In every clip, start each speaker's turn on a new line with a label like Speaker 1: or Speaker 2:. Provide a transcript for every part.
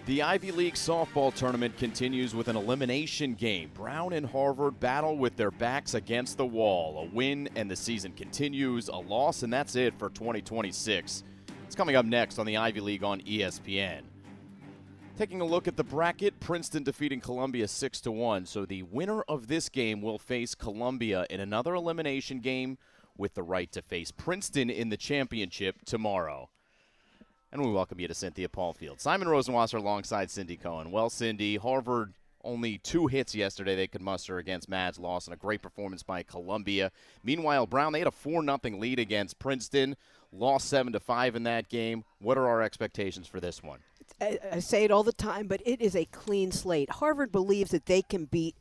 Speaker 1: The Ivy League softball tournament continues with an elimination game. Brown and Harvard battle with their backs against the wall. A win and the season continues. A loss and that's it for 2026. It's coming up next on the Ivy League on ESPN. Taking a look at the bracket, Princeton defeating Columbia 6-1. So the winner of this game will face Columbia in another elimination game with the right to face Princeton in the championship tomorrow. And we welcome you to Cynthia Paulfield. Simon Rosenwasser alongside Cindy Cohen. Well, Cindy, Harvard only 2 hits yesterday they could muster against Mads Lawson. A great performance by Columbia. Meanwhile, Brown, they had a 4-0 lead against Princeton. Lost 7-5 in that game. What are our expectations for this one?
Speaker 2: I say it all the time, but it is a clean slate. Harvard believes that they can beat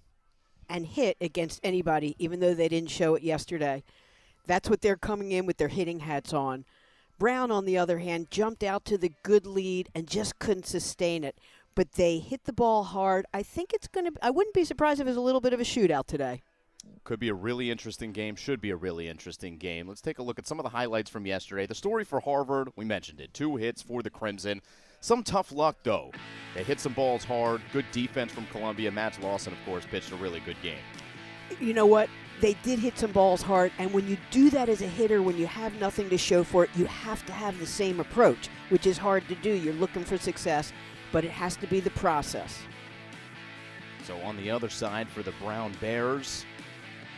Speaker 2: and hit against anybody, even though they didn't show it yesterday. That's what they're coming in with their hitting hats on. Brown, on the other hand, jumped out to the good lead and just couldn't sustain it. But they hit the ball hard. I think it's going to – I wouldn't be surprised if it was a little bit of a shootout today.
Speaker 1: Could be a really interesting game. Should be a really interesting game. Let's take a look at some of the highlights from yesterday. The story for Harvard, we mentioned it. 2 hits for the Crimson. Some tough luck, though. They hit some balls hard. Good defense from Columbia. Mads Lawson, of course, pitched a really good game.
Speaker 2: You know what? They did hit some balls hard, and when you do that as a hitter, when you have nothing to show for it, you have to have the same approach, which is hard to do. You're looking for success, but it has to be the process.
Speaker 1: So on the other side for the Brown Bears,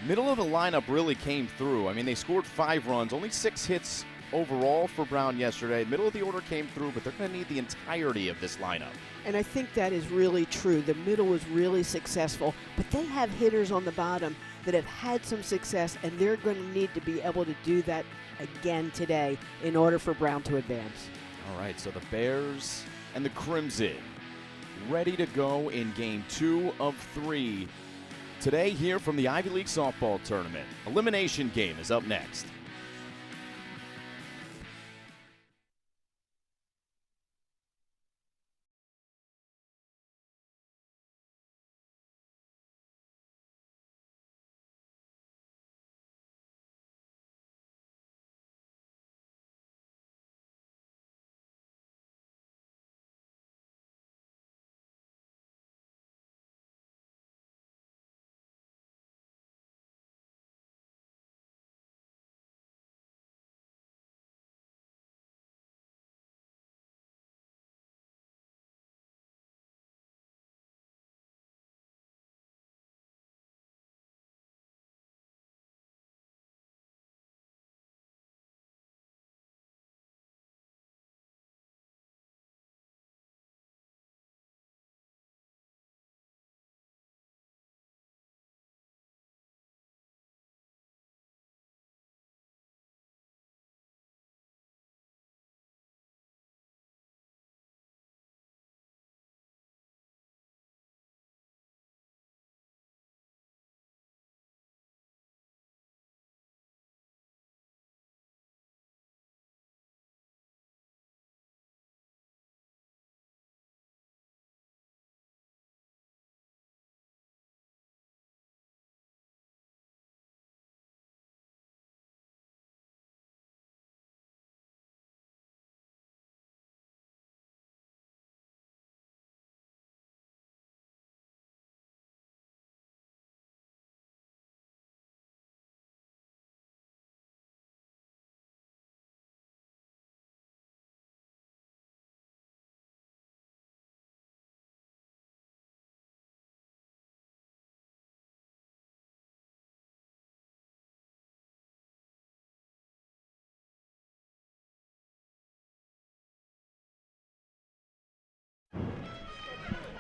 Speaker 1: middle of the lineup really came through. I mean, they scored 5 runs, only 6 hits overall for Brown yesterday. Middle of the order came through, but they're going to need the entirety of this lineup.
Speaker 2: And I think that is really true. The middle was really successful, but they have hitters on the bottom that have had some success, and they're going to need to be able to do that again today in order for Brown to advance.
Speaker 1: All right, so the Bears and the Crimson ready to go in Game 2 of 3 today here from the Ivy League softball tournament. Elimination game is up next.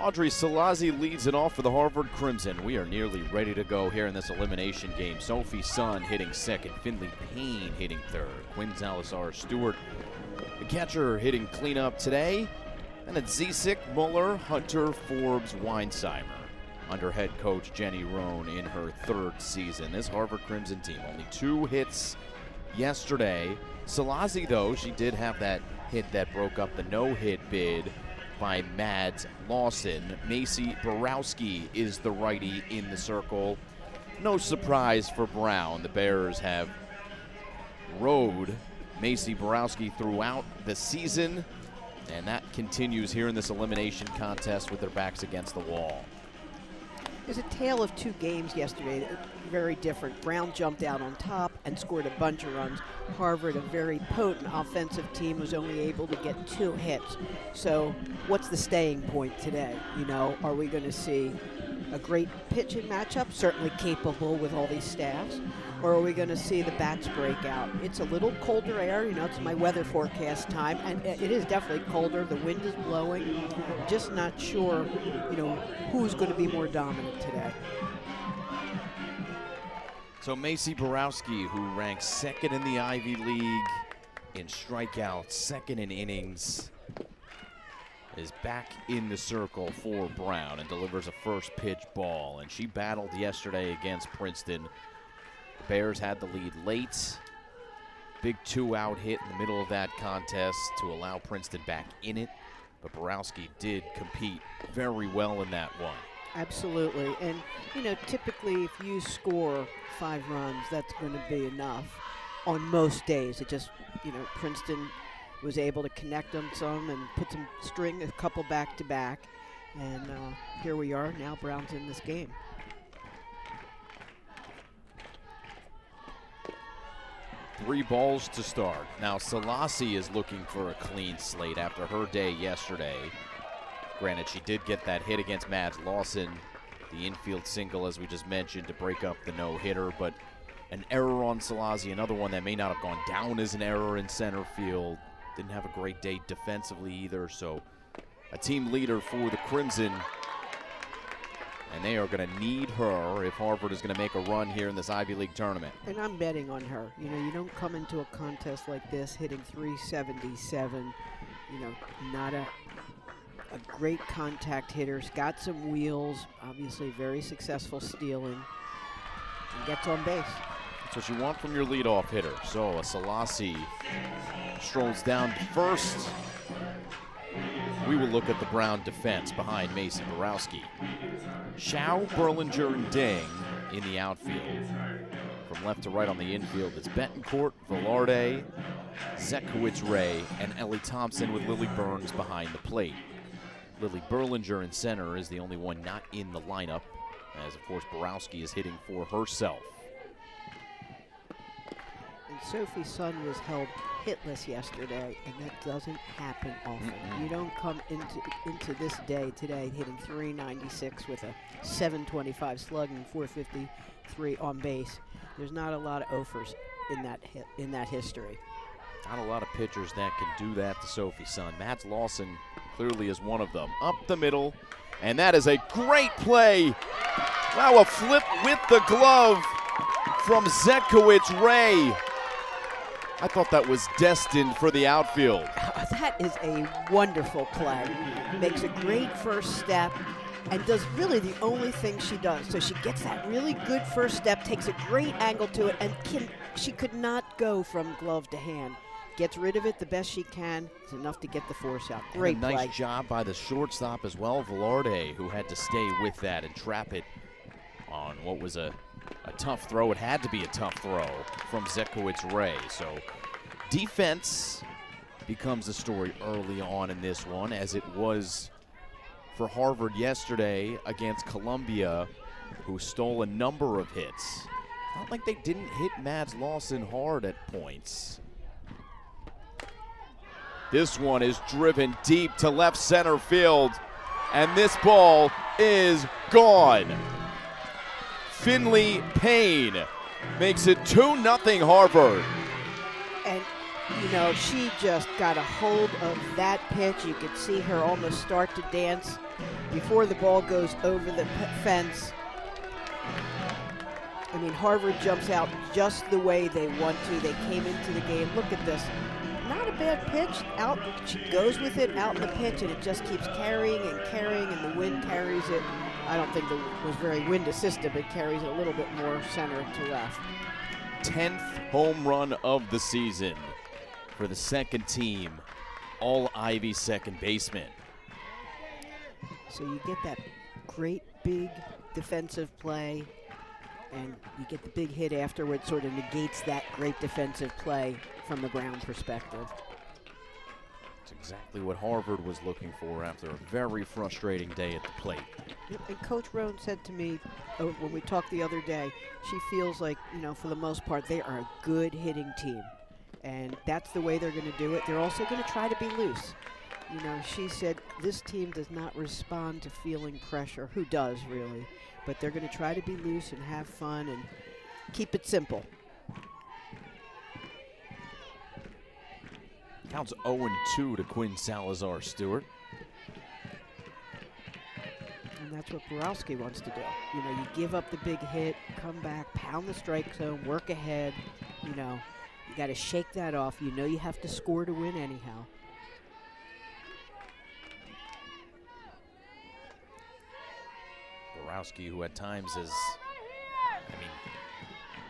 Speaker 1: Audrey Salazzi leads it off for the Harvard Crimson. We are nearly ready to go here in this elimination game. Sophie Sun hitting second, Finley Payne hitting third, Quinn Salazar-Stewart, the catcher, hitting cleanup today. And it's Zisik, Muller, Hunter, Forbes, Weinsheimer under head coach Jenny Rohn in her 3rd season. This Harvard Crimson team, only 2 hits yesterday. Salazzi, though, she did have that hit that broke up the no-hit bid by Mads Lawson. Macy Borowski is the righty in the circle. No surprise for Brown. The Bears have rode Macy Borowski throughout the season. And that continues here in this elimination contest with their backs against the wall.
Speaker 2: It was a tale of two games yesterday, very different. Brown jumped out on top and scored a bunch of runs. Harvard, a very potent offensive team, was only able to get 2 hits. So what's the staying point today? You know, are we going to see a great pitching matchup, certainly capable with all these staffs, or are we going to see the bats break out? It's a little colder air, you know, it's my weather forecast time, and it is definitely colder. The wind is blowing. Just not sure, you know, who's going to be more dominant today.
Speaker 1: So Macy Borowski, who ranks 2nd in the Ivy League in strikeouts, 2nd in innings, is back in the circle for Brown and delivers a first pitch ball. And she battled yesterday against Princeton. The Bears had the lead late. Big 2-out hit in the middle of that contest to allow Princeton back in it. But Borowski did compete very well in that one.
Speaker 2: Absolutely. And, you know, typically if you score 5 runs, that's going to be enough on most days. It just, you know, Princeton was able to connect them some and put some string, a couple back-to-back. And here we are. Now Brown's in this game.
Speaker 1: Three balls to start. Now Selassie is looking for a clean slate after her day yesterday. Granted, she did get that hit against Mads Lawson, the infield single, as we just mentioned, to break up the no-hitter, but an error on Selassie, another one that may not have gone down as an error in center field. Didn't have a great day defensively either, so a team leader for the Crimson. And they are going to need her if Harvard is going to make a run here in this Ivy League tournament.
Speaker 2: And I'm betting on her. You know, you don't come into a contest like this hitting 377, you know, not a great contact hitter. She's got some wheels, obviously very successful stealing, and gets on base.
Speaker 1: That's what you want from your leadoff hitter. So a Selassie strolls down to first. We will look at the Brown defense behind Macy Borowski. Shao, Berlinger, and Deng in the outfield. From left to right on the infield, it's Betancourt, Velarde, Zekowitz, Ray, and Ellie Thompson with Lily Burns behind the plate. Lily Berlinger in center is the only one not in the lineup, as of course Borowski is hitting for herself.
Speaker 2: And Sophie Sun was held hitless yesterday, and that doesn't happen often. You don't come into this day today hitting 396 with a 725 slugging, 453 on base. There's not a lot of offers in that history.
Speaker 1: Not a lot of pitchers that can do that to Sophie Sun. Mads Lawson clearly is one of them. Up the middle, and that is a great play. Wow, a flip with the glove from Zekowitz Ray. I thought that was destined for the outfield.
Speaker 2: That is a wonderful play. Makes a great first step and does really the only thing she does. So she gets that really good first step, takes a great angle to it, and she could not go from glove to hand. Gets rid of it the best she can. It's enough to get the force out. Great
Speaker 1: play.
Speaker 2: Nice
Speaker 1: job by the shortstop as well, Velarde, who had to stay with that and trap it on what was a tough throw. It had to be a tough throw from Zekowitz Ray. So defense becomes the story early on in this one, as it was for Harvard yesterday against Columbia, who stole a number of hits. Not like they didn't hit Mads Lawson hard at points. This one is driven deep to left center field, and this ball is gone. Finley Payne makes it 2-0 Harvard.
Speaker 2: And, you know, she just got a hold of that pitch. You could see her almost start to dance before the ball goes over the fence. I mean, Harvard jumps out just the way they want to. They came into the game. Look at this. Not a bad pitch. Out, she goes with it out in the pitch, and it just keeps carrying, and the wind carries it. I don't think it was very wind assisted, but carries it a little bit more center to left.
Speaker 1: 10th home run of the season for the second team, all Ivy second baseman.
Speaker 2: So you get that great big defensive play, and you get the big hit afterwards, sort of negates that great defensive play from the Brown perspective.
Speaker 1: Exactly what Harvard was looking for after a very frustrating day at the plate.
Speaker 2: And Coach Roan said to me when we talked the other day, she feels like, for the most part, they are a good hitting team. And that's the way they're going to do it. They're also going to try to be loose. She said this team does not respond to feeling pressure. Who does, really? But they're going to try to be loose and have fun and keep it simple.
Speaker 1: Counts 0-2 to Quinn Salazar-Stewart.
Speaker 2: And that's what Borowski wants to do. You give up the big hit, come back, pound the strike zone, work ahead. You got to shake that off. You have to score to win anyhow.
Speaker 1: Borowski, who at times has,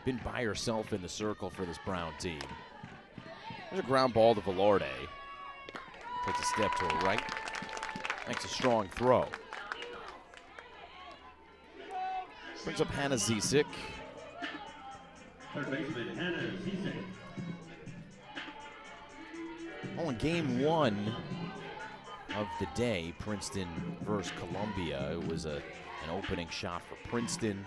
Speaker 1: been by herself in the circle for this Brown team. There's a ground ball to Velarde. Takes a step to her right. Makes a strong throw. Brings up Hannah Zisik.
Speaker 3: Third baseman Hannah Zisik.
Speaker 1: Well, in game one of the day, Princeton versus Columbia, it was an opening shot for Princeton.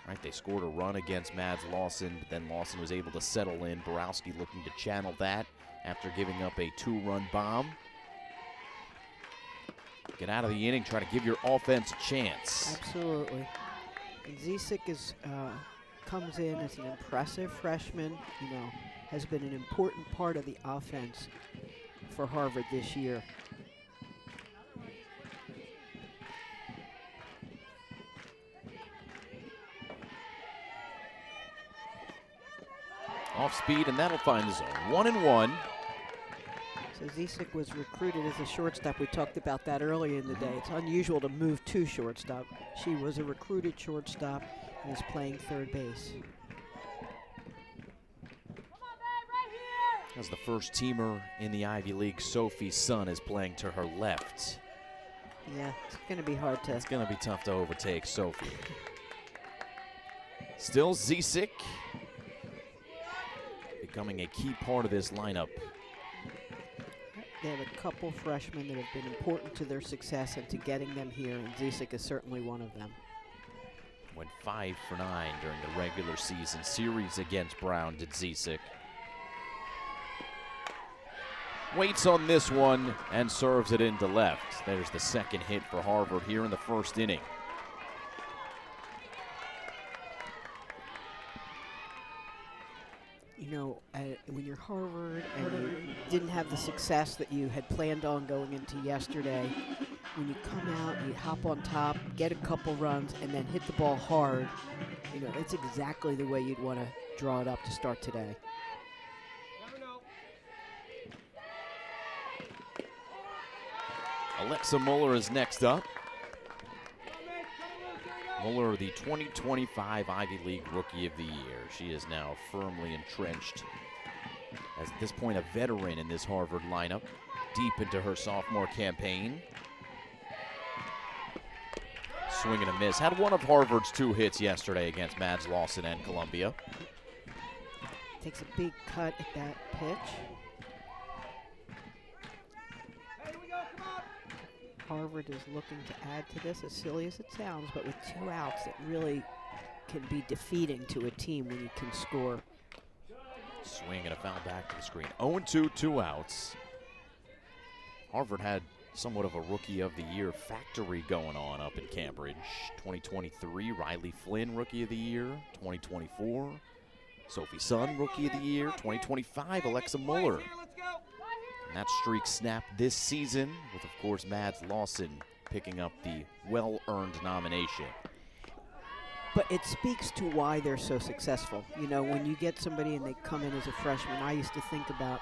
Speaker 1: Right, they scored a run against Mads Lawson, but then Lawson was able to settle in. Borowski looking to channel that after giving up a 2-run bomb. Get out of the inning, try to give your offense a chance.
Speaker 2: Absolutely. And Zisik comes in as an impressive freshman, has been an important part of the offense for Harvard this year.
Speaker 1: Off speed, and that'll find the zone. 1-1.
Speaker 2: So Zisik was recruited as a shortstop. We talked about that earlier in the day. It's unusual to move to shortstop. She was a recruited shortstop and is playing third base.
Speaker 1: As the first teamer in the Ivy League, Sophie Sun is playing to her left.
Speaker 2: Yeah, it's going to be hard to.
Speaker 1: It's going to be tough to overtake Sophie. Still Zisik, becoming a key part of this lineup.
Speaker 2: They have a couple freshmen that have been important to their success and to getting them here, and Zisik is certainly one of them.
Speaker 1: Went 5 for 9 during the regular season series against Brown, did Zisik. Waits on this one and serves it into left. There's the second hit for Harvard here in the first inning.
Speaker 2: When you're Harvard and you didn't have the success that you had planned on going into yesterday, when you come out, you hop on top, get a couple runs, and then hit the ball hard, it's exactly the way you'd want to draw it up to start today.
Speaker 1: Alexa Muller is next up. Muller, the 2025 Ivy League Rookie of the Year. She is now firmly entrenched as, at this point, a veteran in this Harvard lineup, deep into her sophomore campaign. Swing and a miss. Had one of Harvard's 2 hits yesterday against Mads Lawson and Columbia.
Speaker 2: Takes a big cut at that pitch. Harvard is looking to add to this, as silly as it sounds, but with 2 outs, it really can be defeating to a team when you can score.
Speaker 1: Swing and a foul back to the screen. 0-2, 2 outs. Harvard had somewhat of a Rookie of the Year factory going on up in Cambridge. 2023, Riley Flynn, Rookie of the Year. 2024, Sophie Sun, Rookie of the Year. 2025, Alexa Muller. And that streak snapped this season with, of course, Mads Lawson picking up the well-earned nomination.
Speaker 2: But it speaks to why they're so successful. When you get somebody and they come in as a freshman, I used to think about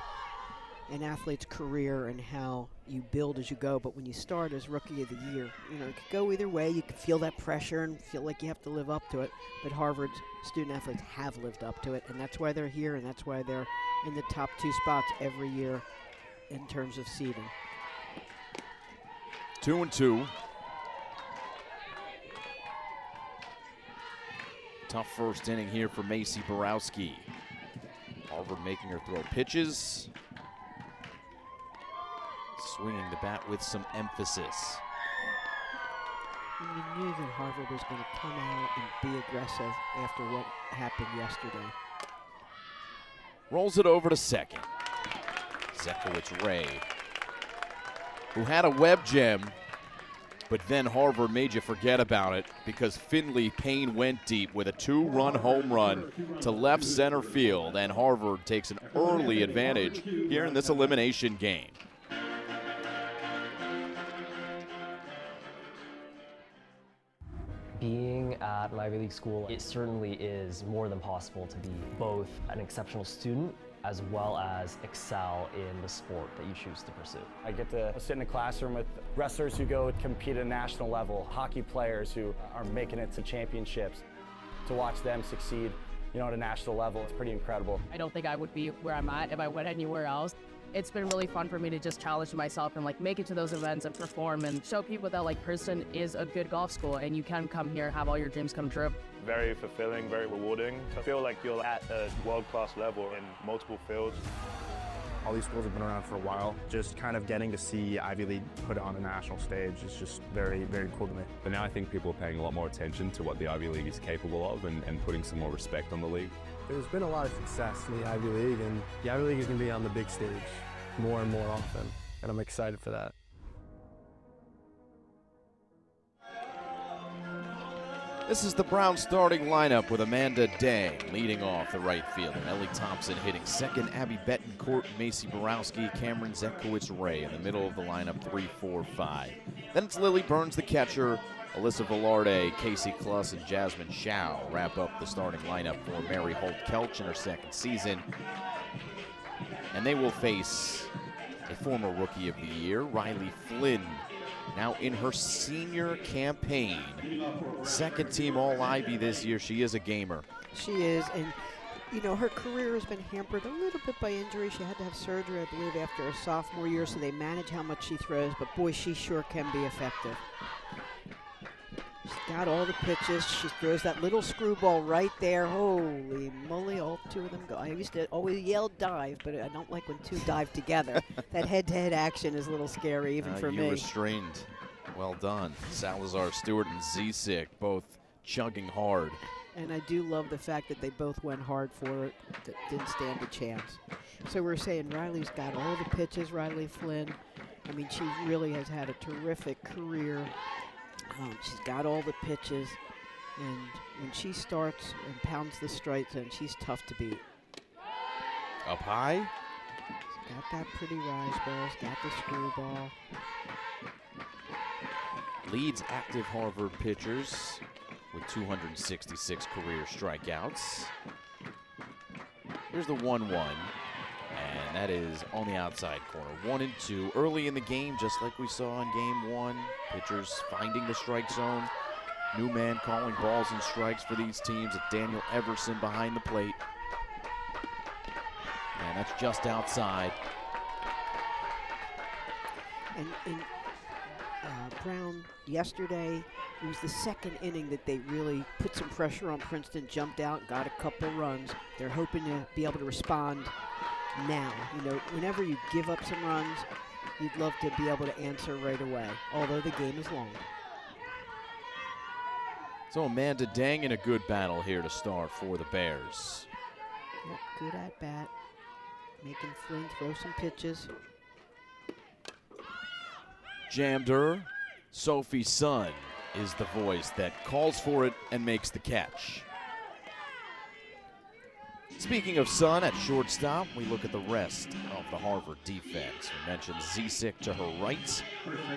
Speaker 2: an athlete's career and how you build as you go. But when you start as Rookie of the Year, it could go either way. You could feel that pressure and feel like you have to live up to it. But Harvard's student athletes have lived up to it, and that's why they're here, and that's why they're in the top 2 spots every year in terms of seeding.
Speaker 1: 2-2. Tough first inning here for Macy Borowski. Harvard making her throw pitches. swinging the bat with some emphasis.
Speaker 2: And you knew that Harvard was going to come out and be aggressive after what happened yesterday.
Speaker 1: Rolls it over to second. Zekowitz-Ray, who had a web gem, but then Harvard made you forget about it because Finley Payne went deep with a 2-run home run to left center field, and Harvard takes an early advantage here in this elimination game.
Speaker 4: Being at an Ivy League school, it certainly is more than possible to be both an exceptional student as well as excel in the sport that you choose to pursue.
Speaker 5: I get to sit in a classroom with wrestlers who go compete at a national level, hockey players who are making it to championships. To watch them succeed, at a national level, it's pretty incredible.
Speaker 6: I don't think I would be where I'm at if I went anywhere else. It's been really fun for me to just challenge myself and make it to those events and perform and show people that Princeton is a good golf school and you can come here and have all your dreams come true.
Speaker 7: Very fulfilling, very rewarding. I feel like you're at a world-class level in multiple fields.
Speaker 8: All these schools have been around for a while. Just kind of getting to see Ivy League put it on a national stage is just very, very cool to me.
Speaker 9: But now I think people are paying a lot more attention to what the Ivy League is capable of and putting some more respect on the league.
Speaker 10: There's been a lot of success in the Ivy League, and the Ivy League is going to be on the big stage more and more often, and I'm excited for that.
Speaker 1: This is the Browns starting lineup with Amanda Dang leading off the right fielder. Ellie Thompson hitting second. Abby Betancourt, Macy Borowski, Cameron Zekowitz-Ray in the middle of the lineup, 3, 4, 5. Then it's Lily Burns, the catcher. Alyssa Velarde, Casey Kluss, and Jasmine Shao wrap up the starting lineup for Mary Holt-Kelch in her second season. And they will face a former Rookie of the Year, Riley Flynn, now in her senior campaign. Second team All-Ivy this year. She is a gamer.
Speaker 2: She is, and her career has been hampered a little bit by injury. She had to have surgery, I believe, after her sophomore year, so they manage how much she throws, but boy, she sure can be effective. She's got all the pitches. She throws that little screwball right there. Holy moly, all two of them go. I used to always yell dive, but I don't like when two dive together. That head-to-head action is a little scary even for me.
Speaker 1: You restrained. Well done. Salazar Stewart and Zisik both chugging hard.
Speaker 2: And I do love the fact that they both went hard for it. That didn't stand a chance. So we're saying Riley's got all the pitches, Riley Flynn. I mean, she really has had a terrific career. She's got all the pitches, and when she starts and pounds the strike zone, she's tough to beat.
Speaker 1: Up high.
Speaker 2: She's got that pretty rise ball. She's got the screwball.
Speaker 1: Leads active Harvard pitchers with 266 career strikeouts. Here's the 1-1, and that is on the outside corner. 1-2 early in the game, just like we saw in game one. Pitchers finding the strike zone. New man calling balls and strikes for these teams. It's Daniel Everson behind the plate. And that's just outside.
Speaker 2: And Brown yesterday, it was the second inning that they really put some pressure on Princeton, jumped out, got a couple runs. They're hoping to be able to respond now. Whenever you give up some runs, you'd love to be able to answer right away, although the game is long.
Speaker 1: So Amanda Dang in a good battle here to start for the Bears.
Speaker 2: Yep, good at bat. Making Flynn throw some pitches.
Speaker 1: Jammed her. Sophie Sun is the voice that calls for it and makes the catch. Speaking of Sun at shortstop, we look at the rest of the Harvard defense. We mentioned Zisik to her right,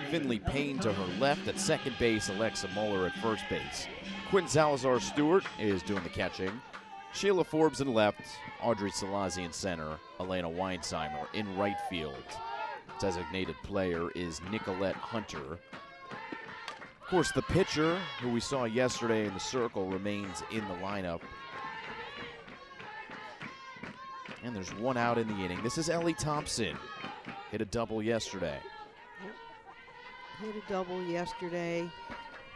Speaker 1: Finley Payne to her left. At second base, Alexa Muller at first base. Quinn Salazar Stewart is doing the catching. Sheila Forbes in left, Audrey Salazi in center, Elena Weinsheimer in right field. Designated player is Nicolette Hunter. Of course, the pitcher, who we saw yesterday in the circle, remains in the lineup. And there's one out in the inning. This is Ellie Thompson. Hit a double yesterday.
Speaker 2: Hit a double yesterday.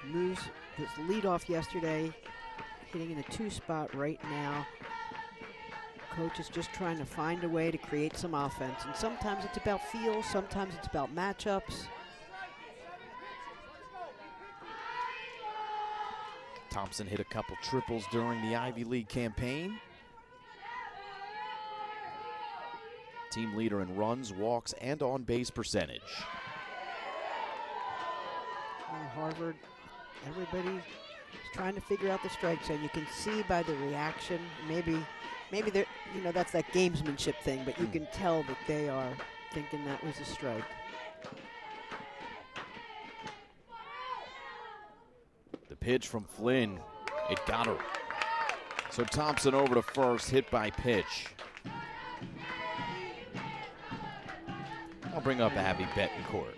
Speaker 2: Moves his leadoff yesterday. Hitting in a 2 spot right now. Coach is just trying to find a way to create some offense. And sometimes it's about feel, sometimes it's about matchups.
Speaker 1: Thompson hit a couple triples during the Ivy League campaign. Team leader in runs, walks, and on-base percentage.
Speaker 2: And Harvard, everybody is trying to figure out the strike zone. You can see by the reaction, maybe they're, that's that gamesmanship thing, but you can tell that they are thinking that was a strike.
Speaker 1: The pitch from Flynn, it got her. So Thompson over to first, hit by pitch. I'll bring up Abby Betancourt.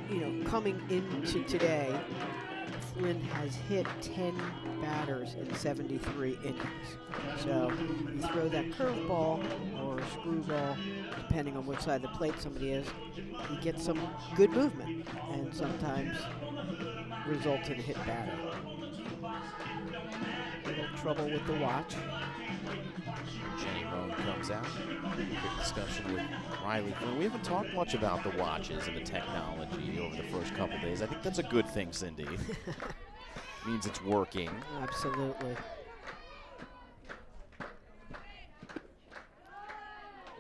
Speaker 2: And, coming into today, Flynn has hit 10 batters in 73 innings. So you throw that curveball or a screwball, depending on which side of the plate somebody is, you get some good movement and sometimes results in a hit batter. A little trouble with the watch.
Speaker 1: Jenny Roan comes out. Good discussion with Riley Flynn. We haven't talked much about the watches and the technology over the first couple days. I think that's a good thing, Cindy. Means it's working.
Speaker 2: Absolutely.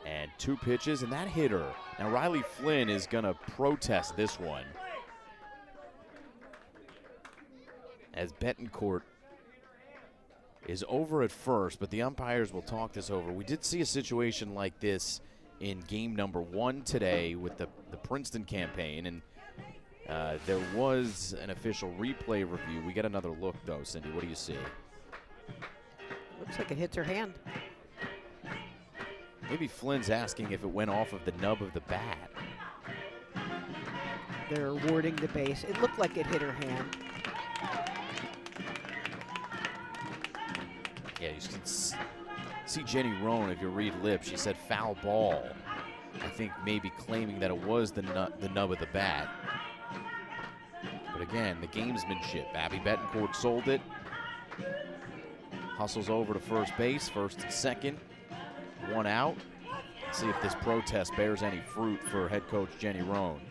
Speaker 1: And 2 pitches, and that hit her. Now Riley Flynn is going to protest this one, as Betancourt is over at first, but the umpires will talk this over. We did see a situation like this in game number 1 today with the Princeton campaign, and there was an official replay review. We get another look, though. Cindy, what do you see?
Speaker 2: Looks like it hits her hand.
Speaker 1: Maybe Flynn's asking if it went off of the nub of the bat.
Speaker 2: They're awarding the base. It looked like it hit her hand.
Speaker 1: Yeah, you can see Jenny Roan, if you read lips, she said foul ball. I think maybe claiming that it was the nub of the bat. But again, the gamesmanship. Abby Betancourt sold it. Hustles over to first base, first and second. 1 out. Let's see if this protest bears any fruit for head coach Jenny Roan.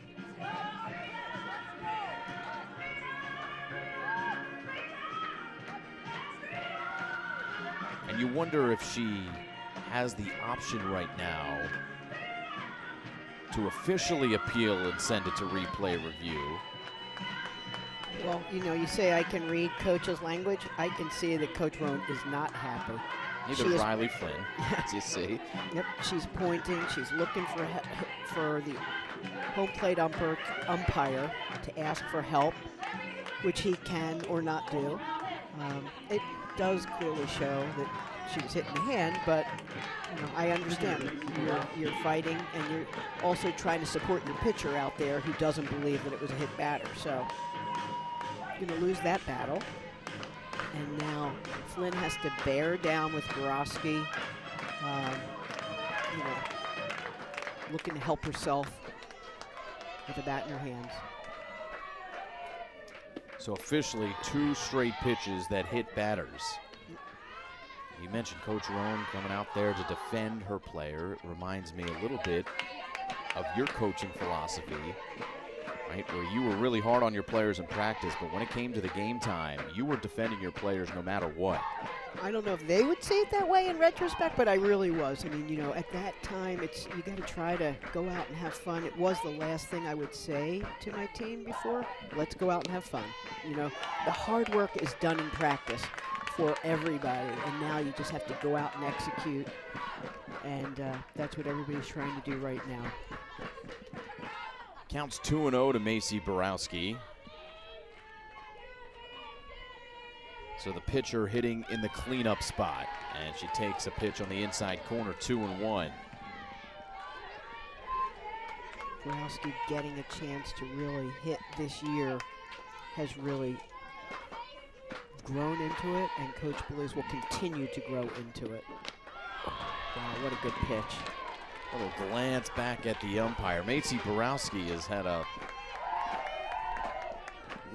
Speaker 1: And you wonder if she has the option right now to officially appeal and send it to replay review.
Speaker 2: Well, you say I can read coach's language. I can see that Coach Roan is not happy.
Speaker 1: Neither Riley Flynn, as you see.
Speaker 2: Yep, she's pointing. She's looking for the home plate umpire to ask for help, which he can or not do. It does clearly show that she was hitting the hand, but I understand you're fighting, and you're also trying to support your pitcher out there who doesn't believe that it was a hit batter. So you're going to lose that battle. And now Flynn has to bear down with Borowski, looking to help herself with a bat in her hands.
Speaker 1: So officially 2 straight pitches that hit batters. You mentioned Coach Roan coming out there to defend her player. It reminds me a little bit of your coaching philosophy, right, where you were really hard on your players in practice, but when it came to the game time, you were defending your players no matter what.
Speaker 2: I don't know if they would say it that way in retrospect, but I really was. I mean, at that time, you got to try to go out and have fun. It was the last thing I would say to my team before. Let's go out and have fun. The hard work is done in practice for everybody, and now you just have to go out and execute, and that's what everybody's trying to do right now.
Speaker 1: Counts 2-0 to Macy Borowski. So the pitcher hitting in the cleanup spot, and she takes a pitch on the inside corner, 2-1.
Speaker 2: Borowski getting a chance to really hit this year has really grown into it, and Coach believes will continue to grow into it. Wow, what a good pitch.
Speaker 1: A little glance back at the umpire. Macy Borowski has had a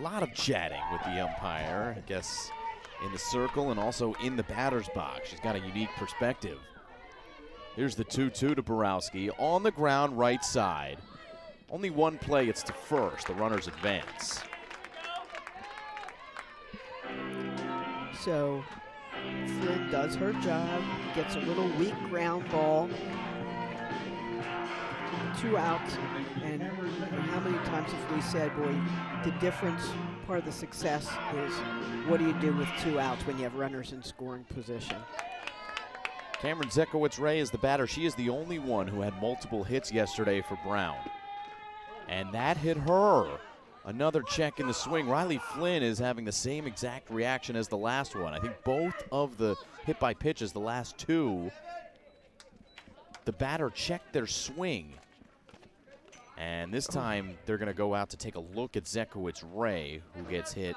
Speaker 1: A lot of chatting with the umpire, I guess, in the circle and also in the batter's box. She's got a unique perspective. Here's the 2-2 to Borowski. On the ground, right side. Only one play, it's to first. The runners advance.
Speaker 2: So Flynn does her job, gets a little weak ground ball. 2 outs, and how many times have we said, boy, the difference, part of the success is what do you do with 2 outs when you have runners in scoring position?
Speaker 1: Cameron Zekowitz-Ray is the batter. She is the only one who had multiple hits yesterday for Brown. And that hit her. Another check in the swing. Riley Flynn is having the same exact reaction as the last one. I think both of the hit by pitches, the last 2, the batter checked their swing. And this time they're going to go out to take a look at Zekowitz-Ray, who gets hit.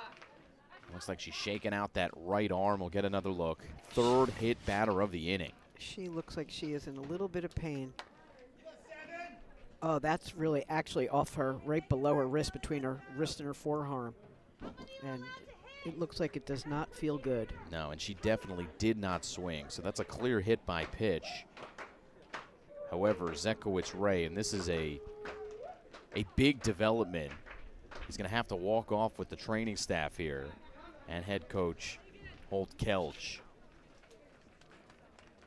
Speaker 1: Looks like she's shaking out that right arm. We'll get another look. 3rd hit batter of the inning.
Speaker 2: She looks like she is in a little bit of pain. Oh, that's really actually off her, right below her wrist, between her wrist and her forearm. And it looks like it does not feel good.
Speaker 1: No, and she definitely did not swing. So that's a clear hit by pitch. However, Zekowitz-Ray, and this is a big development. He's going to have to walk off with the training staff here and head coach Holt Kelch.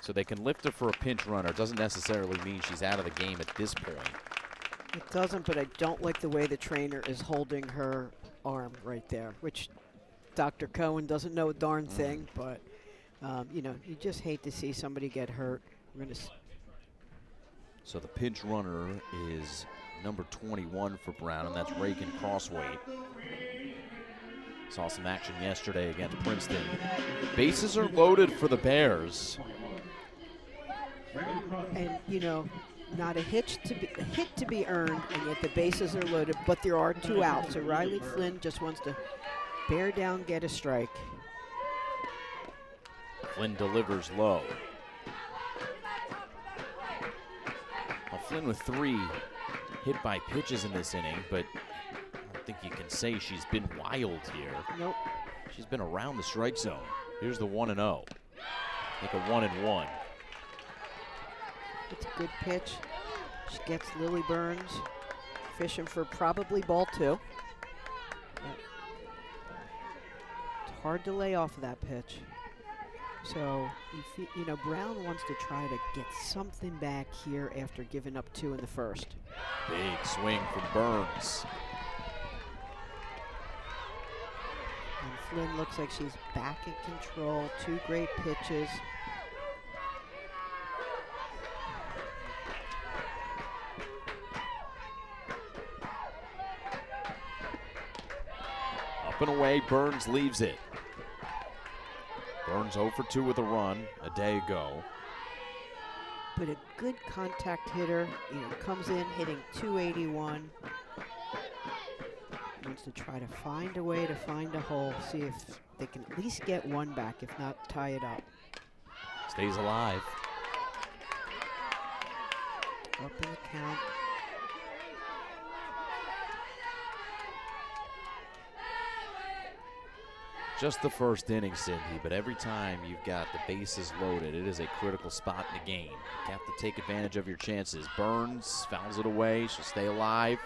Speaker 1: So they can lift her for a pinch runner. It doesn't necessarily mean she's out of the game at this point.
Speaker 2: It doesn't, but I don't like the way the trainer is holding her arm right there, which Dr. Cohen doesn't know a darn thing, but, you know, you just hate to see somebody get hurt. We're going to.
Speaker 1: So the pinch runner is number 21 for Brown, and that's Reagan Crossway. Saw some action yesterday against Princeton. Bases are loaded for the Bears.
Speaker 2: And, you know, not a hit to be earned, and yet the bases are loaded, but there are 2 outs. So Riley Flynn just wants to bear down, get a strike.
Speaker 1: Flynn delivers low. Well, Flynn with 3 hit by pitches in this inning, but I don't think you can say she's been wild here.
Speaker 2: Nope.
Speaker 1: She's been around the strike zone. Here's the 1-0. Make a 1-1.
Speaker 2: It's a good pitch. She gets Lily Burns fishing for probably ball 2. It's hard to lay off of that pitch. So, you know, Brown wants to try to get something back here after giving up 2 in the first.
Speaker 1: Big swing from Burns.
Speaker 2: And Flynn looks like she's back in control. 2 great pitches.
Speaker 1: Up and away, Burns leaves it. Burns 0 for 2 with a run a day ago.
Speaker 2: But a good contact hitter, you know, comes in hitting 281. Wants to try to find a way to find a hole, see if they can at least get 1 back, if not tie it up.
Speaker 1: Stays alive.
Speaker 2: Up in the count.
Speaker 1: Just the first inning, Cindy, but every time you've got the bases loaded, it is a critical spot in the game. You have to take advantage of your chances. Burns fouls it away. She'll stay alive.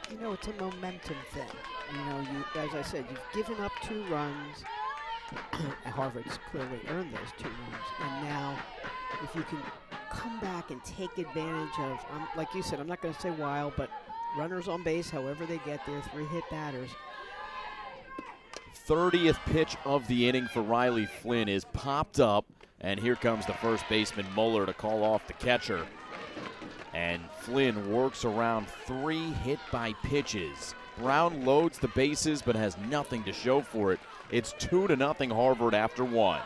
Speaker 2: You know, it's a momentum thing. You know, as I said, you've given up 2 runs. Harvard's clearly earned those 2 runs. And now, if you can come back and take advantage of, like you said, I'm not going to say wild, but runners on base, however they get there, 3 hit batters.
Speaker 1: 30th pitch of the inning for Riley Flynn is popped up, and here comes the first baseman Muller to call off the catcher. And Flynn works around 3 hit by pitches. Brown loads the bases but has nothing to show for it. It's 2-0 Harvard after 1.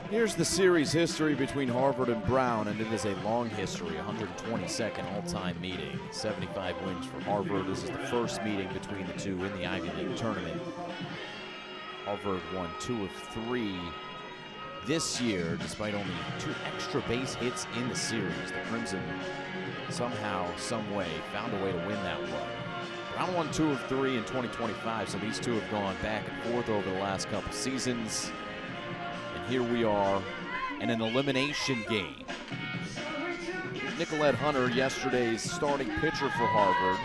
Speaker 1: Here's the series history between Harvard and Brown, and it is a long history, 122nd all-time meeting, 75 wins for Harvard. This is the first meeting between the two in the Ivy League tournament. Harvard won 2 of 3 this year, despite only 2 extra base hits in the series. The Crimson somehow, some way, found a way to win that one. Brown won 2 of 3 in 2025, so these two have gone back and forth over the last couple seasons. And here we are in an elimination game. Nicolette Hunter, yesterday's starting pitcher for Harvard.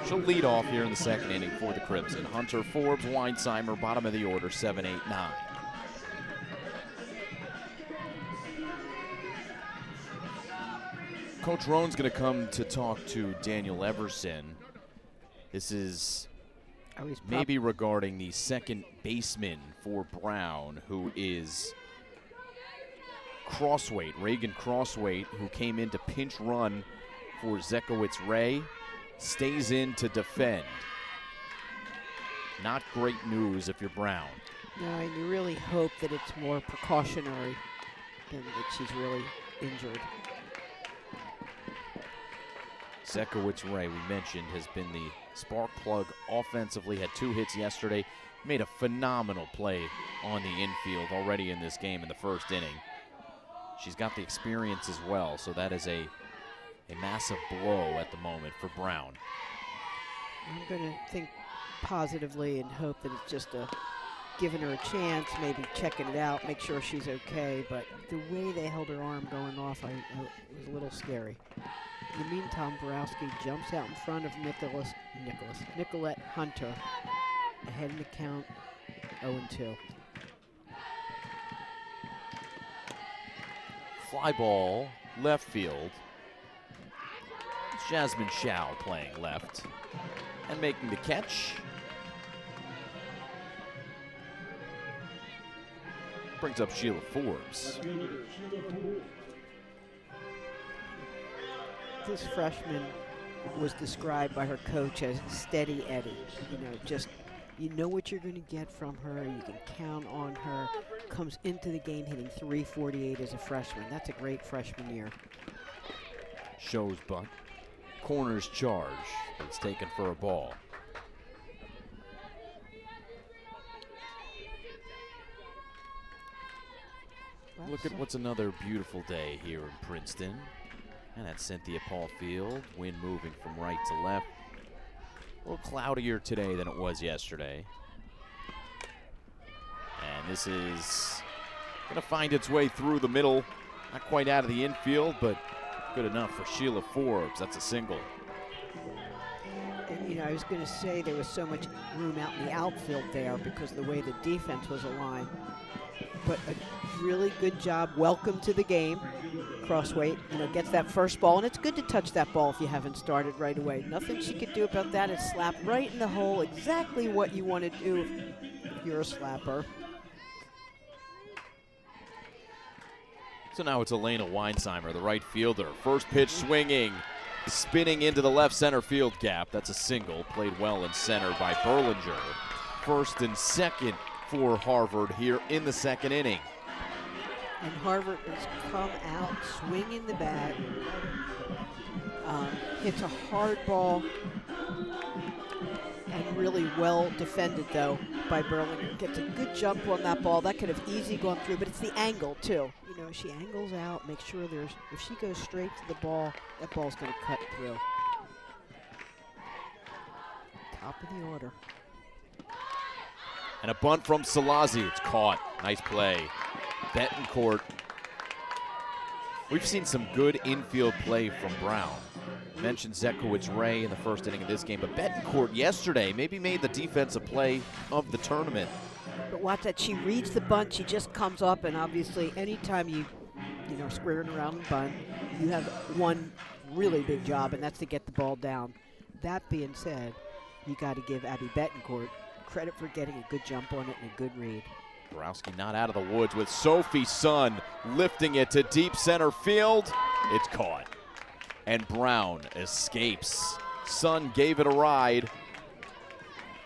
Speaker 1: She'll lead off here in the second inning for the Crimson. Hunter, Forbes, Weinsheimer, bottom of the order, 7, 8, 9. Coach Roan's going to come to talk to Daniel Everson. This is maybe regarding the second baseman for Brown, who is Crossweight, Reagan Crossweight, who came in to pinch run for Zekowitz-Ray, stays in to defend. Not great news if you're Brown.
Speaker 2: No, and you really hope that it's more precautionary than that she's really injured.
Speaker 1: Zekowitz-Ray, we mentioned, has been the spark plug offensively, had 2 hits yesterday, made a phenomenal play on the infield already in this game in the first inning. She's got the experience as well, so that is a massive blow at the moment for Brown.
Speaker 2: I'm going to think positively and hope that it's just giving her a chance, maybe checking it out, make sure she's okay, but the way they held her arm going off, it was a little scary. In the meantime, Borowski jumps out in front of Nicolette Hunter, ahead in the count, 0-2.
Speaker 1: Fly ball, left field. It's Jasmine Shao playing left and making the catch. Brings up Sheila Forbes.
Speaker 2: This freshman was described by her coach as Steady Eddie. You know what you're going to get from her. You can count on her. Comes into the game hitting .348 as a freshman. That's a great freshman year.
Speaker 1: Shows bunt. Corners charge. It's taken for a ball. Look at what's another beautiful day here in Princeton. And that's Cynthia Paul Field. Wind moving from right to left. A little cloudier today than it was yesterday. And this is going to find its way through the middle. Not quite out of the infield, but good enough for Sheila Forbes. That's a single.
Speaker 2: And, I was going to say there was so much room out in the outfield there because of the way the defense was aligned. But a really good job. Welcome to the game. Crossweight, gets that first ball, and it's good to touch that ball if you haven't started right away. Nothing she could do about that is slap right in the hole, exactly what you want to do if you're a slapper.
Speaker 1: So now it's Elena Weinsheimer, the right fielder. First pitch swinging, spinning into the left center field gap. That's a single, played well in center by Berlinger. First and second for Harvard here in the second inning.
Speaker 2: And Harvard has come out swinging the bat, hits a hard ball, and really well defended, though, by Berlinger. Gets a good jump on that ball. That could have easily gone through, but it's the angle, too. She angles out, makes sure if she goes straight to the ball, that ball's going to cut through. Top of the order.
Speaker 1: And a bunt from Salazi. It's caught. Nice play. Betancourt. We've seen some good infield play from Brown. Mentioned Zekowitz-Ray in the first inning of this game, but Betancourt yesterday maybe made the defensive play of the tournament.
Speaker 2: But watch that. She reads the bunt. She just comes up, and obviously anytime you squaring around the bunt, you have one really big job, and that's to get the ball down. That being said, you got to give Abby Betancourt credit for getting a good jump on it and a good read.
Speaker 1: Borowski not out of the woods with Sophie Sun lifting it to deep center field. It's caught. And Brown escapes. Sun gave it a ride.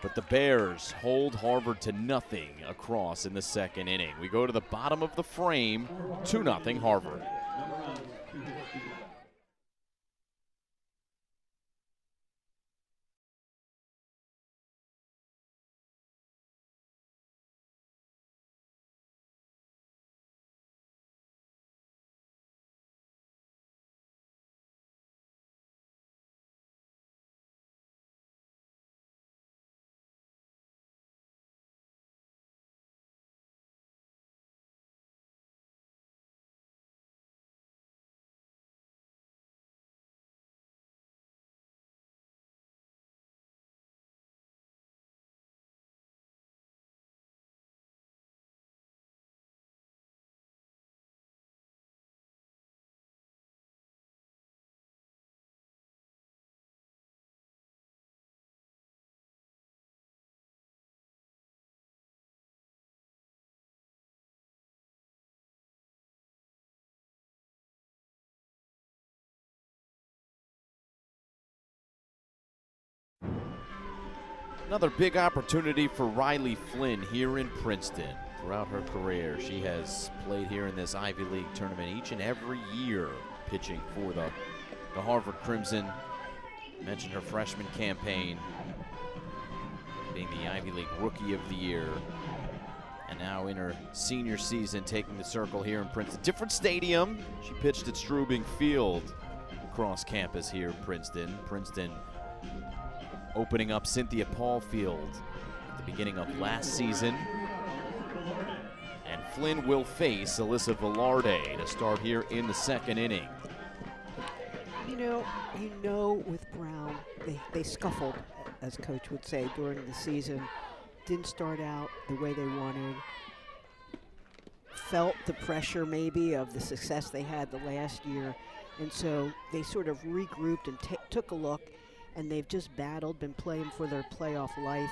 Speaker 1: But the Bears hold Harvard to nothing across in the second inning. We go to the bottom of the frame, 2-0 Harvard. Another big opportunity for Riley Flynn here in Princeton. Throughout her career, she has played here in this Ivy League tournament each and every year, pitching for the Harvard Crimson. Mentioned her freshman campaign, being the Ivy League Rookie of the Year. And now in her senior season, taking the circle here in Princeton. Different stadium. She pitched at Strubing Field across campus here in Princeton. Princeton opening up Cynthia Paul Field at the beginning of last season. And Flynn will face Alyssa Velarde to start here in the second inning.
Speaker 2: You know with Brown, they scuffled, as Coach would say, during the season. Didn't start out the way they wanted. Felt the pressure maybe of the success they had the last year. And so they sort of regrouped and took a look, and they've just battled, been playing for their playoff life.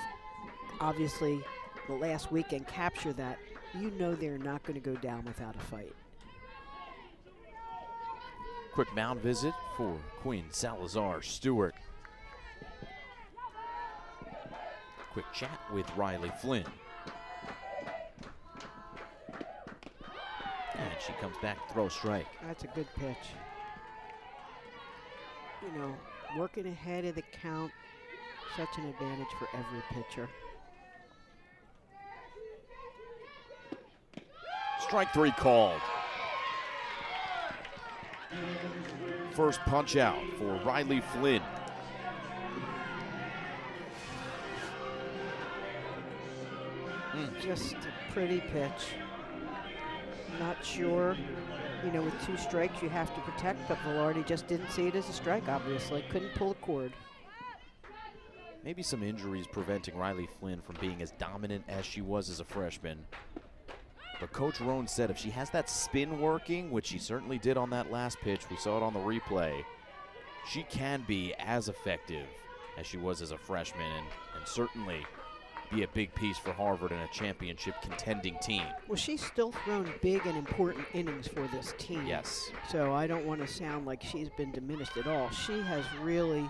Speaker 2: Obviously, the last weekend captured that. You know they're not going to go down without a fight.
Speaker 1: Quick mound visit for Quinn Salazar Stewart. Quick chat with Riley Flynn. And she comes back to throw strike.
Speaker 2: That's a good pitch. You know, working ahead of the count, such an advantage for every pitcher.
Speaker 1: Strike three called. First punch out for Riley Flynn.
Speaker 2: Just a pretty pitch. Not sure, you know, with two strikes you have to protect, but Velarde just didn't see it as a strike, obviously. Couldn't pull a cord.
Speaker 1: Maybe some injuries preventing Riley Flynn from being as dominant as she was as a freshman. But Coach Roan said if she has that spin working, which she certainly did on that last pitch, we saw it on the replay, she can be as effective as she was as a freshman and certainly be a big piece for Harvard and a championship contending team.
Speaker 2: Well, she's still thrown big and important innings for this team.
Speaker 1: Yes.
Speaker 2: So I don't want to sound like she's been diminished at all. She has really,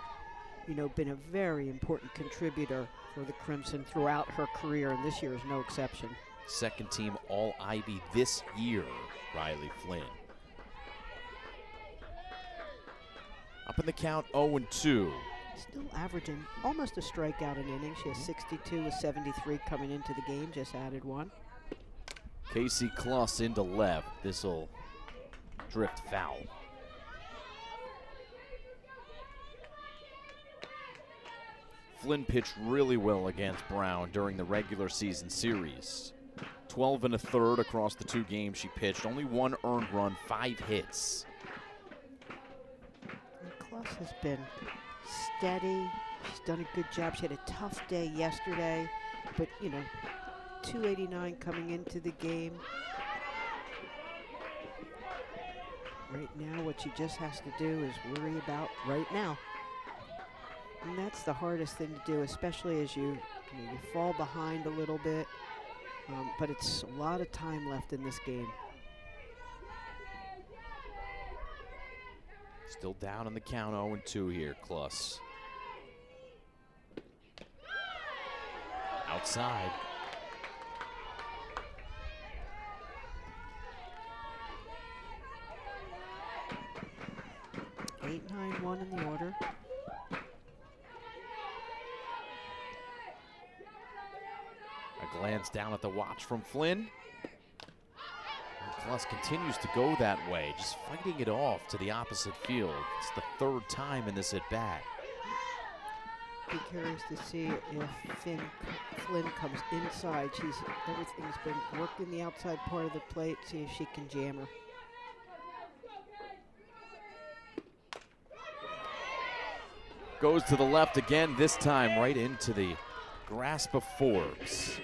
Speaker 2: you know, been a very important contributor for the Crimson throughout her career, and this year is no exception.
Speaker 1: Second team All-Ivy this year, Riley Flynn. Up in the count, 0-2.
Speaker 2: Still averaging almost a strikeout an inning. She has 62 with 73 coming into the game, just added one.
Speaker 1: Casey Kluss into left. This'll drift foul. Flynn pitched really well against Brown during the regular season series. 12 1/3 across the two games she pitched. Only one earned run, 5 hits.
Speaker 2: And Kluss has been steady. She's done a good job. She had a tough day yesterday, but, you know, 289 coming into the game. Right now, what she just has to do is worry about right now. And that's the hardest thing to do, especially as you fall behind a little bit. But it's a lot of time left in this game.
Speaker 1: Still down in the count, 0-2 here, Kluss. outside.
Speaker 2: 8-9-1 in the order.
Speaker 1: A glance down at the watch from Flynn. Plus continues to go that way, just fighting it off to the opposite field. It's the third time in this at-bat.
Speaker 2: Be curious to see if Flynn comes inside. Everything's been working the outside part of the plate, see if she can jam her.
Speaker 1: Goes to the left again, this time right into the grasp of Forbes.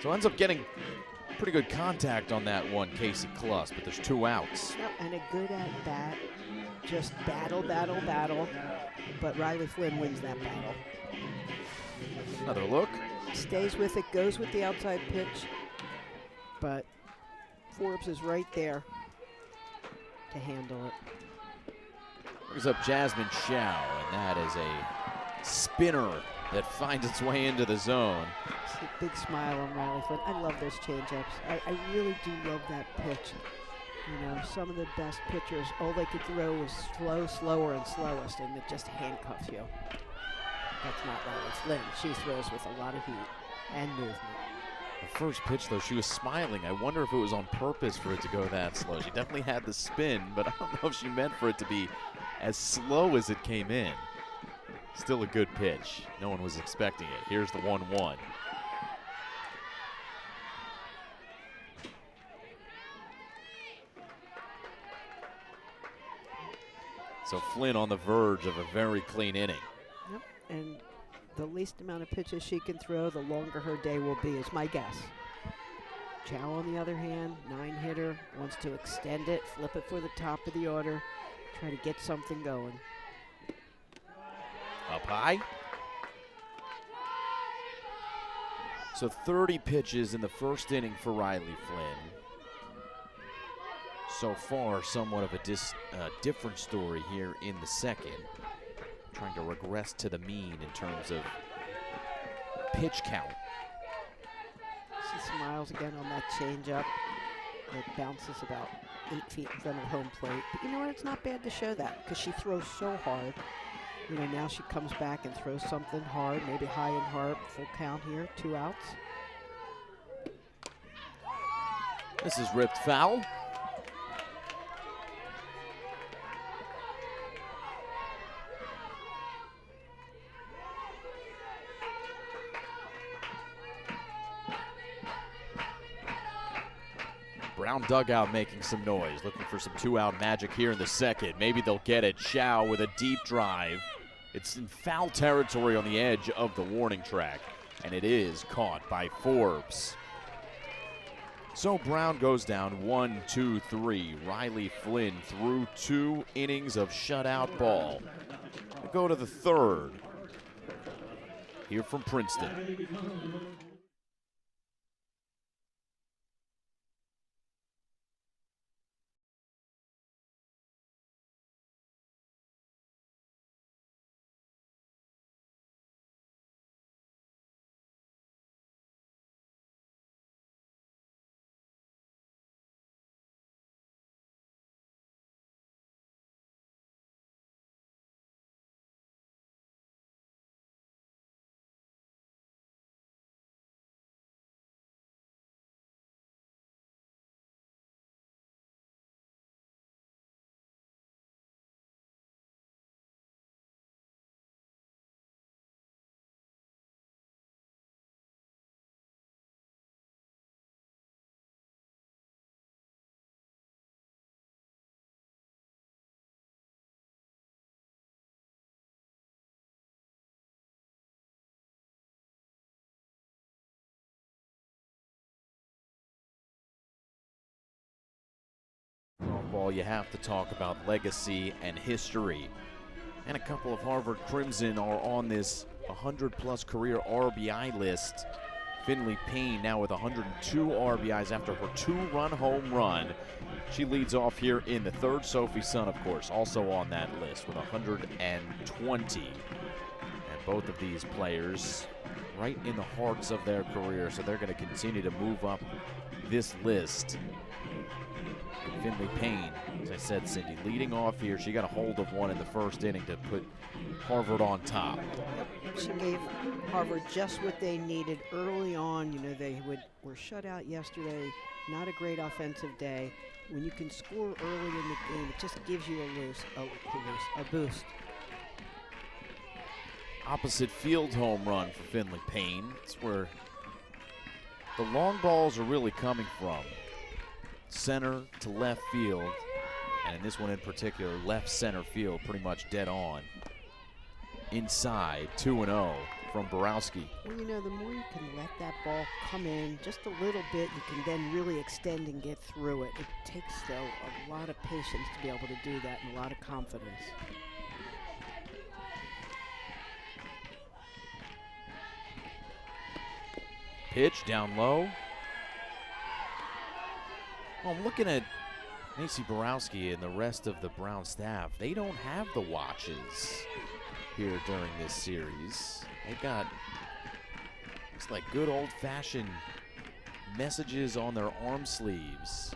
Speaker 1: So ends up getting pretty good contact on that one, Casey Kluss, but there's 2 outs.
Speaker 2: Yep, and a good at-bat. Just battle, battle, battle. But Riley Flynn wins that battle.
Speaker 1: Another look.
Speaker 2: Stays with it, goes with the outside pitch. But Forbes is right there to handle it.
Speaker 1: Brings up Jasmine Shao, and that is a spinner that finds its way into the zone.
Speaker 2: See a big smile on Riley Flynn. I love those changeups. I really do love that pitch. You know, some of the best pitchers, all they could throw was slow, slower, and slowest, and it just handcuffs you. That's not Riley Flynn. She throws with a lot of heat and movement.
Speaker 1: The first pitch, though, she was smiling. I wonder if it was on purpose for it to go that slow. She definitely had the spin, but I don't know if she meant for it to be as slow as it came in. Still a good pitch. No one was expecting it. Here's the 1-1. So Flynn on the verge of a very clean inning.
Speaker 2: Yep, and the least amount of pitches she can throw, the longer her day will be, is my guess. Chow, on the other hand, 9-hitter, wants to extend it, flip it for the top of the order, try to get something going.
Speaker 1: Up high. So 30 pitches in the first inning for Riley Flynn. So far, somewhat of a different story here in the second. Trying to regress to the mean in terms of pitch count.
Speaker 2: She smiles again on that changeup. It bounces about 8 feet in front of home plate. But you know what? It's not bad to show that because she throws so hard. You know, now she comes back and throws something hard, maybe high and hard. Full count here, 2 outs.
Speaker 1: This is ripped foul. Brown dugout making some noise, looking for some 2-out magic here in the second. Maybe they'll get it. Shao with a deep drive. It's in foul territory on the edge of the warning track, and it is caught by Forbes. So Brown goes down 1, 2, 3. Riley Flynn through 2 innings of shutout ball. We go to the third. Here from Princeton. Ball, you have to talk about legacy and history. And a couple of Harvard Crimson are on this 100-plus career RBI list. Finley Payne now with 102 RBIs after her 2-run home run. She leads off here in the third. Sophie Sun, of course, also on that list with 120. And both of these players right in the hearts of their career, so they're going to continue to move up this list. Finley Payne, as I said, Cindy, leading off here. She got a hold of one in the first inning to put Harvard on top.
Speaker 2: Yep. She gave Harvard just what they needed early on. You know, they were shut out yesterday. Not a great offensive day. When you can score early in the game, it just gives you a boost.
Speaker 1: Opposite field home run for Finley Payne. It's where the long balls are really coming from. Center to left field, and in this one in particular, left center field, pretty much dead on. Inside, 2-0 from Borowski.
Speaker 2: Well, you know, the more you can let that ball come in just a little bit, you can then really extend and get through it. It takes, though, a lot of patience to be able to do that and a lot of confidence.
Speaker 1: Pitch down low. Well, I'm looking at Macy Borowski and the rest of the Brown staff. They don't have the watches here during this series. They've got, it's like good old-fashioned messages on their arm sleeves.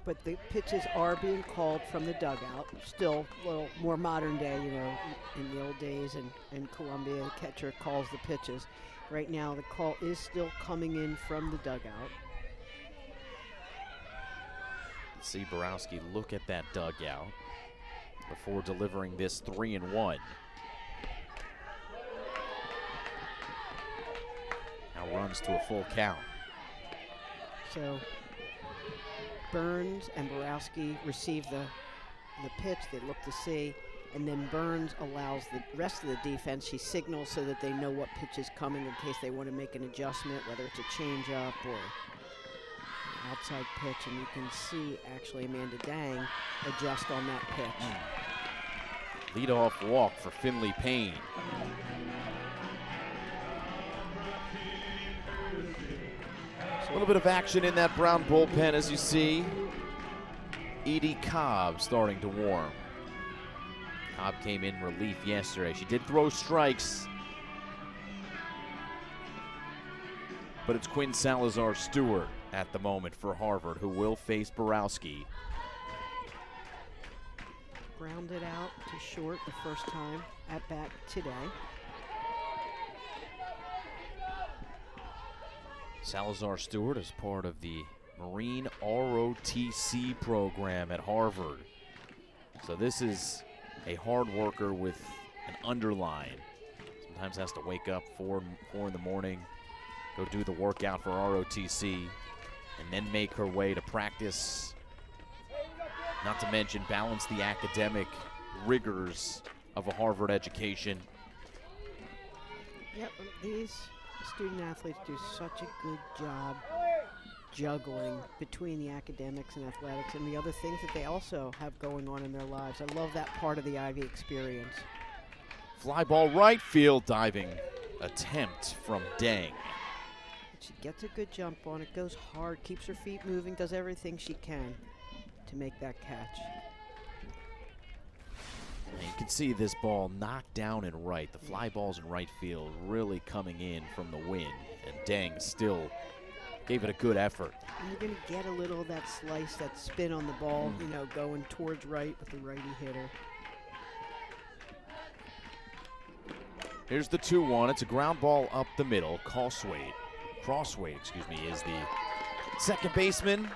Speaker 2: But the pitches are being called from the dugout. Still a little more modern day, you know, in the old days in Columbia, the catcher calls the pitches. Right now, the call is still coming in from the dugout.
Speaker 1: See Borowski look at that dugout before delivering this 3-1. Now runs to a full count.
Speaker 2: So Burns and Borowski receive the pitch they look to see, and then Burns allows the rest of the defense, she signals so that they know what pitch is coming in case they want to make an adjustment, whether it's a changeup or outside pitch, and you can see actually Amanda Dang adjust on that pitch.
Speaker 1: Leadoff walk for Finley Payne. A little bit of action in that Brown bullpen, as you see. Edie Cobb starting to warm. Cobb came in relief yesterday. She did throw strikes, but it's Quinn Salazar-Stewart at the moment for Harvard, who will face Borowski.
Speaker 2: Grounded out to short the first time at bat today.
Speaker 1: Salazar-Stewart is part of the Marine ROTC program at Harvard. So this is a hard worker with an underline. Sometimes has to wake up 4 in the morning, go do the workout for ROTC, and then make her way to practice. Not to mention balance the academic rigors of a Harvard education.
Speaker 2: Yep, these student athletes do such a good job juggling between the academics and athletics and the other things that they also have going on in their lives. I love that part of the Ivy experience.
Speaker 1: Fly ball right field, diving attempt from Dang.
Speaker 2: She gets a good jump on it, goes hard, keeps her feet moving, does everything she can to make that catch.
Speaker 1: And you can see this ball knocked down in right. The fly balls in right field really coming in from the wind, and Dang still gave it a good effort.
Speaker 2: And you're going to get a little of that slice, that spin on the ball, you know, going towards right with the righty hitter.
Speaker 1: Here's the 2-1. It's a ground ball up the middle. Crossway, is the second baseman,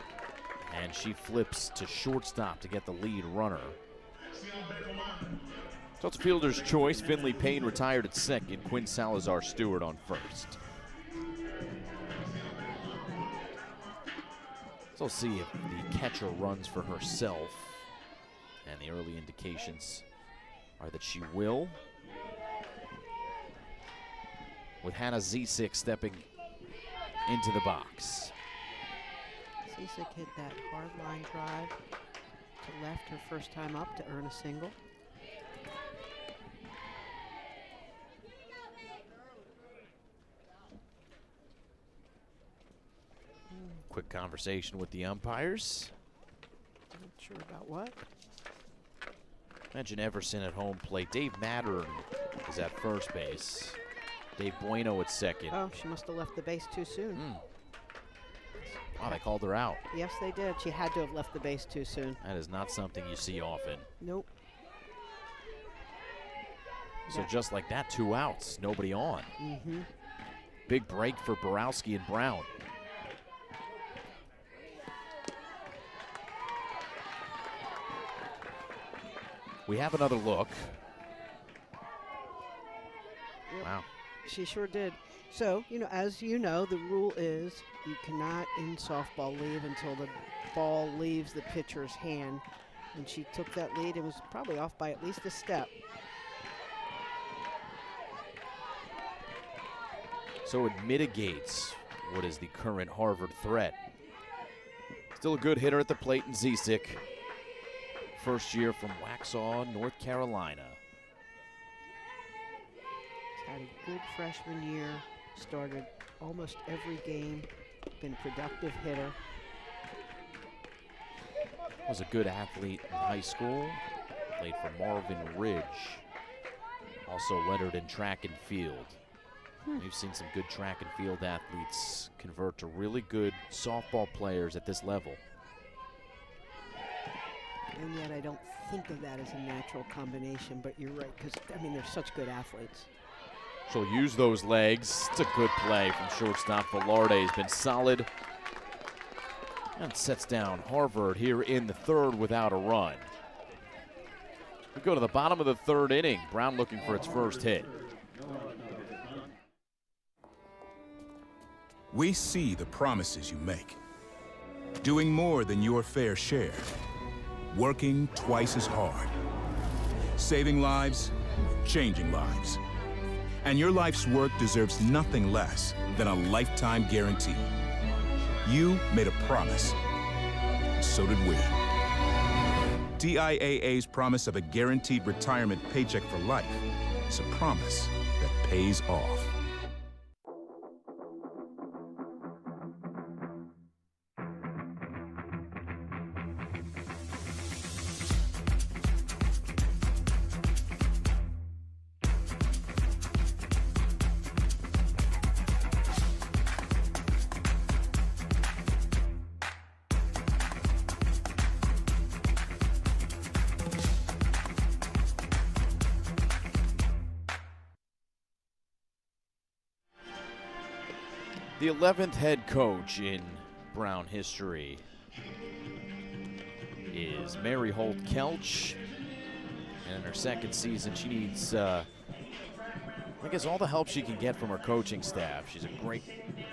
Speaker 1: and she flips to shortstop to get the lead runner. So it's a fielder's choice. Finley Payne retired at second. Quinn Salazar-Stewart on first. So we'll see if the catcher runs for herself, and the early indications are that she will, with Hannah Zisik stepping into the box.
Speaker 2: Zisik hit that hard line drive to left her first time up to earn a single.
Speaker 1: Quick conversation with the umpires.
Speaker 2: Not sure about what.
Speaker 1: Mention Everson at home plate. Dave Mattern is at first base. Dave Bueno at second.
Speaker 2: Oh, she must have left the base too soon.
Speaker 1: Wow, they called her out.
Speaker 2: Yes, they did. She had to have left the base too soon.
Speaker 1: That is not something you see often.
Speaker 2: Nope.
Speaker 1: So just like that, 2 outs, nobody on.
Speaker 2: Mm-hmm.
Speaker 1: Big break for Borowski and Brown. We have another look.
Speaker 2: Yep.
Speaker 1: Wow.
Speaker 2: She sure did. So, as you know, the rule is you cannot in softball leave until the ball leaves the pitcher's hand. And she took that lead and was probably off by at least a step.
Speaker 1: So it mitigates what is the current Harvard threat. Still a good hitter at the plate in Zisik. First year from Waxhaw, North Carolina.
Speaker 2: Had a good freshman year, started almost every game, been a productive hitter.
Speaker 1: Was a good athlete in high school, played for Marvin Ridge. Also lettered in track and field. We've seen some good track and field athletes convert to really good softball players at this level.
Speaker 2: And yet I don't think of that as a natural combination, but you're right, because, they're such good athletes.
Speaker 1: She'll use those legs. It's a good play from shortstop. Velarde has been solid. And sets down Harvard here in the third without a run. We go to the bottom of the third inning. Brown looking for its first hit.
Speaker 11: We see the promises you make. Doing more than your fair share. Working twice as hard. Saving lives, changing lives. And your life's work deserves nothing less than a lifetime guarantee. You made a promise. So did we. TIAA's promise of a guaranteed retirement paycheck for life is a promise that pays off.
Speaker 1: The 11th head coach in Brown history is Mary Holt Kelch. And in her second season, she needs, I guess, all the help she can get from her coaching staff. She's a great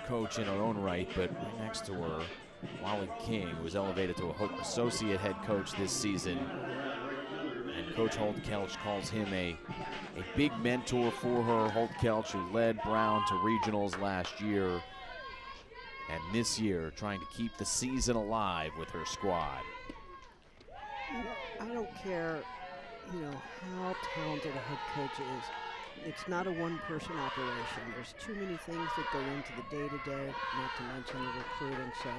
Speaker 1: coach in her own right, but right next to her, Wally King, who was elevated to a associate head coach this season. And Coach Holt Kelch calls him a big mentor for her. Holt Kelch, who led Brown to regionals last year, and this year trying to keep the season alive with her squad.
Speaker 2: I don't care, how talented a head coach is. It's not a one-person operation. There's too many things that go into the day-to-day, not to mention the recruiting. So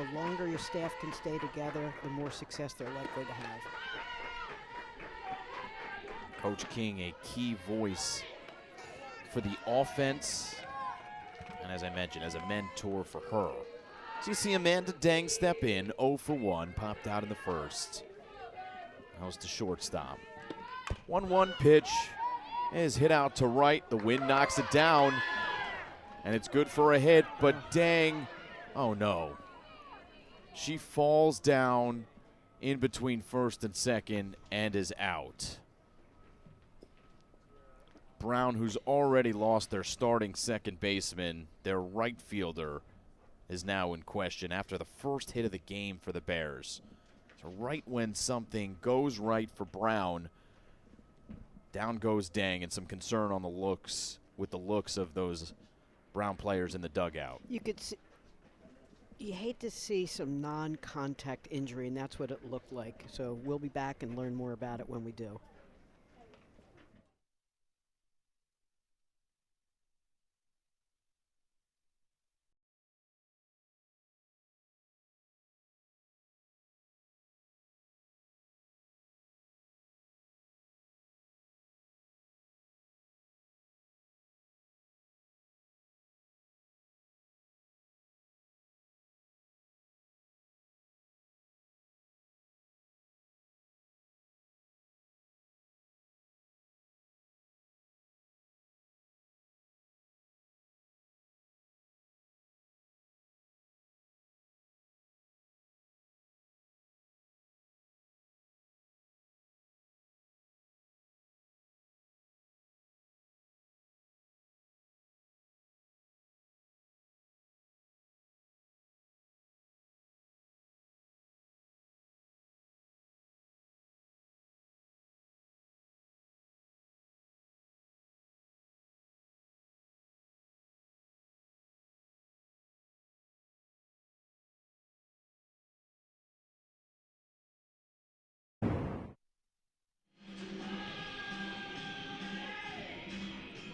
Speaker 2: the longer your staff can stay together, the more success they're likely to have.
Speaker 1: Coach King, a key voice for the offense, and as I mentioned, as a mentor for her. So you see Amanda Dang step in, 0 for 1, popped out in the first. Goes to shortstop. 1-1 pitch is hit out to right. The wind knocks it down, and it's good for a hit, but Dang, oh no. She falls down in between first and second and is out. Brown, who's already lost their starting second baseman, their right fielder, is now in question after the first hit of the game for the Bears. So right when something goes right for Brown, down goes Dang, and some concern on the looks with the looks of those Brown players in the dugout.
Speaker 2: You could see, you hate to see some non-contact injury, and that's what it looked like. So we'll be back and learn more about it when we do.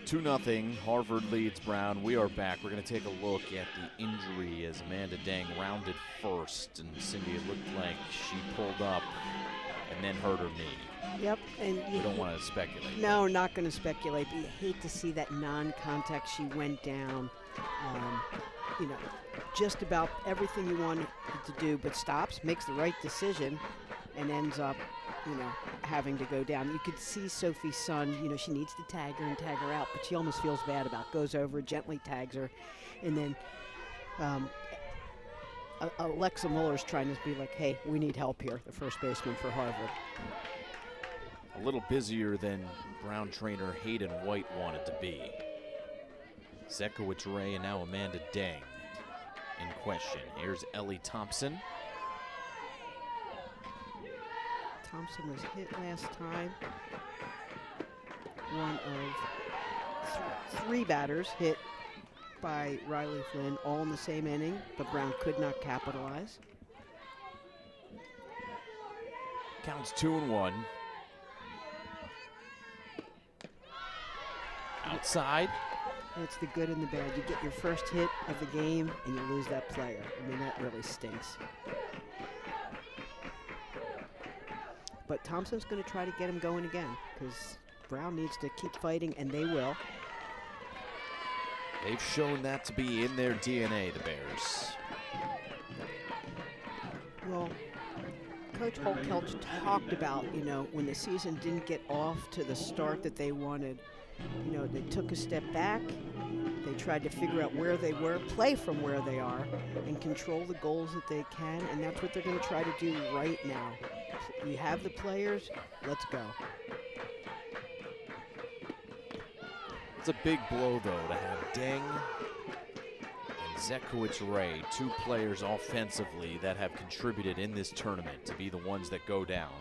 Speaker 1: 2-0, Harvard leads Brown. We are back. We're going to take a look at the injury as Amanda Dang rounded first. And Cindy, it looked like she pulled up and then hurt her knee.
Speaker 2: Yep. And
Speaker 1: we don't want to speculate.
Speaker 2: No, not going to speculate. But you hate to see that non-contact. She went down. You know, just about everything you wanted to do, but stops, makes the right decision, and ends up, you know, having to go down. You could see Sophie Sun, you know, she needs to tag her and tag her out, but she almost feels bad about it. Goes over, gently tags her, and then Alexa Muller's trying to be like, hey, we need help here, the first baseman for Harvard.
Speaker 1: A little busier than Brown trainer Hayden White wanted to be. Zekowicz Ray and now Amanda Dang in question. Here's Ellie Thompson.
Speaker 2: Thompson was hit last time. One of three batters hit by Riley Flynn, all in the same inning, but Brown could not capitalize.
Speaker 1: Counts 2-1. Outside.
Speaker 2: It's the good and the bad. You get your first hit of the game and you lose that player. I mean, that really stinks. But Thompson's going to try to get him going again because Brown needs to keep fighting, and they will.
Speaker 1: They've shown that to be in their DNA, the Bears.
Speaker 2: Well, Coach Holtkelch talked about, you know, when the season didn't get off to the start that they wanted, you know, they took a step back, they tried to figure out where they were, play from where they are, and control the goals that they can, and that's what they're going to try to do right now. We have the players, let's go.
Speaker 1: It's a big blow, though, to have Deng and Zekowicz Ray, two players offensively that have contributed in this tournament, to be the ones that go down.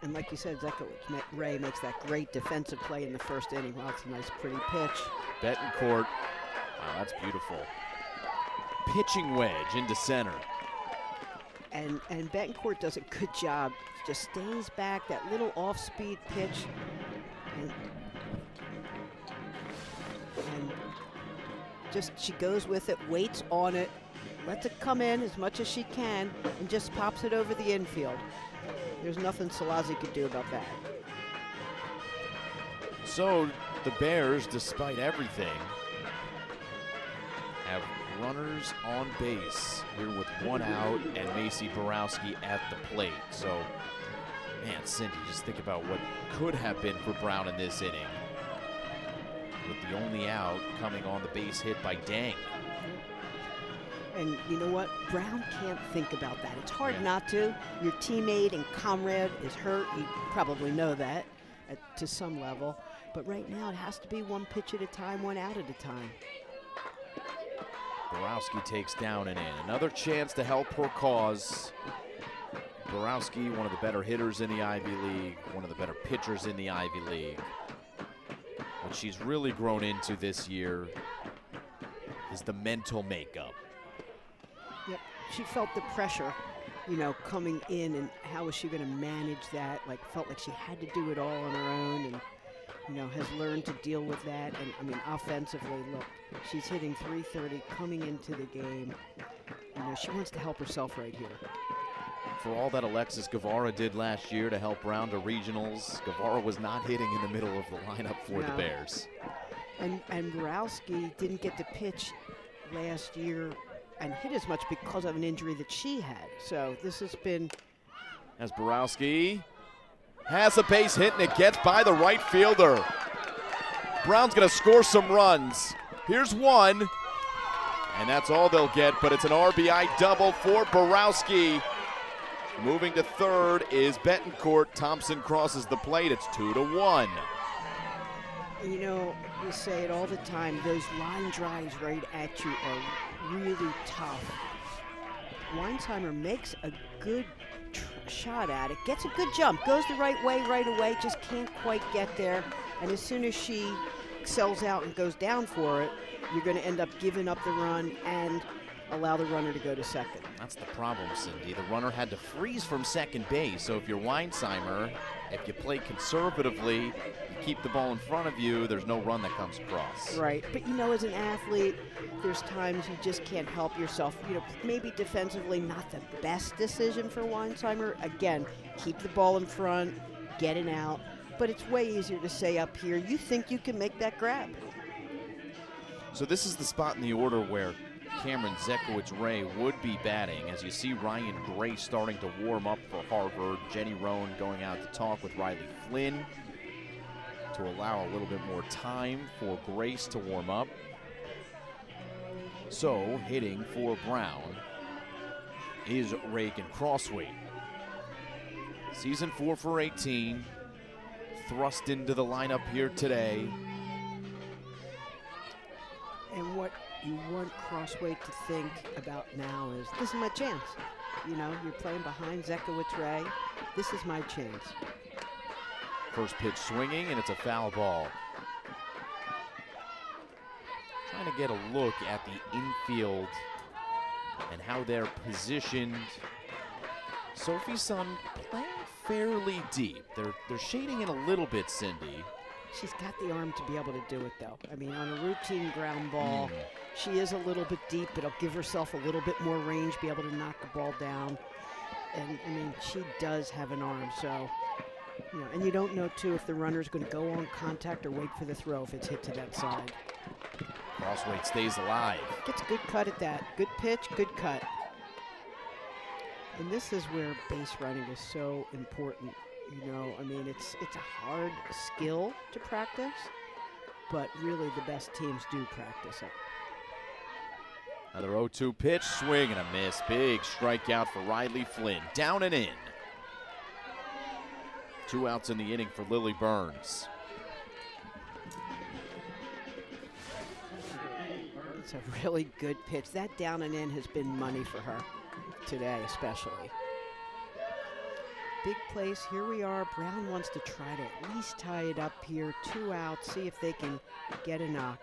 Speaker 2: And like you said, Zekowicz Ray makes that great defensive play in the first inning. Wow, it's a nice, pretty pitch.
Speaker 1: Betancourt, wow, that's beautiful. Pitching wedge into center.
Speaker 2: And Betancourt does a good job. Just stays back, that little off-speed pitch. And just she goes with it, waits on it, lets it come in as much as she can, and just pops it over the infield. There's nothing Salazi could do about that.
Speaker 1: So the Bears, despite everything, have runners on base here with one out and Macy Borowski at the plate. So, man, Cindy, just think about what could have been for Brown in this inning, with the only out coming on the base hit by Dang.
Speaker 2: And you know what? Brown can't think about that. It's hard not to. Your teammate and comrade is hurt. You probably know that to some level. But right now it has to be one pitch at a time, one out at a time.
Speaker 1: Borowski takes down and in. Another chance to help her cause. Borowski, one of the better hitters in the Ivy League, one of the better pitchers in the Ivy League. What she's really grown into this year is the mental makeup.
Speaker 2: Yep, she felt the pressure, you know, coming in, and how was she going to manage that? Like, felt like she had to do it all on her own, and, you know, has learned to deal with that. And, I mean, offensively, look, she's hitting .330 coming into the game. You know, she wants to help herself right here.
Speaker 1: For all that Alexis Guevara did last year to help Brown to regionals, Guevara was not hitting in the middle of the lineup for the Bears.
Speaker 2: And Borowski didn't get to pitch last year and hit as much because of an injury that she had. So this has been...
Speaker 1: As Borowski has a base hit and it gets by the right fielder. Brown's going to score some runs. Here's one, and that's all they'll get, but it's an RBI double for Borowski. Moving to third is Betancourt. Thompson crosses the plate. It's 2-1.
Speaker 2: You know, we say it all the time, those line drives right at you are really tough. Weinsheimer makes a good shot at it, gets a good jump, goes the right way right away, just can't quite get there. And as soon as she sells out and goes down for it, you're going to end up giving up the run. And allow the runner to go to second.
Speaker 1: That's the problem, Cindy. The runner had to freeze from second base. So if you're Weinsheimer, if you play conservatively, you keep the ball in front of you, there's no run that comes across.
Speaker 2: Right, but you know, as an athlete, there's times you just can't help yourself. You know, maybe defensively not the best decision for Weinsheimer. Again, keep the ball in front, get it out. But it's way easier to say up here, you think you can make that grab.
Speaker 1: So this is the spot in the order where Cameron Zekowicz-Ray would be batting. As you see Ryan Gray starting to warm up for Harvard. Jenny Roan going out to talk with Riley Flynn to allow a little bit more time for Grace to warm up. So hitting for Brown is Reagan Crossway. Season 4 for 18. Thrust into the lineup here today.
Speaker 2: And what you want Crossway to think about now is, this is my chance. You know, you're playing behind Zekowicz-Ray. This is my chance.
Speaker 1: First pitch swinging, and it's a foul ball. Trying to get a look at the infield and how they're positioned. Sophie Sun playing fairly deep. They're shading in a little bit, Cindy.
Speaker 2: She's got the arm to be able to do it, though. I mean, on a routine ground ball, she is a little bit deep, but it'll give herself a little bit more range, be able to knock the ball down. And, I mean, she does have an arm, so, you know, and you don't know, too, if the runner's going to go on contact or wait for the throw if it's hit to that side.
Speaker 1: Crossway stays alive.
Speaker 2: Gets a good cut at that. Good pitch, good cut. And this is where base running is so important. You know, I mean, it's a hard skill to practice, but really the best teams do practice it.
Speaker 1: Another 0-2 pitch, swing and a miss. Big strikeout for Riley Flynn. Down and in. 2 outs in the inning for Lily Burns.
Speaker 2: It's a really good pitch. That down and in has been money for her today, especially. Big place, here we are. Brown wants to try to at least tie it up here. 2 outs, see if they can get a knock.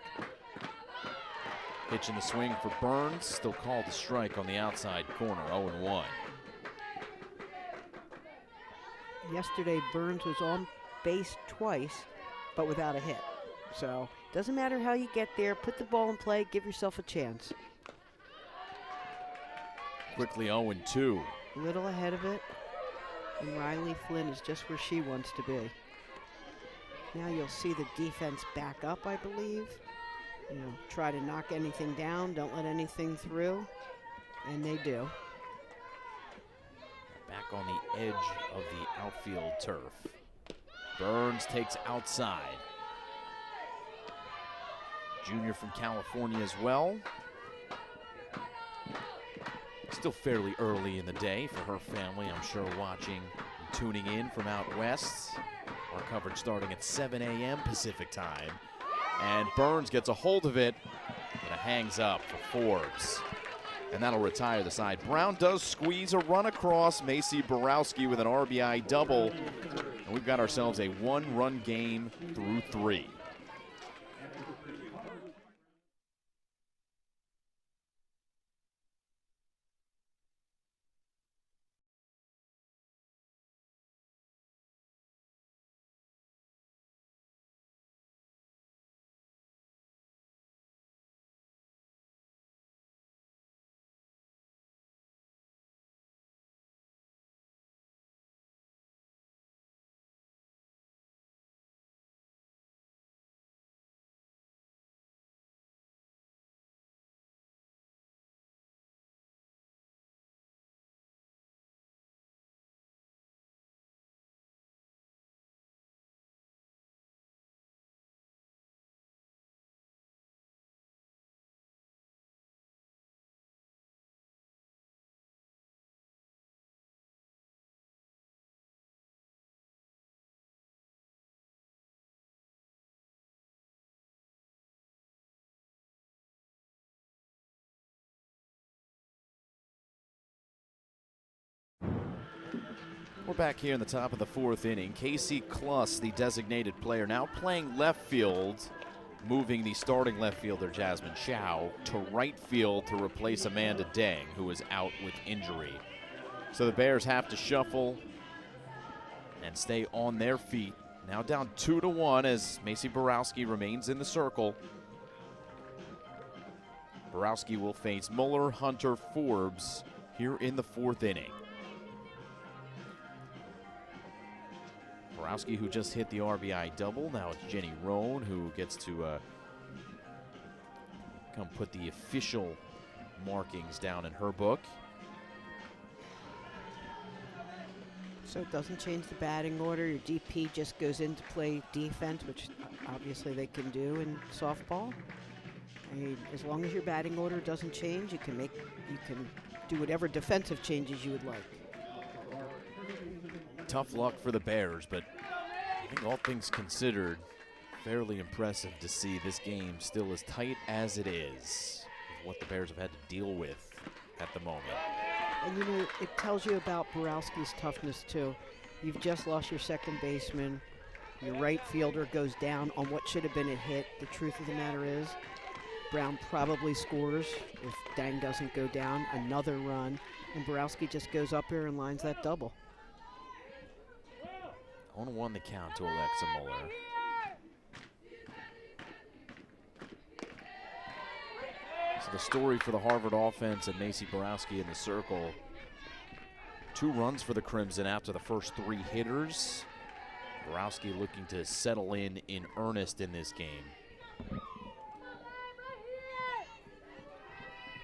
Speaker 1: Pitch in the swing for Burns, still called a strike on the outside corner, 0-1.
Speaker 2: Yesterday, Burns was on base twice, but without a hit. So, doesn't matter how you get there, put the ball in play, give yourself a chance.
Speaker 1: Quickly 0-2.
Speaker 2: A little ahead of it. And Riley Flynn is just where she wants to be. Now you'll see the defense back up, I believe. You know, try to knock anything down, don't let anything through, and they do.
Speaker 1: Back on the edge of the outfield turf. Burns takes outside. Junior from California as well. Still fairly early in the day for her family, I'm sure, watching and tuning in from out west. Our coverage starting at 7 a.m. Pacific time. And Burns gets a hold of it, and it hangs up for Forbes. And that'll retire the side. Brown does squeeze a run across. Macy Borowski with an RBI double. And we've got ourselves a 1-run game through 3. We're back here in the top of the 4th inning. Casey Kluss, the designated player, now playing left field. moving the starting left fielder Jasmine Chow to right field to replace Amanda Deng, who is out with injury. So the Bears have to shuffle and stay on their feet. Now down 2-1 as Macy Borowski remains in the circle. Borowski will face Muller, Hunter, Forbes here in the 4th inning. Borowski, who just hit the RBI double. Now it's Jenny Roan who gets to come put the official markings down in her book.
Speaker 2: So it doesn't change the batting order. Your DP just goes in to play defense, which obviously they can do in softball. I mean, as long as your batting order doesn't change, you can do whatever defensive changes you would like.
Speaker 1: Tough luck for the Bears, but I think all things considered, fairly impressive to see this game still as tight as it is, with what the Bears have had to deal with at the moment.
Speaker 2: And you know, it tells you about Borowski's toughness too. You've just lost your second baseman. Your right fielder goes down on what should have been a hit. The truth of the matter is, Brown probably scores if Dang doesn't go down, another run, and Borowski just goes up here and lines that double.
Speaker 1: 1-1 the count to Alexa Muller. So the story for the Harvard offense and Macy Borowski in the circle. 2 runs for the Crimson after the first 3 hitters. Borowski looking to settle in earnest in this game.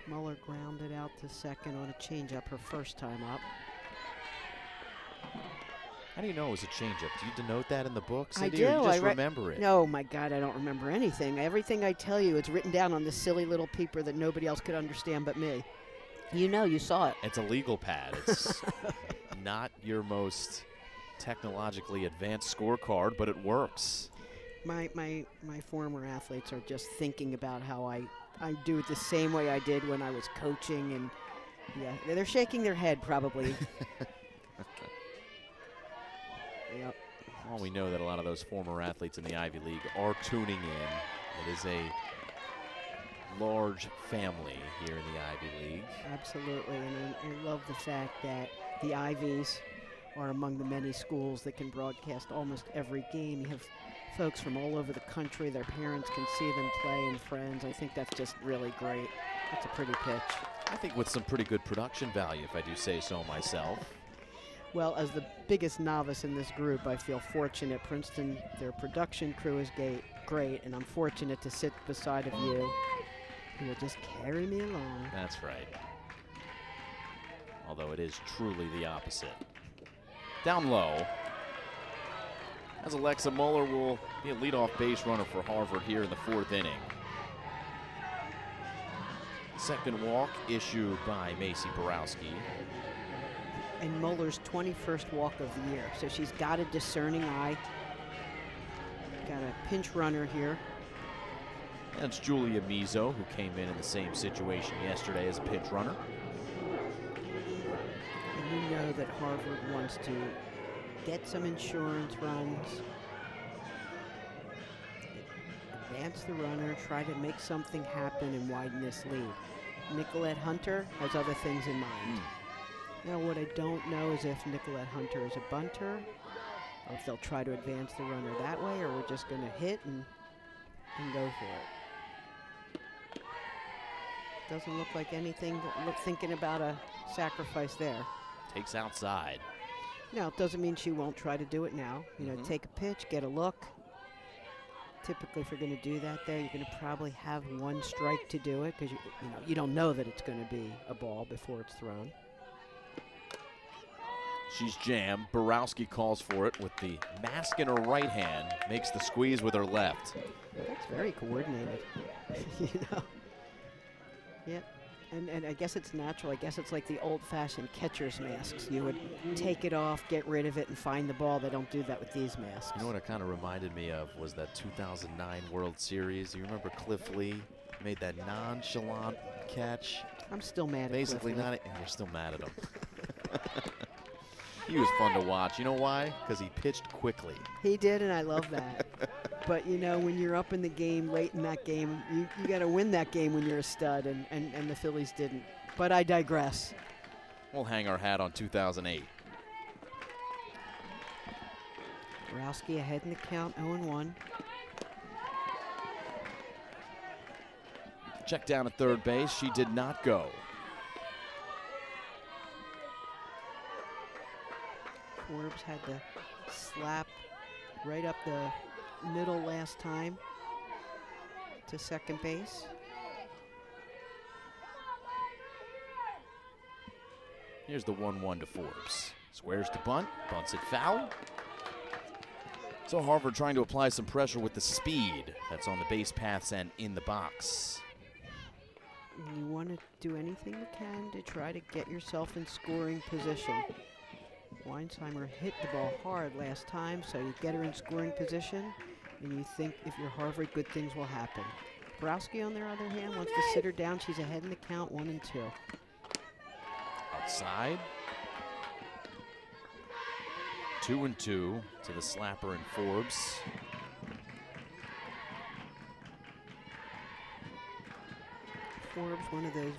Speaker 2: Muller grounded out to second on a changeup her first time up.
Speaker 1: How do you know it was a changeup? Do you denote that in the book,
Speaker 2: I
Speaker 1: Cindy,
Speaker 2: do.
Speaker 1: or you just remember it?
Speaker 2: No, my God, I don't remember anything. Everything I tell you, it's written down on this silly little paper that nobody else could understand but me. You know, you saw it.
Speaker 1: It's a legal pad. It's not your most technologically advanced scorecard, but it works.
Speaker 2: My former athletes are just thinking about how I do it the same way I did when I was coaching, and yeah, they're shaking their head probably. Yep.
Speaker 1: Well, we know that a lot of those former athletes in the Ivy League are tuning in. It is a large family here in the Ivy League.
Speaker 2: Absolutely, and I love the fact that the Ivies are among the many schools that can broadcast almost every game. You have folks from all over the country. Their parents can see them play and friends. I think that's just really great. That's a pretty pitch.
Speaker 1: I think with some pretty good production value, if I do say so myself.
Speaker 2: Well, as the biggest novice in this group, I feel fortunate. Princeton, their production crew is great, and I'm fortunate to sit beside of you, who will just carry me along.
Speaker 1: That's right. Although it is truly the opposite. Down low, as Alexa Muller will be a leadoff base runner for Harvard here in the 4th inning. Second walk issued by Macy Borowski.
Speaker 2: And Muller's 21st walk of the year. So she's got a discerning eye. Got a pinch runner here.
Speaker 1: That's Julia Mizo, who came in the same situation yesterday as a pinch runner.
Speaker 2: And you know that Harvard wants to get some insurance runs, advance the runner, try to make something happen and widen this lead. Nicolette Hunter has other things in mind. Now, what I don't know is if Nicolette Hunter is a bunter, or if they'll try to advance the runner that way, or we're just going to hit and go for it. Doesn't look like anything. Thinking about a sacrifice there.
Speaker 1: Takes outside.
Speaker 2: Now, it doesn't mean she won't try to do it now. You know, take a pitch, get a look. Typically, if you're going to do that there, you're going to probably have 1 strike to do it because you don't know that it's going to be a ball before it's thrown.
Speaker 1: She's jammed. Borowski calls for it with the mask in her right hand, makes the squeeze with her left.
Speaker 2: That's very coordinated, you know. Yeah, and I guess it's natural. I guess it's like the old-fashioned catcher's masks. You would take it off, get rid of it, and find the ball. They don't do that with these masks.
Speaker 1: You know what it kind of reminded me of was that 2009 World Series. You remember Cliff Lee made that nonchalant catch?
Speaker 2: I'm still mad at
Speaker 1: Basically
Speaker 2: Cliff Lee.
Speaker 1: not, and you're still mad at him. He was fun to watch. You know why? Because he pitched quickly.
Speaker 2: He did, and I love that. But, you know, when you're up in the game, late in that game, you got to win that game when you're a stud, and the Phillies didn't. But I digress.
Speaker 1: We'll hang our hat on 2008.
Speaker 2: Borowski ahead in the count, 0-1.
Speaker 1: Check down at third base. She did not go.
Speaker 2: Forbes had to slap right up the middle last time to second base.
Speaker 1: Here's the 1-1 to Forbes. Squares to bunt, bunts it foul. So Harvard trying to apply some pressure with the speed that's on the base paths and in the box.
Speaker 2: You want to do anything you can to try to get yourself in scoring position. Weinsheimer hit the ball hard last time, so you get her in scoring position, and you think if you're Harvard, good things will happen. Borowski, on the other hand, wants to sit her down. She's ahead in the count, 1-2.
Speaker 1: Outside. 2-2 to the slapper and Forbes.
Speaker 2: Forbes, one of those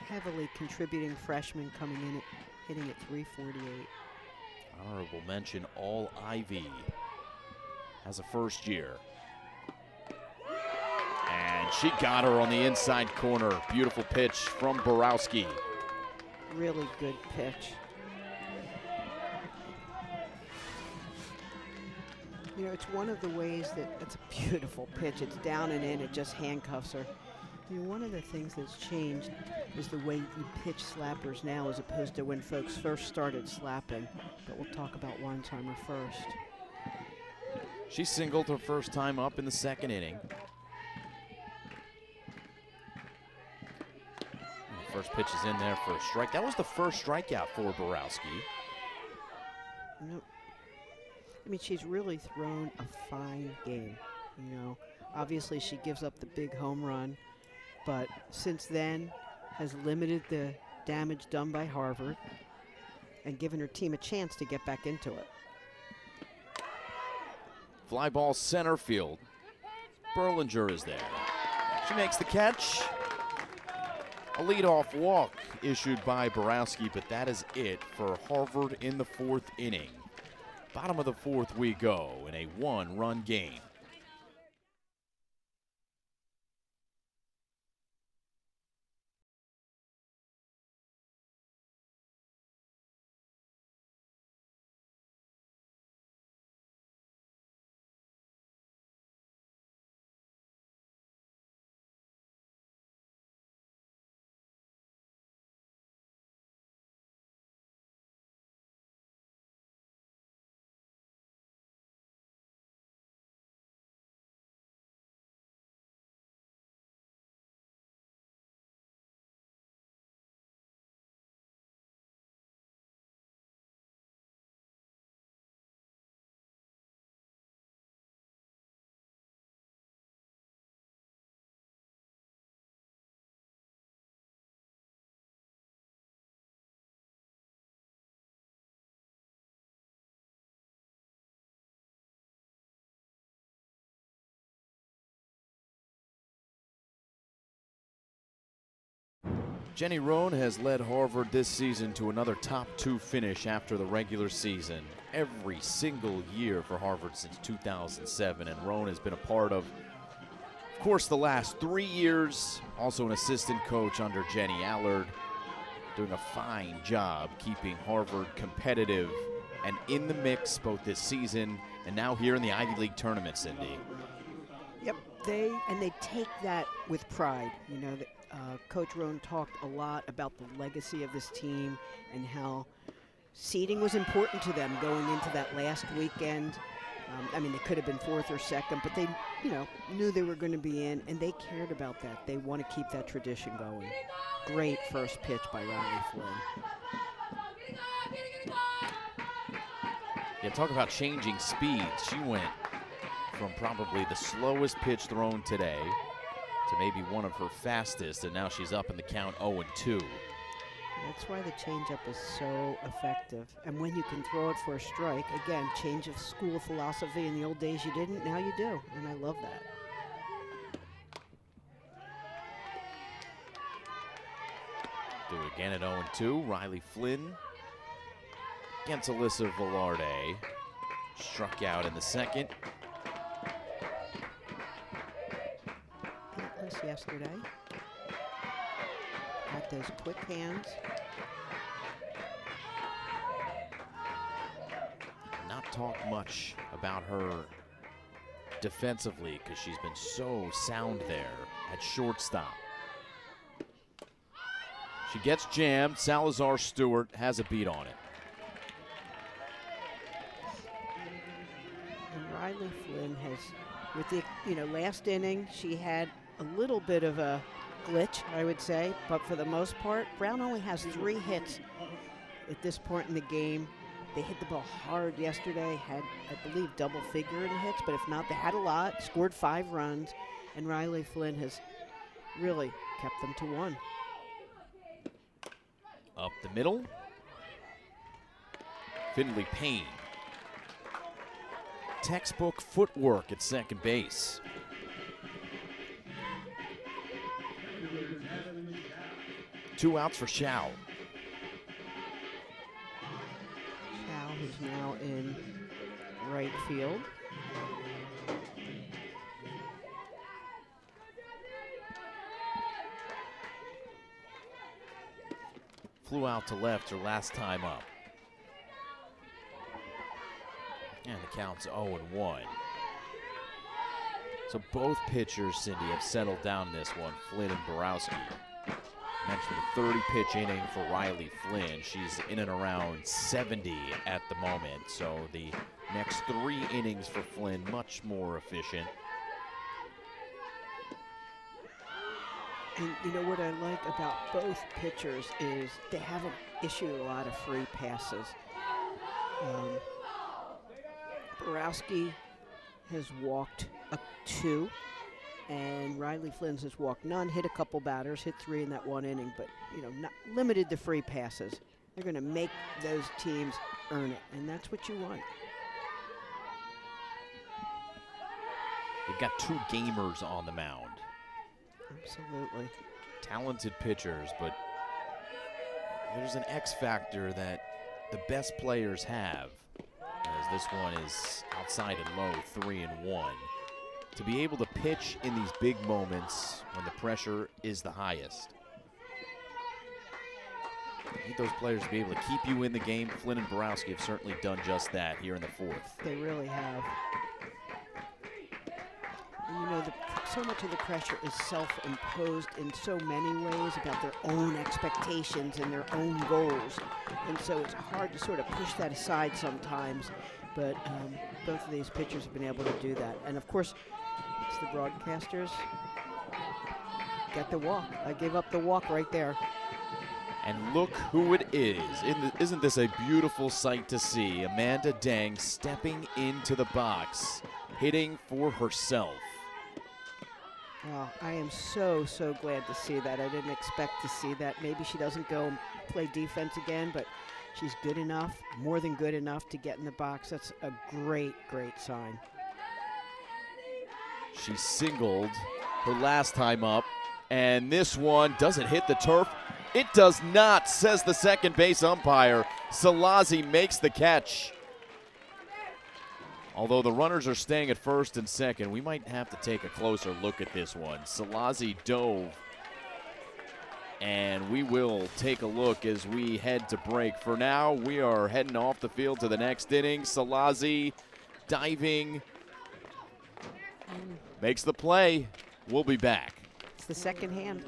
Speaker 2: heavily contributing freshmen coming in at hitting at 348.
Speaker 1: Honorable mention, all Ivy has a first year. And she got her on the inside corner. Beautiful pitch from Borowski.
Speaker 2: Really good pitch. You know, it's one of the ways that it's a beautiful pitch. It's down and in, it just handcuffs her. You know, one of the things that's changed is the way you pitch slappers now as opposed to when folks first started slapping. But we'll talk about Weinsheimer first.
Speaker 1: She singled her first time up in the second inning. And the first pitch is in there for a strike. That was the first strikeout for Borowski.
Speaker 2: Nope. I mean, she's really thrown a fine game, you know. Obviously, she gives up the big home run, but since then has limited the damage done by Harvard and given her team a chance to get back into it.
Speaker 1: Fly ball center field. Berlinger is there. She makes the catch. A leadoff walk issued by Borowski, but that is it for Harvard in the fourth inning. Bottom of the fourth we go in a one-run game. Jenny Roan has led Harvard this season to another top 2 finish after the regular season. Every single year for Harvard since 2007, and Roan has been a part of course, the last 3 years. Also an assistant coach under Jenny Allard, doing a fine job keeping Harvard competitive and in the mix both this season and now here in the Ivy League tournament, Cindy.
Speaker 2: Yep, they take that with pride. You know, Coach Roan talked a lot about the legacy of this team and how seeding was important to them going into that last weekend. I mean, they could have been 4th or 2nd, but they, knew they were going to be in, and they cared about that. They want to keep that tradition going. Great first pitch by Riley Flynn.
Speaker 1: Yeah, talk about changing speeds. She went from probably the slowest pitch thrown today to maybe one of her fastest, and now she's up in the count 0-2.
Speaker 2: That's why the changeup is so effective. And when you can throw it for a strike, again, change of school philosophy. In the old days you didn't, now you do. And I love that.
Speaker 1: Do it again at 0-2. Riley Flynn against Alyssa Velarde. Struck out in the second.
Speaker 2: Hitless yesterday. Got those quick hands.
Speaker 1: Not talk much about her defensively because she's been so sound there at shortstop. She gets jammed. Salazar Stewart has a beat on it.
Speaker 2: And Riley Flynn has, with the last inning, she had a little bit of a glitch, I would say, but for the most part, Brown only has 3 hits at this point in the game. They hit the ball hard yesterday, had, I believe, double figure in hits, but if not, they had a lot, scored 5 runs, and Riley Flynn has really kept them to 1.
Speaker 1: Up the middle. Finley Payne. Textbook footwork at second base. Two outs for Shao.
Speaker 2: Shao is now in right field.
Speaker 1: Flew out to left her last time up. And the count's 0-1. So both pitchers, Cindy, have settled down this one, Flynn and Borowski. Mentioned the 30-pitch inning for Riley Flynn. She's in and around 70 at the moment. So the next 3 innings for Flynn, much more efficient.
Speaker 2: And you know what I like about both pitchers is they haven't issued a lot of free passes. Borowski has walked 2, and Riley Flynn has walked none, hit a couple batters, hit 3 in that 1 inning, but not limited to free passes. They're going to make those teams earn it, and that's what you want.
Speaker 1: They've got 2 gamers on the mound.
Speaker 2: Absolutely.
Speaker 1: Talented pitchers, but there's an X factor that the best players have, as this one is outside and low, 3-1. To be able to pitch in these big moments when the pressure is the highest. You need those players to be able to keep you in the game. Flynn and Borowski have certainly done just that here in the 4th.
Speaker 2: They really have. And so much of the pressure is self-imposed in so many ways about their own expectations and their own goals. And so it's hard to sort of push that aside sometimes. But both of these pitchers have been able to do that. And of course, it's the broadcasters. Got the walk. I gave up the walk right there.
Speaker 1: And look who it is. Isn't this a beautiful sight to see? Amanda Dang stepping into the box, hitting for herself.
Speaker 2: Oh, I am so, so glad to see that. I didn't expect to see that. Maybe she doesn't go and play defense again, but she's good enough, more than good enough to get in the box. That's a great, great sign.
Speaker 1: She singled her last time up, and this one doesn't hit the turf. It does not, says the second base umpire. Salazi makes the catch. Although the runners are staying at first and second, we might have to take a closer look at this one. Salazi dove, and we will take a look as we head to break. For now, we are heading off the field to the next inning. Salazi diving, makes the play. We'll be back.
Speaker 2: It's the second hand.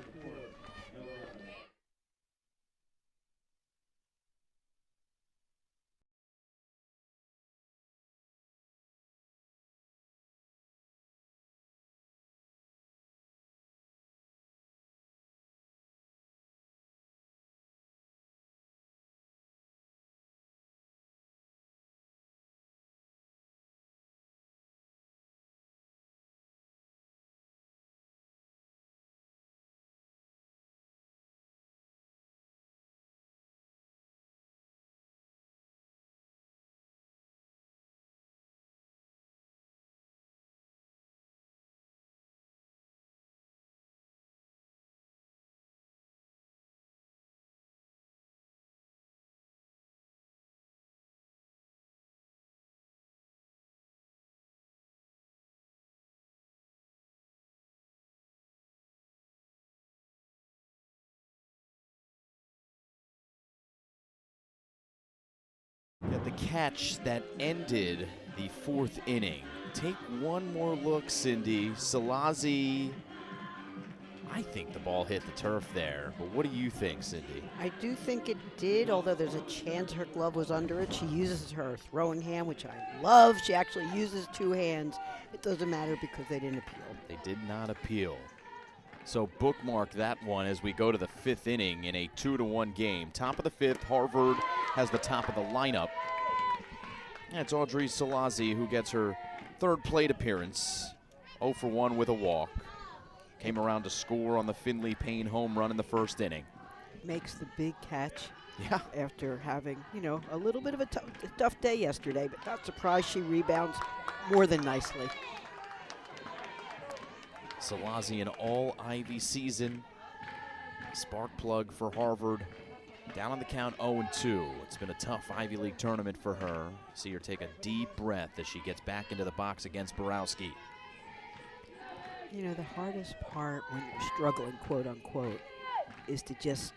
Speaker 1: Got the catch that ended the 4th inning. Take one more look, Cindy. Salazi, I think the ball hit the turf there, but what do you think, Cindy?
Speaker 2: I do think it did, although there's a chance her glove was under it. She uses her throwing hand, which I love. She actually uses 2 hands. It doesn't matter because they didn't appeal.
Speaker 1: They did not appeal. So bookmark that one as we go to the 5th inning in a 2-1 game. Top of the 5th, Harvard has the top of the lineup. And it's Audrey Salazi who gets her 3rd plate appearance. 0 for 1 with a walk. Came around to score on the Finley Payne home run in the 1st inning.
Speaker 2: Makes the big catch.
Speaker 1: Yeah.
Speaker 2: After having, a little bit of a tough day yesterday, but not surprised she rebounds more than nicely.
Speaker 1: Salazi an all-Ivy season. Spark plug for Harvard. Down on the count 0-2. It's been a tough Ivy League tournament for her. See her take a deep breath as she gets back into the box against Borowski.
Speaker 2: The hardest part when you're struggling, quote unquote, is to just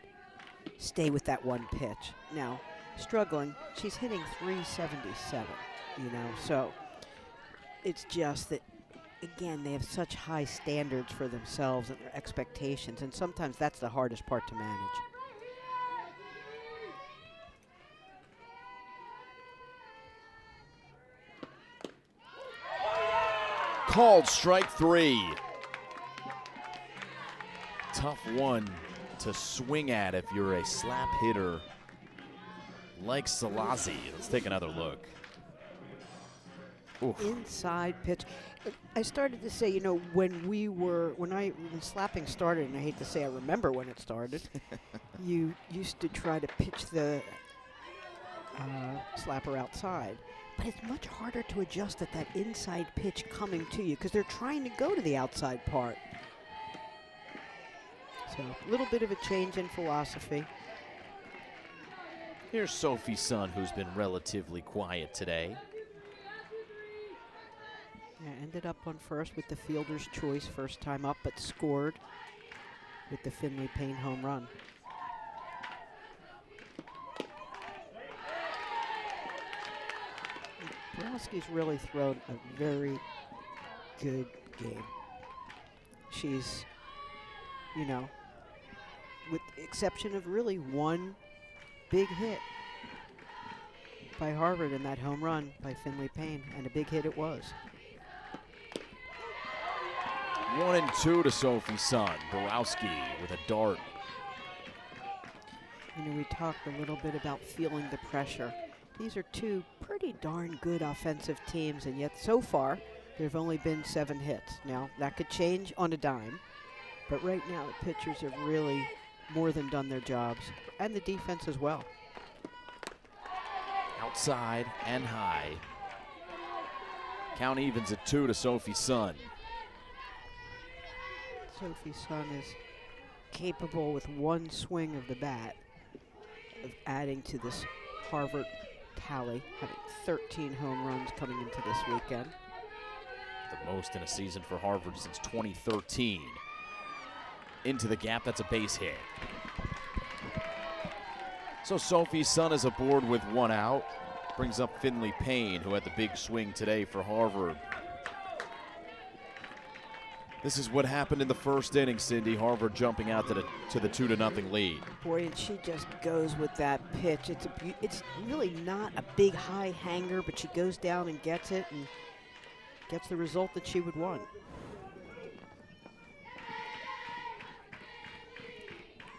Speaker 2: stay with that one pitch. Now, struggling, she's hitting 377, so it's just that, again, they have such high standards for themselves and their expectations, and sometimes that's the hardest part to manage.
Speaker 1: Called strike 3. Tough one to swing at if you're a slap hitter like Salazi. Let's take another look. Oof.
Speaker 2: Inside pitch. I started to say, when slapping started, and I hate to say I remember when it started, you used to try to pitch the slapper outside. But it's much harder to adjust at that inside pitch coming to you because they're trying to go to the outside part. So a little bit of a change in philosophy.
Speaker 1: Here's Sophie Sun, who's been relatively quiet today.
Speaker 2: Yeah, ended up on first with the fielder's choice first time up, but scored with the Finley Payne home run. Borowski's really thrown a very good game. She's, with the exception of really one big hit by Harvard in that home run by Finley Payne, and a big hit it was.
Speaker 1: 1-2 to Sophie Sun. Borowski with a dart.
Speaker 2: We talked a little bit about feeling the pressure. These are 2 pretty darn good offensive teams, and yet so far there have only been 7 hits. Now, that could change on a dime, but right now the pitchers have really more than done their jobs, and the defense as well.
Speaker 1: Outside and high. Count evens at 2 to Sophie Sun.
Speaker 2: Sophie Sun is capable with one swing of the bat of adding to this Harvard tally, having 13 home runs coming into this weekend.
Speaker 1: The most in a season for Harvard since 2013. Into the gap, that's a base hit. So Sophie Sun is aboard with 1 out. Brings up Finley Payne, who had the big swing today for Harvard. This is what happened in the 1st inning, Cindy. Harvard jumping out to the 2-0 lead.
Speaker 2: Boy, and she just goes with that pitch. It's really not a big high hanger, but she goes down and gets it and gets the result that she would want.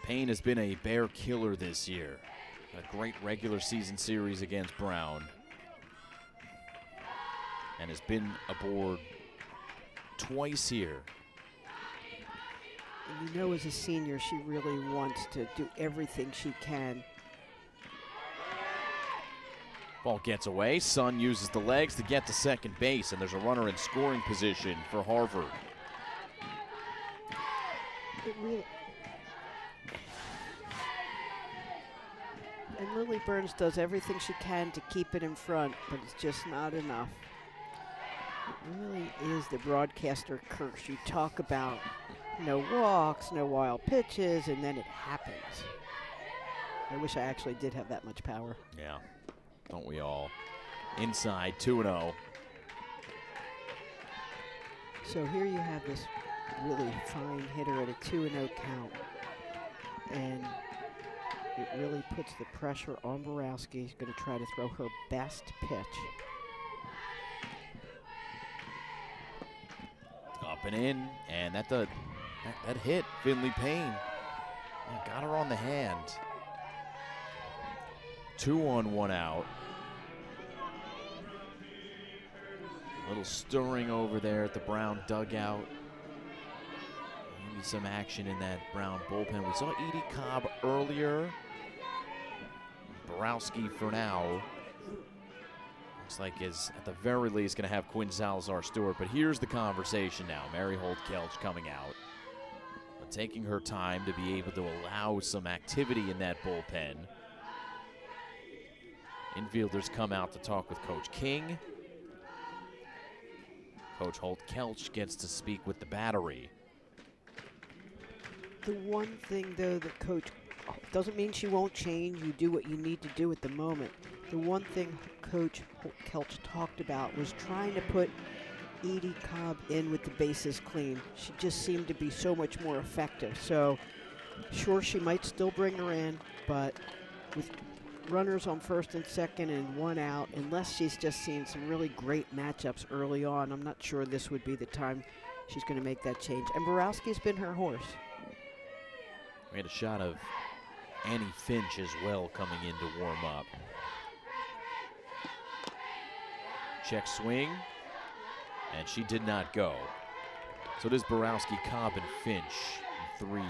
Speaker 1: Payne has been a bear killer this year. A great regular season series against Brown. And has been aboard twice here.
Speaker 2: And as a senior, she really wants to do everything she can.
Speaker 1: Ball gets away. Sun uses the legs to get to second base, and there's a runner in scoring position for Harvard.
Speaker 2: And Lily Burns does everything she can to keep it in front, but it's just not enough. It really is the broadcaster curse. You talk about no walks, no wild pitches, and then it happens. I wish I actually did have that much power.
Speaker 1: Yeah. Don't we all? Inside, 2-0.
Speaker 2: So here you have this really fine hitter at a 2-0 count. And it really puts the pressure on Borowski. He's going to try to throw her best pitch.
Speaker 1: Up and in, and that hit Finley Payne. Got her on the hand. 2 on, 1 out. A little stirring over there at the Brown dugout. Maybe some action in that Brown bullpen. We saw Edie Cobb earlier. Borowski for now. Looks like is at the very least going to have Quinn Salazar-Stewart. But here's the conversation now. Mary Holt-Kelch coming out. Taking her time to be able to allow some activity in that bullpen. Infielders come out to talk with Coach King. Coach Holt-Kelch gets to speak with the battery.
Speaker 2: The one thing, though, that Coach doesn't mean she won't change. You do what you need to do at the moment. The one thing Coach Holt-Kelch talked about was trying to put Edie Cobb in with the bases clean. She just seemed to be so much more effective. So, sure, she might still bring her in, but with runners on first and second and 1 out, unless she's just seen some really great matchups early on, I'm not sure this would be the time she's going to make that change. And Borowski's been her horse.
Speaker 1: We had a shot of Annie Finch as well coming in to warm up. Check swing. And she did not go. So it is Borowski, Cobb, and Finch. 3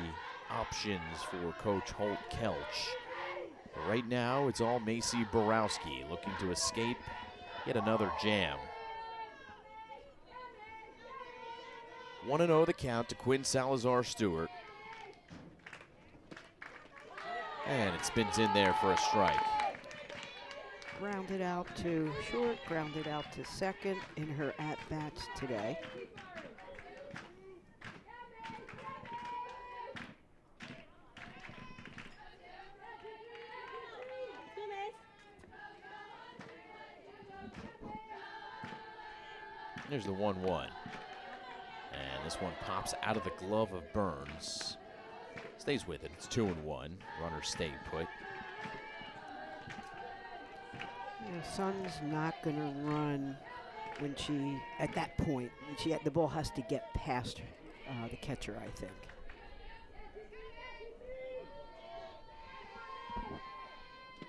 Speaker 1: options for Coach Holt-Kelch. But right now, it's all Macy Borowski looking to escape yet another jam. 1-0 the count to Quinn Salazar-Stewart. And it spins in there for a strike.
Speaker 2: Grounded out to short, grounded out to second in her at-bats today.
Speaker 1: There's the 1-1. And this one pops out of the glove of Burns. Stays with it. It's 2-1. Runners stay put.
Speaker 2: Sun's not going to run when she, at that point, the ball has to get past the catcher, I think.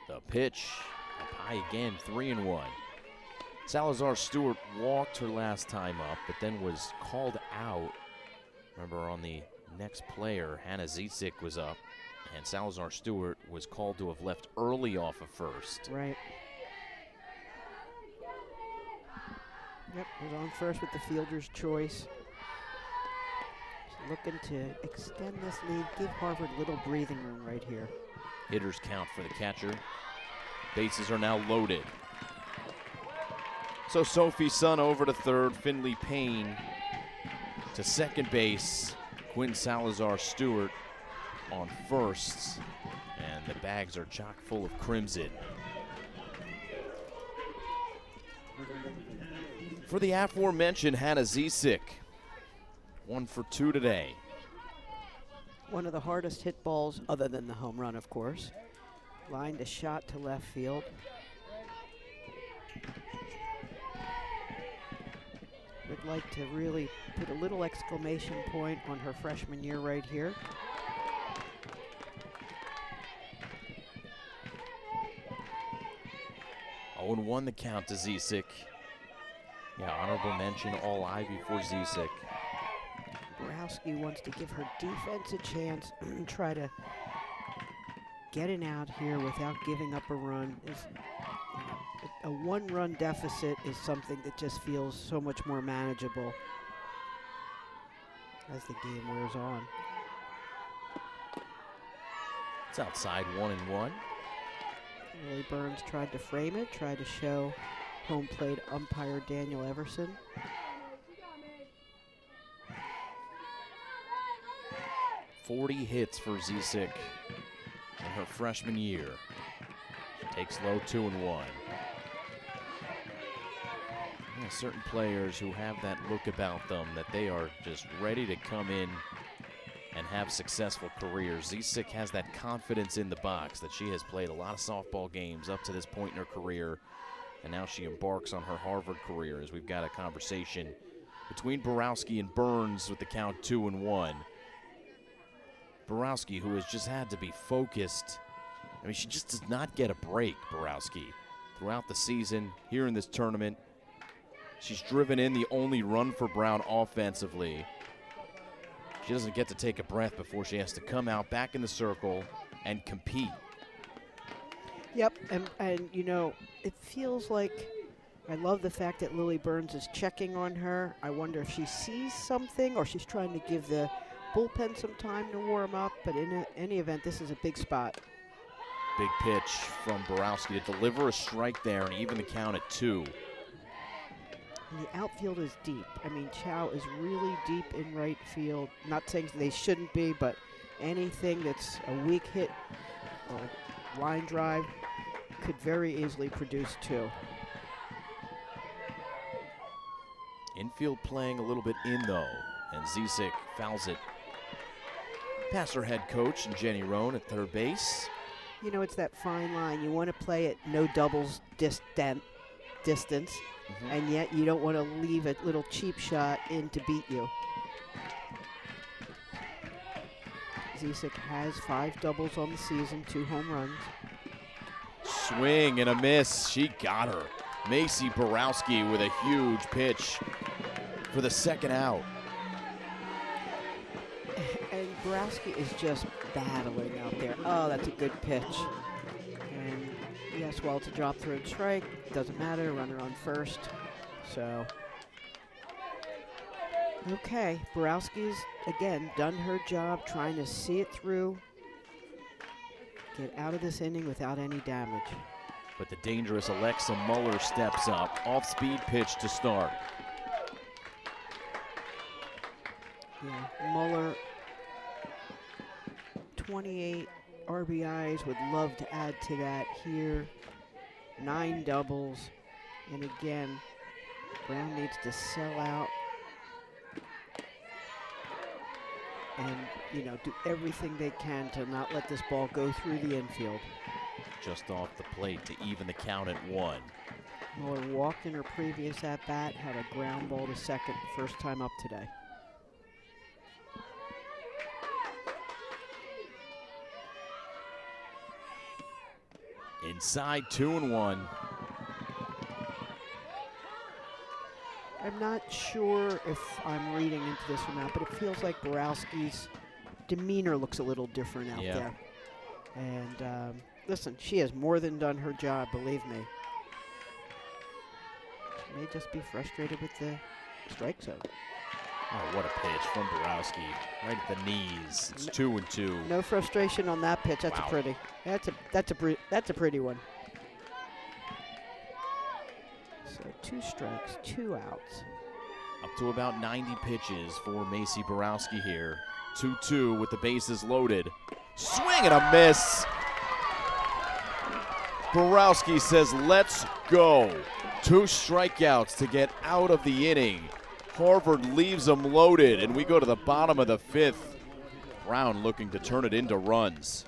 Speaker 1: The pitch up high again, 3-1. Salazar-Stewart walked her last time up, but then was called out. Remember, on the next player, Hannah Zisik was up, and Salazar-Stewart was called to have left early off of first.
Speaker 2: Right. Yep, was on first with the fielder's choice. She's looking to extend this lead, give Harvard a little breathing room right here.
Speaker 1: Hitters count for the catcher. Bases are now loaded. So Sophie Sun over to third, Finley Payne to second base, Quinn Salazar-Stewart on first, and the bags are chock full of crimson. For the aforementioned Hannah Zisik, 1 for 2 today.
Speaker 2: One of the hardest hit balls, other than the home run, of course. Lined a shot to left field. Would like to really put a little exclamation point on her freshman year right here.
Speaker 1: Oh, and 1 the count to Zisik. Yeah, honorable mention, all Ivy for Zisik.
Speaker 2: Borowski wants to give her defense a chance and try to get an out here without giving up a run. A 1-run deficit is something that just feels so much more manageable as the game wears on.
Speaker 1: It's outside 1-1.
Speaker 2: Lily Burns tried to frame it, tried to show home plate umpire Daniel Everson.
Speaker 1: .40 hits for Zisik in her freshman year. She takes low 2-1. Yeah, certain players who have that look about them that they are just ready to come in and have successful careers. Zizic has that confidence in the box that she has played a lot of softball games up to this point in her career, and now she embarks on her Harvard career as we've got a conversation between Borowski and Burns with the count 2-1. Borowski, who has just had to be focused. I mean, she just does not get a break, Borowski, throughout the season here in this tournament. She's driven in the only run for Brown offensively. She doesn't get to take a breath before she has to come out back in the circle and compete.
Speaker 2: Yep, and you know, it feels like, I love the fact that Lily Burns is checking on her. I wonder if she sees something or she's trying to give the bullpen some time to warm up, but in any event, this is a big spot.
Speaker 1: Big pitch from Borowski to deliver a strike there and even the count at 2.
Speaker 2: And the outfield is deep. I mean, Chow is really deep in right field. Not saying they shouldn't be, but anything that's a weak hit or a line drive could very easily produce 2.
Speaker 1: Infield playing a little bit in, though, and Zizic fouls it past her head coach and Jenny Roan at third base.
Speaker 2: You know, it's that fine line. You want to play at no doubles distance, and yet you don't want to leave a little cheap shot in to beat you. Zizic has 5 doubles on the season, 2 home runs.
Speaker 1: Swing and a miss. She got her. Macy Borowski with a huge pitch for the second out.
Speaker 2: And Borowski is just battling out there. Oh, that's a good pitch. And yes, well, it's a drop through and strike. Doesn't matter, runner on first. So, okay, Borowski's, again, done her job trying to see it through. Get out of this inning without any damage.
Speaker 1: But the dangerous Alexa Muller steps up. Off-speed pitch to start.
Speaker 2: Yeah, Muller, 28 RBIs, would love to add to that here. 9 doubles. And again, Brown needs to sell out and, you know, do everything they can to not let this ball go through the infield.
Speaker 1: Just off the plate to even the count at 1.
Speaker 2: Muller walked in her previous at-bat, had a ground ball to second, first time up today.
Speaker 1: Inside 2-1.
Speaker 2: I'm not sure if I'm reading into this or not, but it feels like Borowski's demeanor looks a little different out there. And listen, she has more than done her job, believe me. She may just be frustrated with the strike zone.
Speaker 1: Oh, what a pitch from Borowski. Right at the knees. It's 2-2.
Speaker 2: No frustration on that pitch. That's
Speaker 1: Wow.
Speaker 2: a pretty. That's a pretty one. So 2 strikes, 2 outs.
Speaker 1: Up to about 90 pitches for Macy Borowski here. 2-2 with the bases loaded. Swing and a miss. Borowski says, let's go. 2 strikeouts to get out of the inning. Harvard leaves them loaded, and we go to the bottom of the 5th. Brown looking to turn it into runs.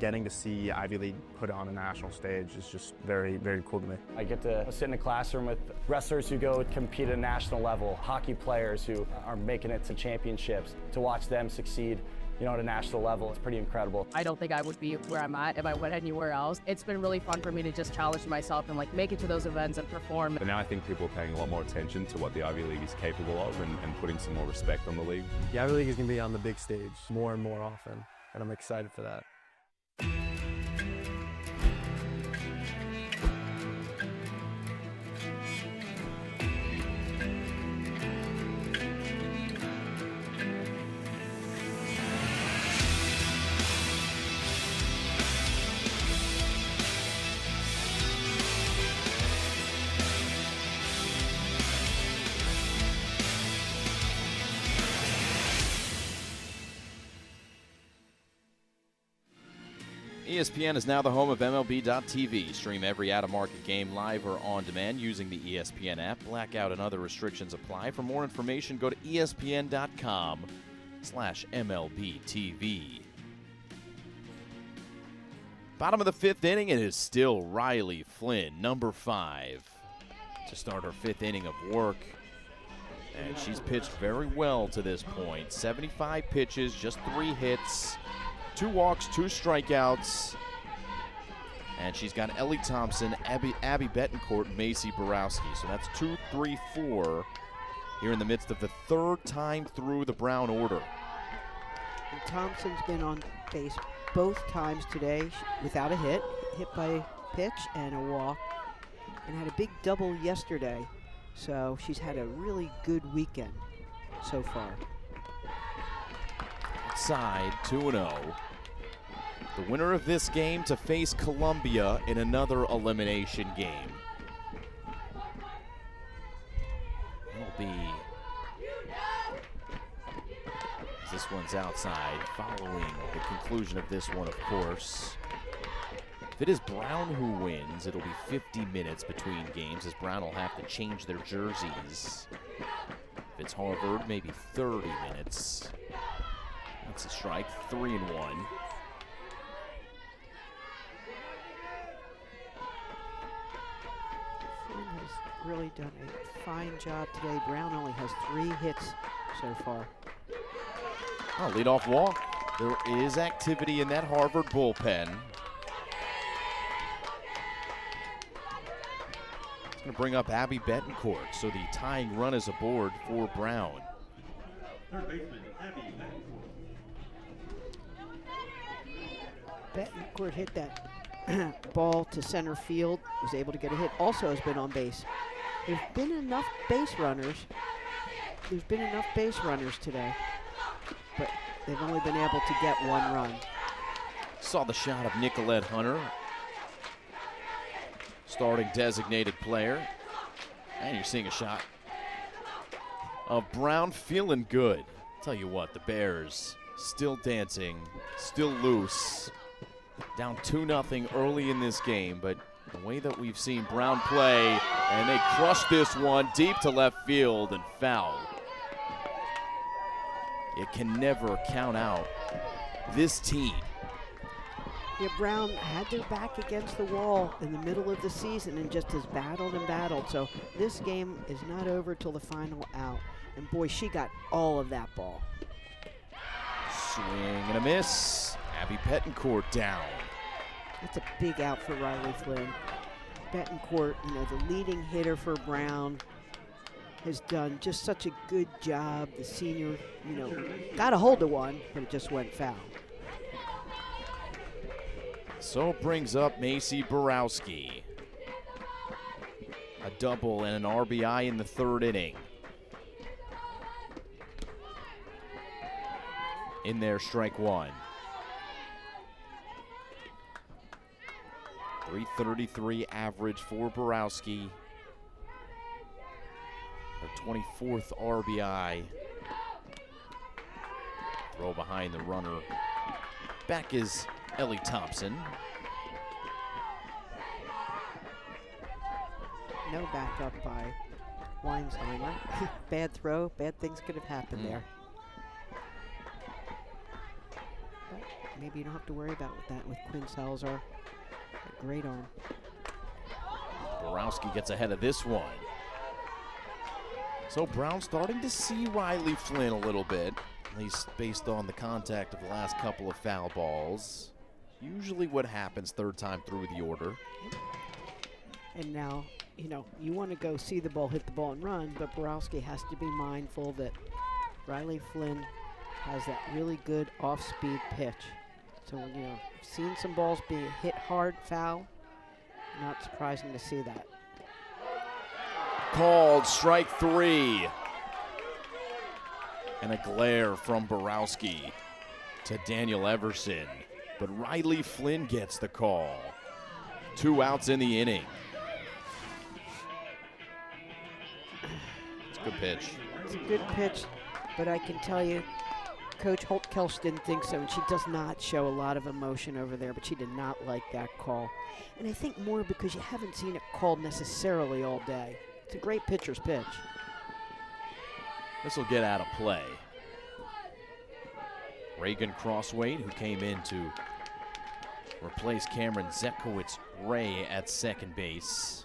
Speaker 8: Getting to see Ivy League put on a national stage is just very, very cool to me.
Speaker 5: I get to sit in a classroom with wrestlers who go compete at a national level, hockey players who are making it to championships. To watch them succeed, you know, at a national level, it's pretty incredible.
Speaker 6: I don't think I would be where I'm at if I went anywhere else. It's been really fun for me to just challenge myself and like make it to those events and perform.
Speaker 9: But now I think people are paying a lot more attention to what the Ivy League is capable of and putting some more respect on the league.
Speaker 10: The Ivy League is going to be on the big stage more and more often, and I'm excited for that.
Speaker 1: ESPN is now the home of MLB.tv. Stream every out-of-market game live or on demand using the ESPN app. Blackout and other restrictions apply. For more information, go to ESPN.com/MLBTV. Bottom of the 5th inning, it is still Riley Flynn, number 5, to start her 5th inning of work. And she's pitched very well to this point. 75 pitches, just 3 hits, 2 walks, 2 strikeouts. And she's got Ellie Thompson, Abby Betancourt, and Macy Borowski. So that's 2, 3, 4 here in the midst of the 3rd time through the Brown order.
Speaker 2: And Thompson's been on base both times today without a hit by pitch and a walk, and had a big double yesterday. So she's had a really good weekend so far.
Speaker 1: Outside, 2-0. The winner of this game to face Columbia in another elimination game. It'll be... This one's outside, following the conclusion of this one, of course. If it is Brown who wins, it'll be 50 minutes between games, as Brown will have to change their jerseys. If it's Harvard, maybe 30 minutes. That's a strike, 3-1.
Speaker 2: Flynn has really done a fine job today. Brown only has 3 hits so far.
Speaker 1: Oh, leadoff walk. There is activity in that Harvard bullpen. It's going to bring up Abby Betancourt, so the tying run is aboard for Brown.
Speaker 3: Third baseman, Abby Betancourt.
Speaker 2: Betancourt hit that ball to center field, was able to get a hit, also has been on base. There's been enough base runners. Today, but they've only been able to get 1 run.
Speaker 1: Saw the shot of Nicolette Hunter, starting designated player. And you're seeing a shot of Brown feeling good. Tell you what, the Bears still dancing, still loose. Down 2-0 early in this game, but the way that we've seen Brown play, and they crushed this one deep to left field and foul. You can never count out this team.
Speaker 2: Yeah, Brown had their back against the wall in the middle of the season and just has battled and battled. So this game is not over till the final out. And boy, she got all of that ball.
Speaker 1: Swing and a miss. Abby Betancourt down.
Speaker 2: That's a big out for Riley Flynn. Betancourt, the leading hitter for Brown, has done just such a good job. The senior, got a hold of one, but it just went foul.
Speaker 1: So brings up Macy Borowski. A double and an RBI in the 3rd inning. In there, strike 1. 333 average for Borowski. Her 24th RBI. Throw behind the runner. Back is Ellie Thompson.
Speaker 2: No backup by Weinsheimer. Bad throw, bad things could have happened there. But maybe you don't have to worry about that with Quinn Salazar. A great arm.
Speaker 1: Borowski gets ahead of this one. So Brown starting to see Riley Flynn a little bit, at least based on the contact of the last couple of foul balls. Usually what happens 3rd time through the order.
Speaker 2: And now, you want to go see the ball, hit the ball and run, but Borowski has to be mindful that Riley Flynn has that really good off-speed pitch. So, I've seen some balls being hit hard, foul. Not surprising to see that.
Speaker 1: Called strike 3. And a glare from Borowski to Daniel Everson. But Riley Flynn gets the call. 2 outs in the inning. It's a good pitch.
Speaker 2: It's a good pitch, but I can tell you, Coach Holt-Kelch didn't think so, and she does not show a lot of emotion over there, but she did not like that call. And I think more because you haven't seen it called necessarily all day. It's a great pitcher's pitch.
Speaker 1: This will get out of play. Reagan Crossway, who came in to replace Cameron Zekowitz-Ray at second base.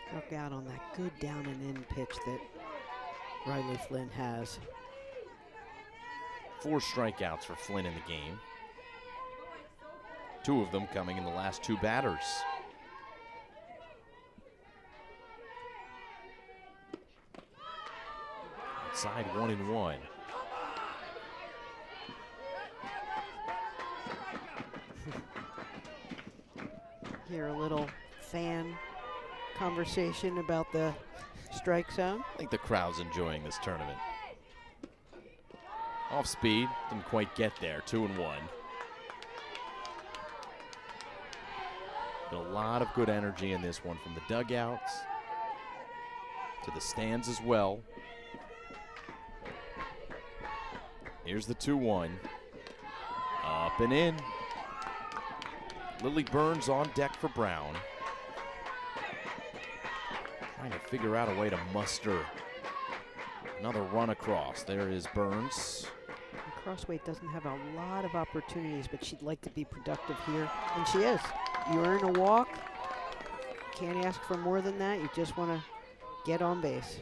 Speaker 2: Struck out on that good down and in pitch that Riley Flynn has.
Speaker 1: 4 strikeouts for Flynn in the game. 2 of them coming in the last 2 batters. Outside 1-1.
Speaker 2: Hear a little fan conversation about the strike zone.
Speaker 1: I think the crowd's enjoying this tournament. Off speed, didn't quite get there. 2-1. But a lot of good energy in this one, from the dugouts to the stands as well. Here's the 2-1. Up and in. Lily Burns on deck for Brown. Trying to figure out a way to muster another run across. There is Burns.
Speaker 2: Crossway doesn't have a lot of opportunities, but she'd like to be productive here, and she is. You earn a walk. Can't ask for more than that. You just want to get on base.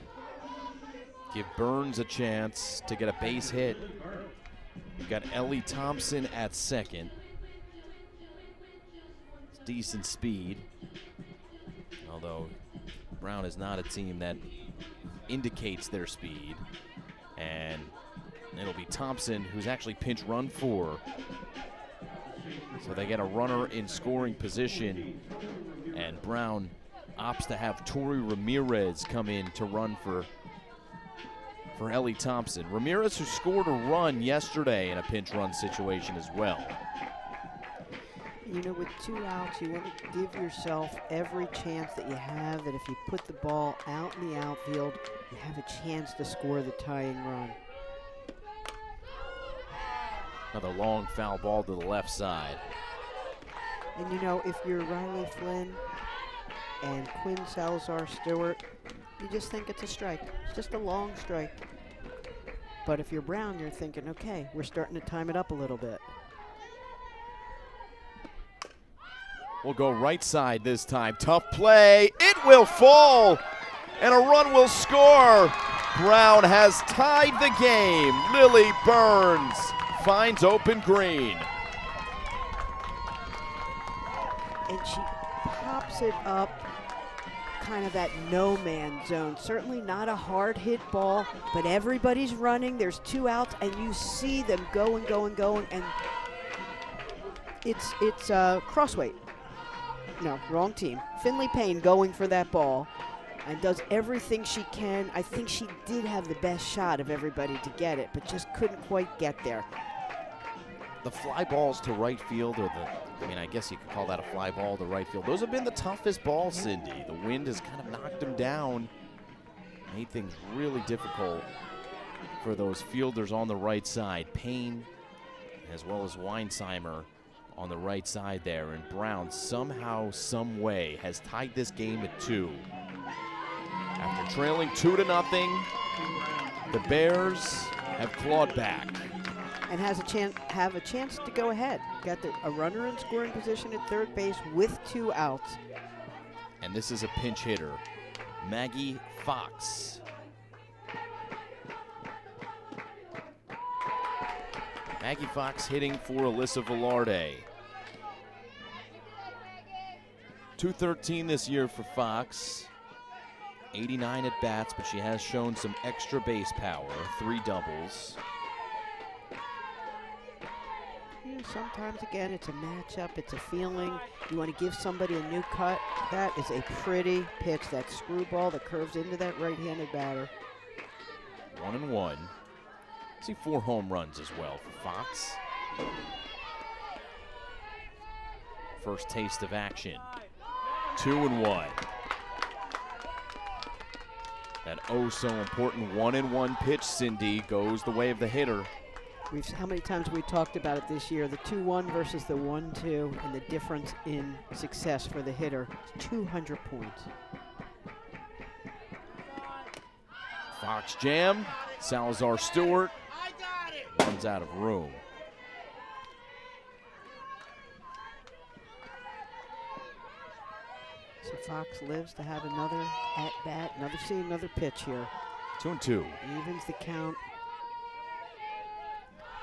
Speaker 1: Give Burns a chance to get a base hit. We've got Ellie Thompson at second. It's decent speed, although Brown is not a team that indicates their speed. And it'll be Thompson, who's actually pinch run for. So they get a runner in scoring position, and Brown opts to have Tori Ramirez come in to run for Ellie Thompson. Ramirez, who scored a run yesterday in a pinch run situation as well.
Speaker 2: You know, with 2 outs, you want to give yourself every chance that you have, that if you put the ball out in the outfield, you have a chance to score the tying run.
Speaker 1: Another long foul ball to the left side.
Speaker 2: And you know, if you're Riley Flynn and Quinn Salazar-Stewart, you just think it's a strike. It's just a long strike. But if you're Brown, you're thinking, okay, we're starting to time it up a little bit.
Speaker 1: We'll go right side this time. Tough play. It will fall, and a run will score. Brown has tied the game. Lily Burns finds open green.
Speaker 2: And she pops it up kind of that no man zone. Certainly not a hard hit ball, but everybody's running. There's 2 outs, and you see them going, and it's Crossway. No, wrong team. Finley Payne going for that ball and does everything she can. I think she did have the best shot of everybody to get it, but just couldn't quite get there.
Speaker 1: The fly balls to right field, I guess you could call that a fly ball to right field. Those have been the toughest balls, Cindy. The wind has kind of knocked them down, made things really difficult for those fielders on the right side. Payne, as well as Weinsheimer, on the right side there, and Brown somehow, some way has tied this game at 2. After trailing 2-0, the Bears have clawed back.
Speaker 2: And have a chance to go ahead. Got a runner in scoring position at third base with 2 outs.
Speaker 1: And this is a pinch hitter, Maggie Fox. Maggie Fox hitting for Alyssa Velarde. .213 this year for Fox. 89 at bats, but she has shown some extra base power. 3 doubles.
Speaker 2: Sometimes, again, it's a matchup, it's a feeling. You want to give somebody a new cut. That is a pretty pitch, that screwball that curves into that right-handed batter.
Speaker 1: 1-1. See 4 home runs as well for Fox. First taste of action. 2-1. That oh so important 1-1 pitch, Cindy, goes the way of the hitter.
Speaker 2: How many times have we talked about it this year? The 2-1 versus the 1-2, and the difference in success for the hitter is 200 points.
Speaker 1: Fox jam. Salazar Stewart runs out of room.
Speaker 2: So Fox lives to have another at-bat, another pitch here.
Speaker 1: 2-2.
Speaker 2: Evens the count.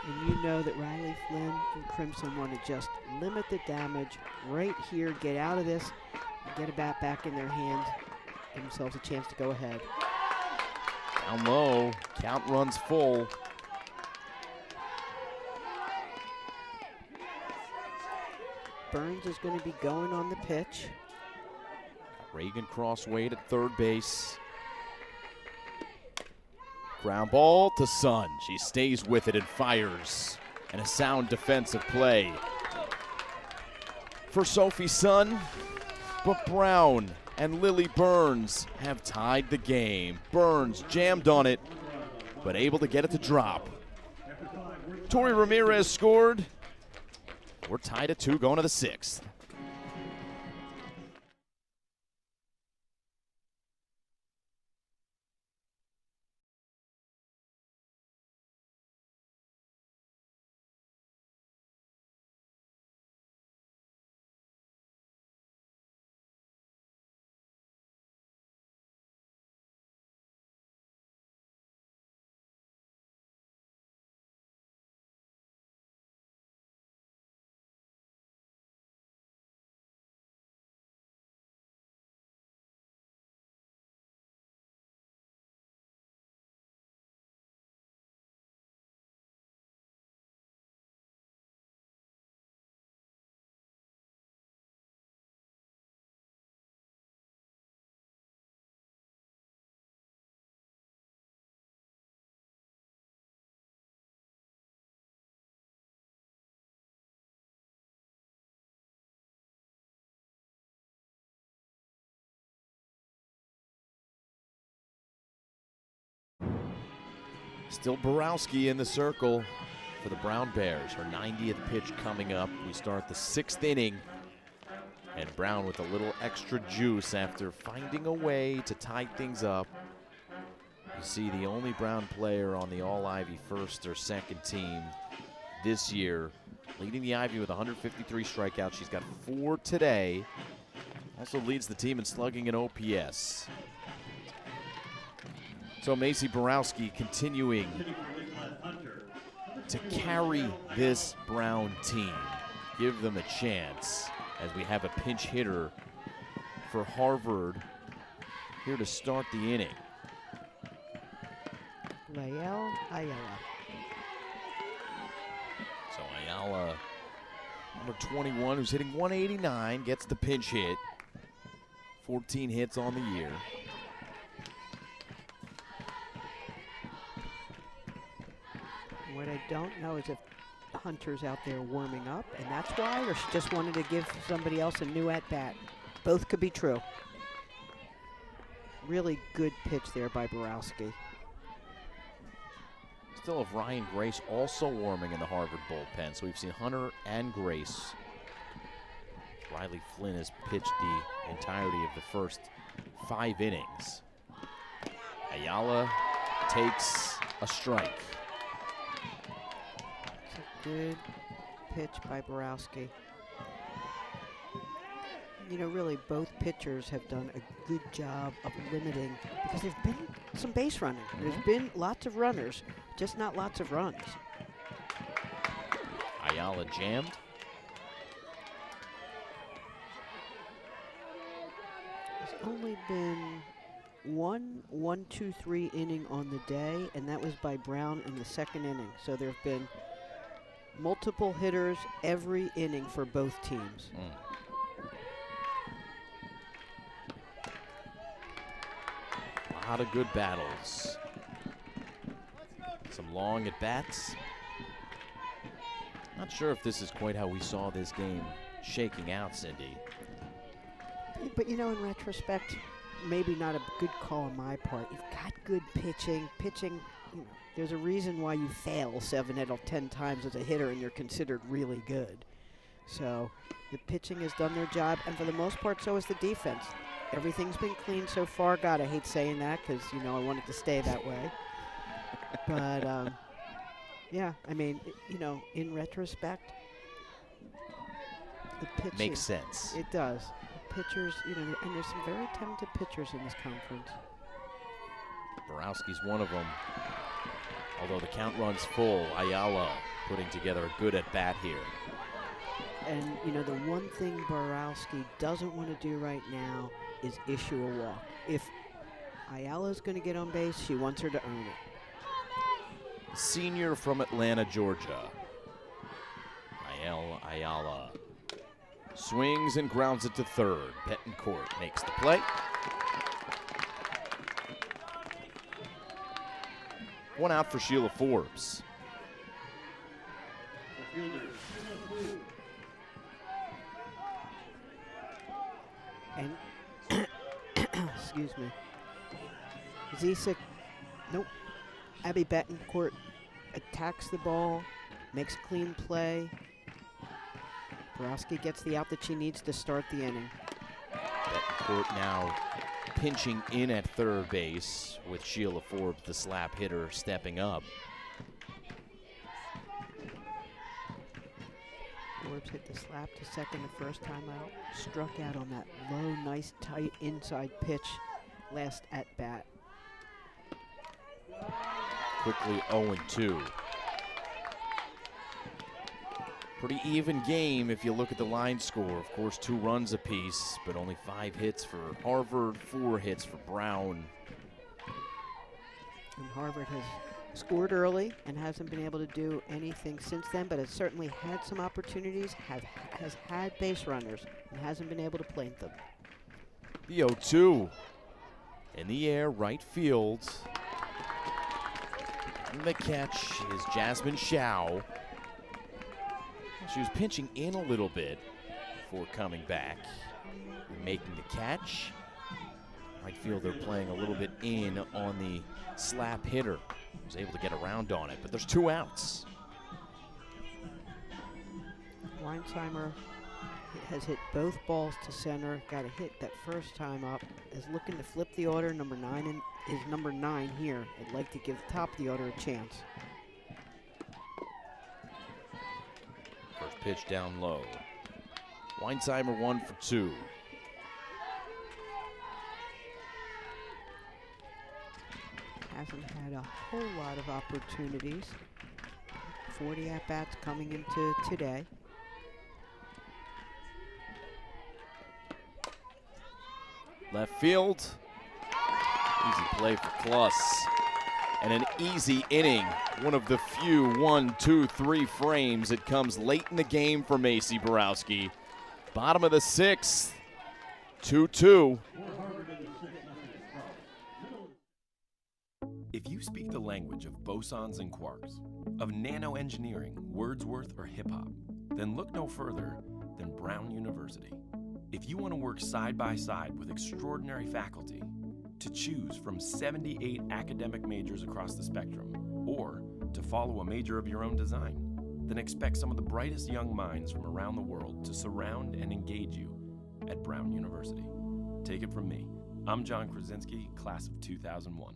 Speaker 2: And you know that Riley Flynn and Crimson want to just limit the damage right here, get out of this, and get a bat back in their hands, give themselves a chance to go ahead.
Speaker 1: Down low, count runs full.
Speaker 2: Burns is going to be going on the pitch.
Speaker 1: Reagan Crosswade at third base. Ground ball to Sun. She stays with it and fires. And a sound defensive play for Sophie Sun. But Brown and Lily Burns have tied the game. Burns jammed on it, but able to get it to drop. Tori Ramirez scored. We're tied at 2 going to the 6th. Still Borowski in the circle for the Brown Bears. Her 90th pitch coming up. We start the 6th inning. And Brown with a little extra juice after finding a way to tie things up. You see the only Brown player on the All-Ivy first or second team this year. Leading the Ivy with 153 strikeouts. She's got 4 today. Also leads the team in slugging and OPS. So Macy Borowski continuing to carry this Brown team. Give them a chance as we have a pinch hitter for Harvard here to start the inning.
Speaker 2: Lael Ayala.
Speaker 1: So Ayala, number 21, who's hitting 189, gets the pinch hit. 14 hits on the year.
Speaker 2: What I don't know is if Hunter's out there warming up, and that's why, or she just wanted to give somebody else a new at-bat. Both could be true. Really good pitch there by Borowski.
Speaker 1: Still have Ryan Grace also warming in the Harvard bullpen, so we've seen Hunter and Grace. Riley Flynn has pitched the entirety of the first 5 innings. Ayala takes a strike.
Speaker 2: Good pitch by Borowski. You know, really both pitchers have done a good job of limiting, because there's been some base running. There's been lots of runners, just not lots of runs.
Speaker 1: Ayala jammed.
Speaker 2: There's only been one 1-2-3 inning on the day, and that was by Brown in the 2nd inning. So there have been multiple hitters every inning for both teams.
Speaker 1: A lot of good battles. Some long at-bats. Not sure if this is quite how we saw this game shaking out, Cindy.
Speaker 2: But you know, in retrospect, maybe not a good call on my part. You've got good pitching. Pitching, there's a reason why you fail 7 out of 10 times as a hitter and you're considered really good. So the pitching has done their job, and for the most part, so has the defense. Everything's been clean so far. God, I hate saying that because, I want it to stay that way. But, yeah, I mean, in retrospect, the pitching
Speaker 1: makes sense.
Speaker 2: It does. The pitchers, and there's some very talented pitchers in this conference.
Speaker 1: Borowski's one of them. Although the count runs full, Ayala putting together a good at-bat here.
Speaker 2: And, the one thing Borowski doesn't want to do right now is issue a walk. If Ayala's going to get on base, she wants her to earn it.
Speaker 1: Senior from Atlanta, Georgia. Ayala swings and grounds it to third. Betancourt makes the play. One out for Sheila Forbes.
Speaker 2: And, excuse me, Zisek, nope. Abby Betancourt attacks the ball, makes clean play. Borowski gets the out that she needs to start the inning.
Speaker 1: Betancourt now pinching in at third base with Sheila Forbes, the slap hitter, stepping up.
Speaker 2: Forbes hit the slap to second the first time out. Struck out on that low, nice, tight inside pitch last at bat.
Speaker 1: Quickly 0-2. Pretty even game if you look at the line score. Of course, 2 runs apiece, but only 5 hits for Harvard, 4 hits for Brown.
Speaker 2: And Harvard has scored early and hasn't been able to do anything since then, but has certainly had some opportunities, has had base runners, and hasn't been able to plant them.
Speaker 1: The 0-2 in the air, right field. And the catch is Jasmine Shao. She was pinching in a little bit before coming back and making the catch. Right fielder playing a little bit in on the slap hitter. Was able to get around on it, but there's 2 outs.
Speaker 2: Weinsheimer has hit both balls to center, got a hit that first time up, is looking to flip the order. Number 9 is number 9 here. I'd like to give top of the order a chance.
Speaker 1: First pitch down low. Weinsheimer 1 for 2.
Speaker 2: Hasn't had a whole lot of opportunities. 40 at-bats coming into today.
Speaker 1: Left field. Easy play for Kluss. And an easy inning. One of the few 1, 2, 3 frames. It comes late in the game for Macy Borowski. Bottom of the 6th. 2-2.
Speaker 12: If you speak the language of bosons and quarks, of nanoengineering, Wordsworth, or hip-hop, then look no further than Brown University. If you want to work side by side with extraordinary faculty, to choose from 78 academic majors across the spectrum, or to follow a major of your own design, then expect some of the brightest young minds from around the world to surround and engage you at Brown University. Take it from me. I'm John Krasinski, class of 2001.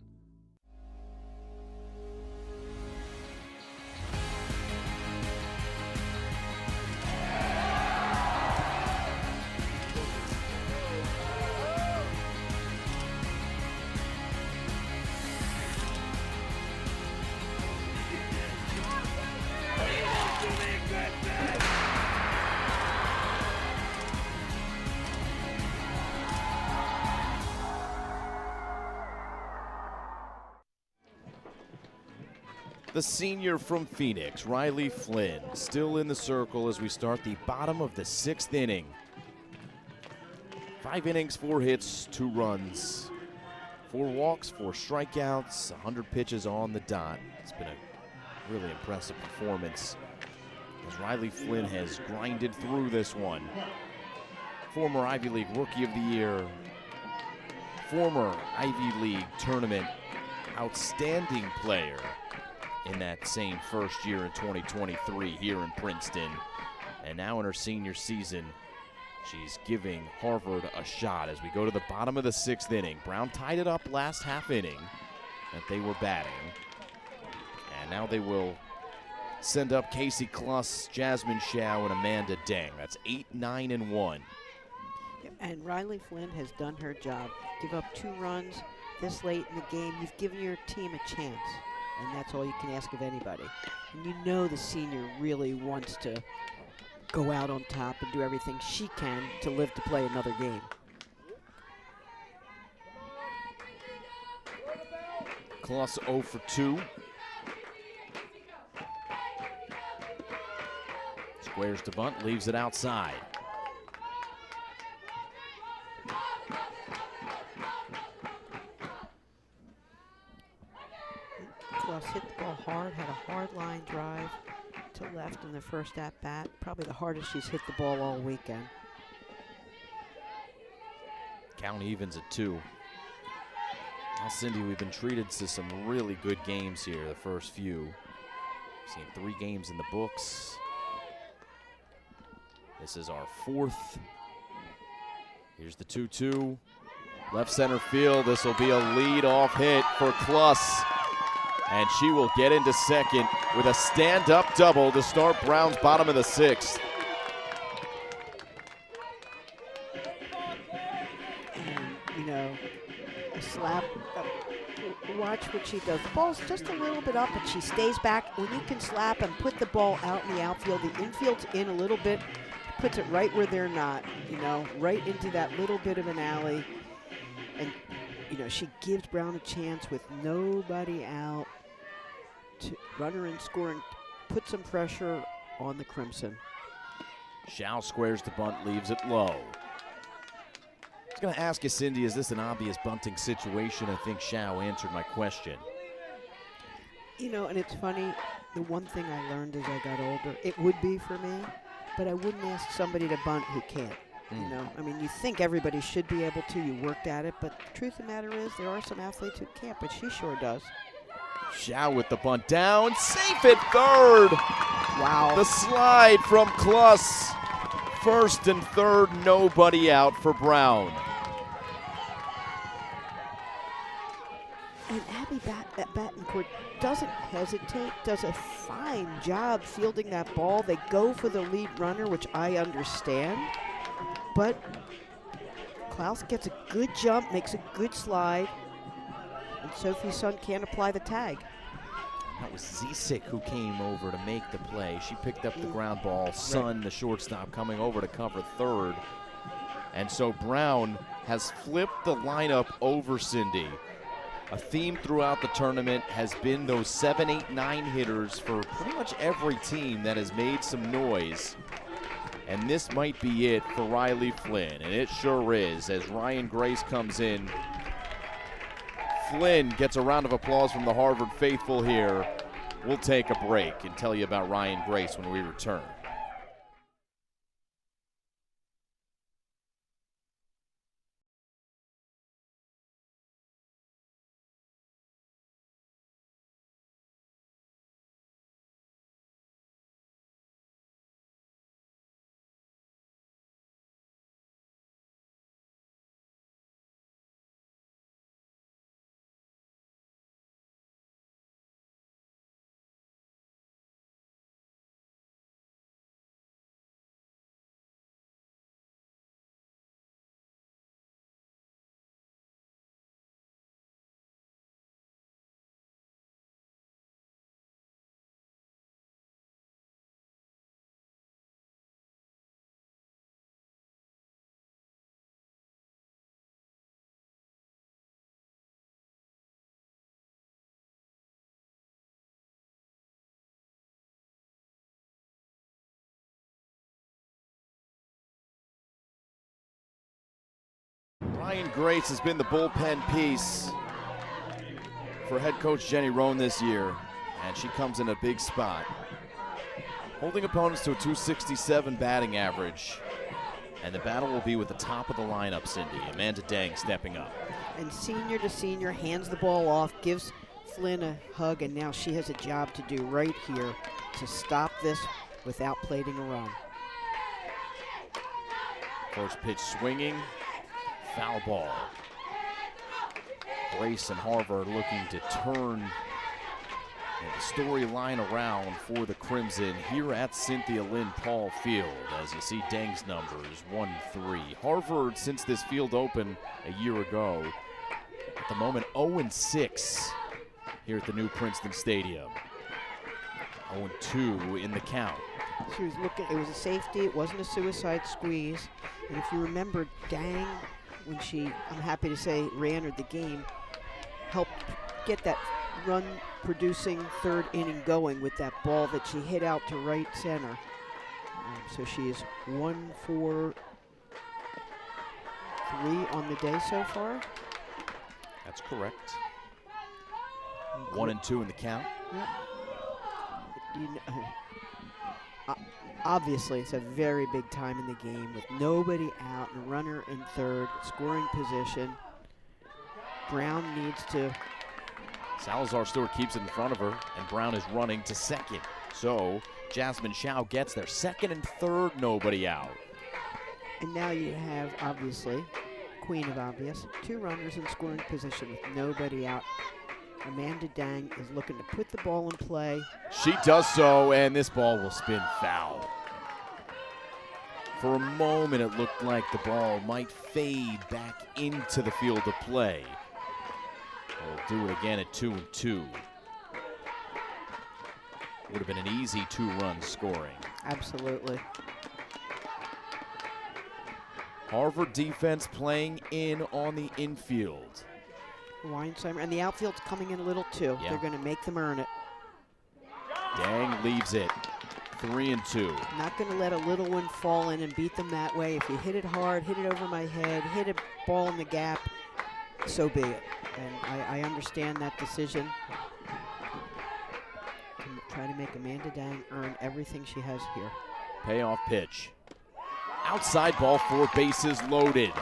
Speaker 1: The senior from Phoenix, Riley Flynn, still in the circle as we start the bottom of the 6th inning. 5 innings, 4 hits, 2 runs, 4 walks, 4 strikeouts, 100 pitches on the dot. It's been a really impressive performance as Riley Flynn has grinded through this one. Former Ivy League Rookie of the Year, former Ivy League tournament outstanding player in that same first year in 2023 here in Princeton. And now in her senior season, she's giving Harvard a shot as we go to the bottom of the 6th inning. Brown tied it up last half inning that they were batting. And now they will send up Casey Kluss, Jasmine Shao, and Amanda Deng. That's 8, 9, and 1.
Speaker 2: And Riley Flynn has done her job. Give up 2 runs this late in the game. You've given your team a chance, and that's all you can ask of anybody. And you know the senior really wants to go out on top and do everything she can to live to play another game.
Speaker 1: Kluss 0 for 2. Squares to bunt, leaves it outside.
Speaker 2: Kluss hit the ball hard, had a hard line drive to left in the first at-bat. Probably the hardest she's hit the ball all weekend.
Speaker 1: Count evens at 2. Now, Cindy, we've been treated to some really good games here, the first few. We've seen 3 games in the books. This is our 4th. Here's the 2-2. Left center field. This will be a lead-off hit for Kluss. And she will get into second with a stand-up double to start Brown's bottom of the 6th.
Speaker 2: And, you know, a slap. Watch what she does. The ball's just a little bit up, but she stays back. When you can slap and put the ball out in the outfield, the infield's in a little bit, puts it right where they're not, you know, right into that little bit of an alley. And, you know, she gives Brown a chance with nobody out to run her in, score, and put some pressure on the Crimson.
Speaker 1: Shao squares the bunt, leaves it low. I was going to ask you, Cindy, is this an obvious bunting situation? I think Shao answered my question.
Speaker 2: You know, and it's funny, the one thing I learned as I got older, it would be for me, but I wouldn't ask somebody to bunt who can't. You know, I mean, you think everybody should be able to, you worked at it, but the truth of the matter is there are some athletes who can't, but she sure does.
Speaker 1: Shao with the bunt down, safe at third.
Speaker 2: Wow.
Speaker 1: The slide from Kluss. First and third, nobody out for Brown.
Speaker 2: And Abby Battencourt doesn't hesitate, does a fine job fielding that ball. They go for the lead runner, which I understand. But Klaus gets a good jump, makes a good slide, and Sophie Sun can't apply the tag.
Speaker 1: That was Zisik who came over to make the play. She picked up the ground ball. Sun, the shortstop, coming over to cover third. And so Brown has flipped the lineup over, Cindy. A theme throughout the tournament has been those 7, 8, 9 hitters for pretty much every team that has made some noise. And this might be it for Riley Flynn, and it sure is as Ryan Grace comes in. Flynn gets a round of applause from the Harvard faithful here. We'll take a break and tell you about Ryan Grace when we return. Ryan Grace has been the bullpen piece for head coach Jenny Roan this year, and she comes in a big spot. Holding opponents to a .267 batting average, and the battle will be with the top of the lineup, Cindy. Amanda Deng stepping up.
Speaker 2: And senior to senior hands the ball off, gives Flynn a hug, and now she has a job to do right here to stop this without plating a run.
Speaker 1: First pitch swinging, foul ball. Grace and Harvard looking to turn the storyline around for the Crimson here at Cynthia Lynn Paul Field. As you see Deng's numbers, 1-3. Harvard, since this field opened a year ago, at the moment 0-6 here at the new Princeton Stadium. 0-2 in the count.
Speaker 2: She was looking, it was a safety, it wasn't a suicide squeeze. And if you remember, Deng, when she, I'm happy to say, re-entered the game, helped get that run-producing third inning going with that ball that she hit out to right center. So she is 1 for 3 on the day so far.
Speaker 1: That's correct. 1-2 in the count.
Speaker 2: Yep. You know, obviously, it's a very big time in the game with nobody out and a runner in third, scoring position. Brown needs to.
Speaker 1: Salazar Stewart keeps it in front of her, and Brown is running to second. So Jasmine Shao gets there. Second and third, nobody out.
Speaker 2: And now you have, obviously, queen of obvious, 2 runners in scoring position with nobody out. Amanda Deng is looking to put the ball in play.
Speaker 1: She does so, and this ball will spin foul. For a moment, it looked like the ball might fade back into the field of play. We'll do it again at 2-2. Would have been an easy 2-run scoring.
Speaker 2: Absolutely.
Speaker 1: Harvard defense playing in on the infield.
Speaker 2: Weinsheimer, and the outfield's coming in a little too.
Speaker 1: Yeah.
Speaker 2: They're going to make them earn it.
Speaker 1: Deng leaves it 3-2.
Speaker 2: Not going to let a little one fall in and beat them that way. If you hit it hard, hit it over my head, hit a ball in the gap, so be it. And I understand that decision. Try to make Amanda Deng earn everything she has here.
Speaker 1: Payoff pitch. Outside ball, 4 bases loaded.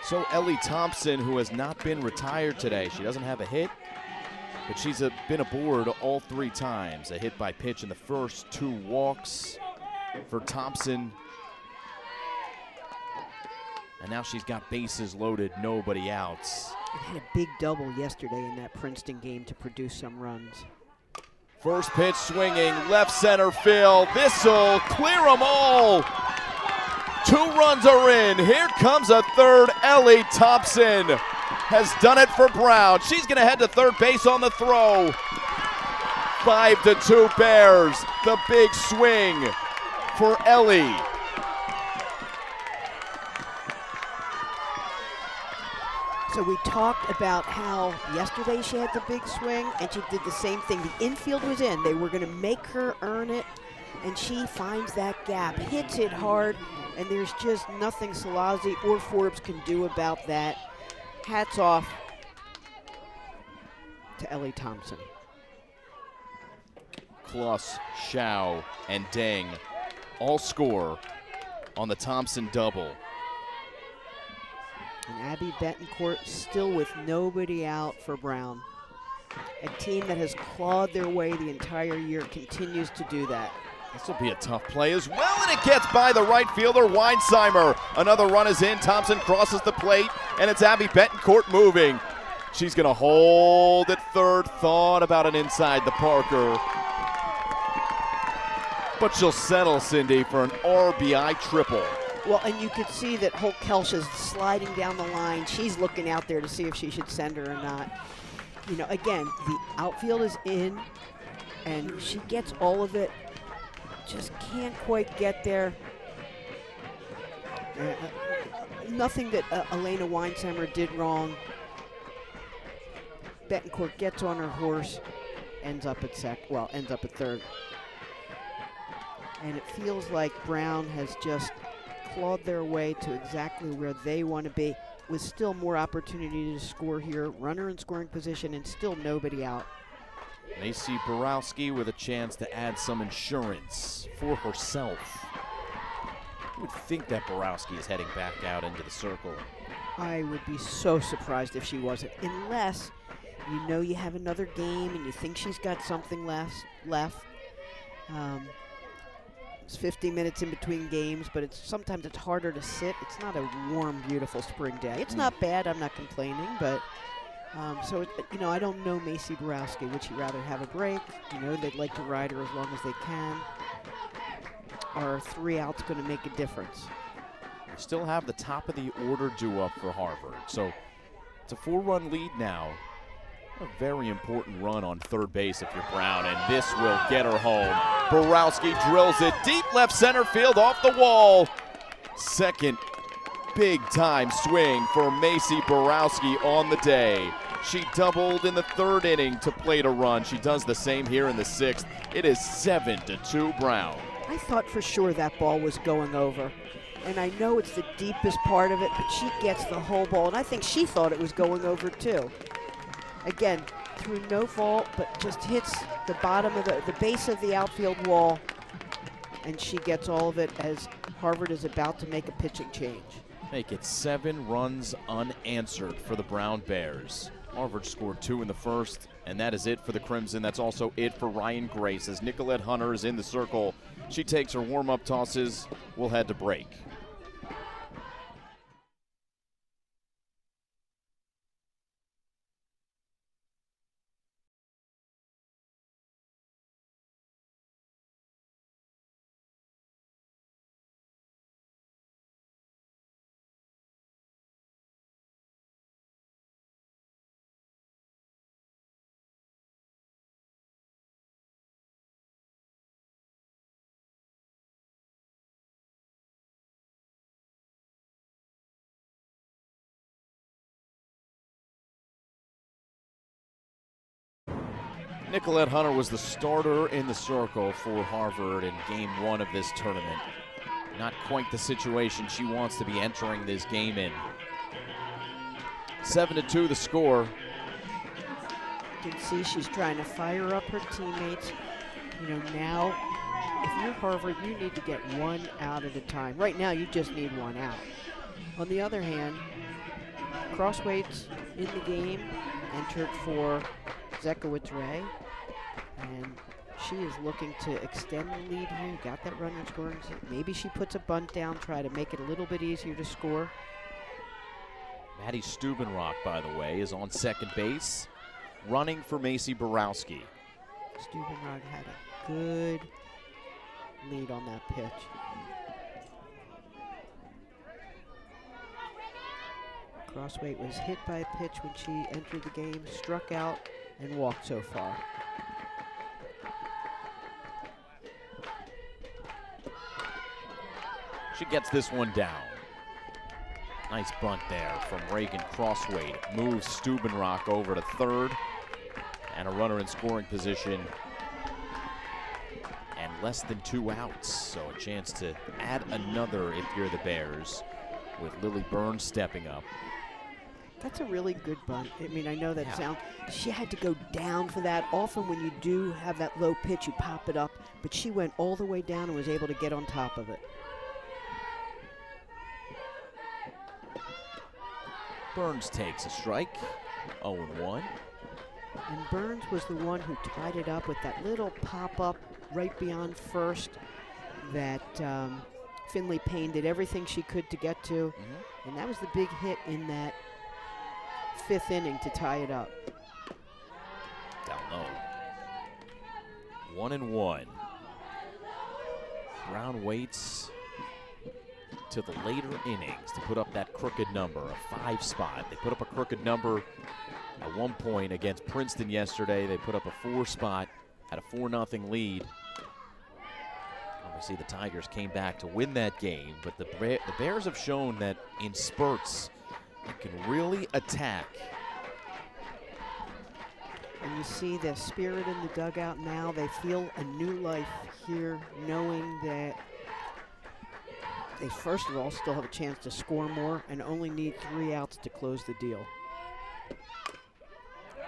Speaker 1: So Ellie Thompson, who has not been retired today, she doesn't have a hit, but she's been aboard all 3 times. A hit by pitch in the first, 2 walks for Thompson. And now she's got bases loaded, nobody outs.
Speaker 2: And had a big double yesterday in that Princeton game to produce some runs.
Speaker 1: First pitch swinging, left center field. This'll clear them all. 2 runs are in. Here comes a third. Ellie Thompson has done it for Brown. She's going to head to third base on the throw. 5-2 Bears. The big swing for Ellie.
Speaker 2: So we talked about how yesterday she had the big swing, and she did the same thing. The infield was in. They were going to make her earn it, and she finds that gap, hits it hard, and there's just nothing Salazi or Forbes can do about that. Hats off to Ellie Thompson.
Speaker 1: Kloss, Shao, and Deng all score on the Thompson double.
Speaker 2: And Abby Betancourt still with nobody out for Brown. A team that has clawed their way the entire year continues to do that.
Speaker 1: This will be a tough play as well, and it gets by the right fielder, Weinsheimer. Another run is in. Thompson crosses the plate, and it's Abby Betancourt moving. She's going to hold at third. Thought about an inside the Parker. But she'll settle, Cindy, for an RBI triple.
Speaker 2: Well, and you could see that Holt Kelsch is sliding down the line. She's looking out there to see if she should send her or not. You know, again, the outfield is in, and she gets all of it. Just can't quite get there. Nothing that Elena Weinsheimer did wrong. Betancourt gets on her horse, ends up at third. And it feels like Brown has just clawed their way to exactly where they want to be, with still more opportunity to score here. Runner in scoring position and still nobody out.
Speaker 1: Macy Borowski with a chance to add some insurance for herself. You would think that Borowski is heading back out into the circle.
Speaker 2: I would be so surprised if she wasn't, unless you know you have another game and you think she's got something left. It's 50 minutes in between games, but sometimes it's harder to sit. It's not a warm, beautiful spring day. It's not bad. I'm not complaining, but I don't know Macy Borowski. Would she rather have a break? They'd like to ride her as long as they can. Are 3 outs going to make a difference?
Speaker 1: We still have the top of the order due up for Harvard. So it's a 4-run lead now. A very important run on third base if you're Brown, and this will get her home. Borowski drills it deep left center field off the wall. Second big-time swing for Macy Borowski on the day. She doubled in the 3rd inning to plate a run. She does the same here in the 6th. It is 7-2 Brown.
Speaker 2: I thought for sure that ball was going over. And I know it's the deepest part of it, but she gets the whole ball. And I think she thought it was going over too. Again, through no fault, but just hits the bottom of the base of the outfield wall. And she gets all of it as Harvard is about to make a pitching change.
Speaker 1: Make it 7 runs unanswered for the Brown Bears. Harvard scored 2 in the 1st, and that is it for the Crimson. That's also it for Ryan Grace as Nicolette Hunter is in the circle. She takes her warm-up tosses. We'll head to break. Nicolette Hunter was the starter in the circle for Harvard in game 1 of this tournament. Not quite the situation she wants to be entering this game in. 7-2 the score.
Speaker 2: You can see she's trying to fire up her teammates. Now, if you're Harvard, you need to get 1 out at a time. Right now, you just need 1 out. On the other hand, Crosswaite's in the game, entered for Zekowitz Ray, and she is looking to extend the lead here. You got that runner scoring. Maybe she puts a bunt down, try to make it a little bit easier to score.
Speaker 1: Maddie Stubenrock, by the way, is on second base, running for Macy Borowski.
Speaker 2: Stubenrock had a good lead on that pitch. Crosswaite was hit by a pitch when she entered the game, struck out, and walked so far.
Speaker 1: She gets this one down. Nice bunt there from Reagan Crosswaite. Moves Stubenrock over to third. And a runner in scoring position. And less than 2 outs. So a chance to add another if you're the Bears, with Lily Burns stepping up.
Speaker 2: That's a really good bunt. I mean, I know that sound. She had to go down for that. Often when you do have that low pitch, you pop it up. But she went all the way down and was able to get on top of it.
Speaker 1: Burns takes a strike, 0-1.
Speaker 2: And Burns was the one who tied it up with that little pop-up right beyond first that Finley Payne did everything she could to get to. And that was the big hit in that 5th inning to tie it up.
Speaker 1: Down low. 1-1. Brown waits to the later innings to put up that crooked number, a 5 spot. They put up a crooked number at one point against Princeton yesterday. They put up a 4 spot, had a 4-0 lead. Obviously the Tigers came back to win that game, but the Bears have shown that in spurts they can really attack.
Speaker 2: And you see the spirit in the dugout now. They feel a new life here, knowing that they first of all still have a chance to score more and only need 3 outs to close the deal.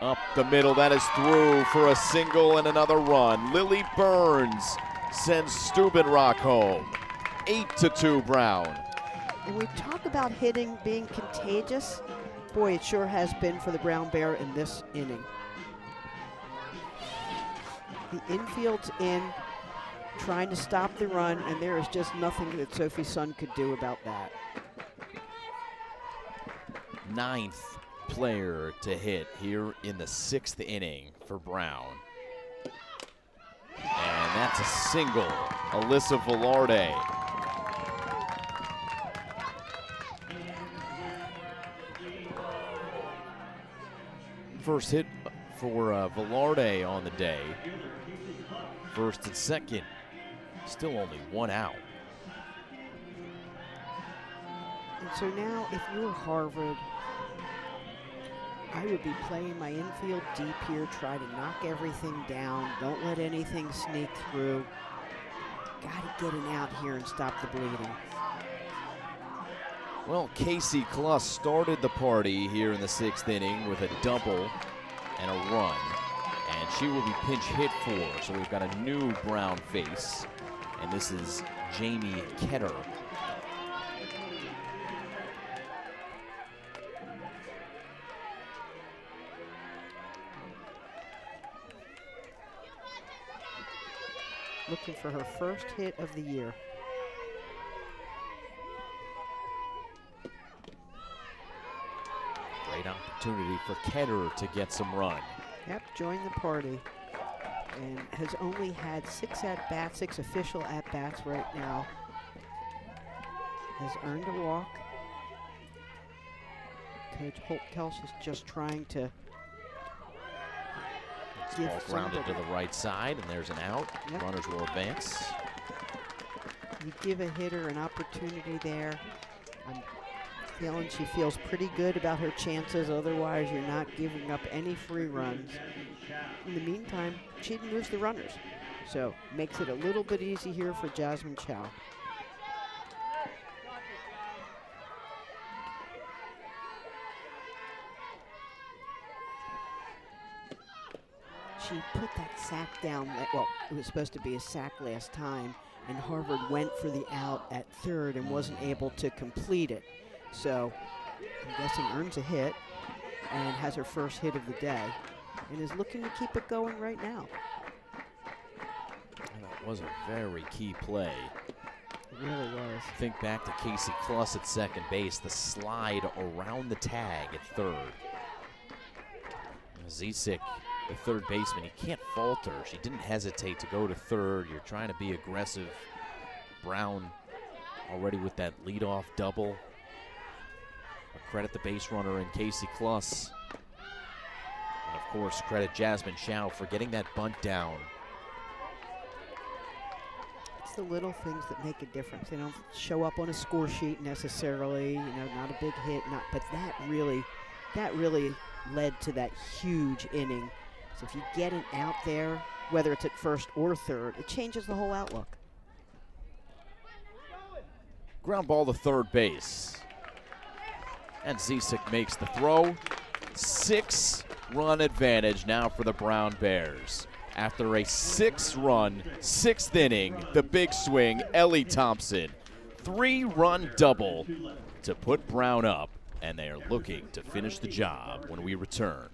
Speaker 1: Up the middle, that is through for a single and another run. Lily Burns sends Stubenrock home. 8-2 Brown.
Speaker 2: And we talk about hitting being contagious. Boy, it sure has been for the Brown Bear in this inning. The infield's in, trying to stop the run, and there is just nothing that Sophie Sun could do about that.
Speaker 1: 9th player to hit here in the 6th inning for Brown. And that's a single, Alyssa Velarde. First hit for Velarde on the day. First and second, still only 1 out.
Speaker 2: And so now, if you're Harvard, I would be playing my infield deep here, try to knock everything down, don't let anything sneak through. Got to get an out here and stop the bleeding.
Speaker 1: Well, Casey Kluss started the party here in the 6th inning with a double and a run, and she will be pinch hit for. So we've got a new Brown face, and this is Jamie Ketter.
Speaker 2: Looking for her first hit of the year.
Speaker 1: Great opportunity for Ketter to get some run.
Speaker 2: Yep, joined the party and has only had 6 at-bats, 6 official at-bats right now. Has earned a walk. Coach Holt Kelsch is just trying to give
Speaker 1: Ball grounded to the right side, and there's an out.
Speaker 2: Yep.
Speaker 1: Runners will advance.
Speaker 2: You give a hitter an opportunity there. I'm feeling she feels pretty good about her chances. Otherwise, you're not giving up any free runs. In the meantime, Cheatham moves the runners, so makes it a little bit easy here for Jasmine Chow. She put that sack down, well, it was supposed to be a sack last time, and Harvard went for the out at third and wasn't able to complete it. So I'm guessing earns a hit and has her first hit of the day and is looking to keep it going right now.
Speaker 1: And that was a very key play.
Speaker 2: It really was.
Speaker 1: Think back to Casey Kluss at second base, the slide around the tag at third. Zisik, the third baseman, he can't falter. She didn't hesitate to go to third. You're trying to be aggressive. Brown already with that leadoff double. Credit the base runner in Casey Kluss. And of course, credit Jasmine Chow for getting that bunt down.
Speaker 2: It's the little things that make a difference. They don't show up on a score sheet necessarily, you know, not a big hit, but that really led to that huge inning. So if you get an out there, whether it's at first or third, it changes the whole outlook.
Speaker 1: Ground ball to third base. And Zisik makes the throw. 6-run advantage now for the Brown Bears. After a 6-run, 6th inning, the big swing, Ellie Thompson. 3-run double to put Brown up, and they are looking to finish the job when we return.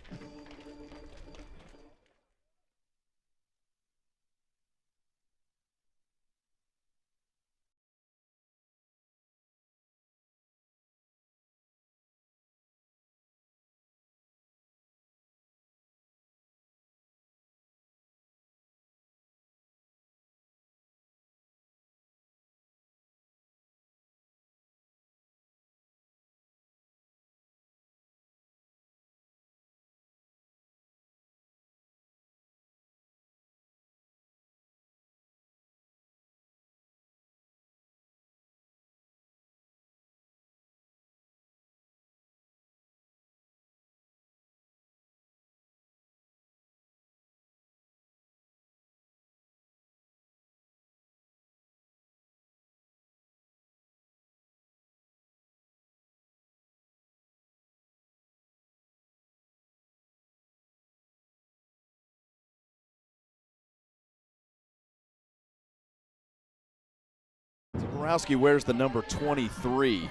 Speaker 1: Borowski wears the number 23.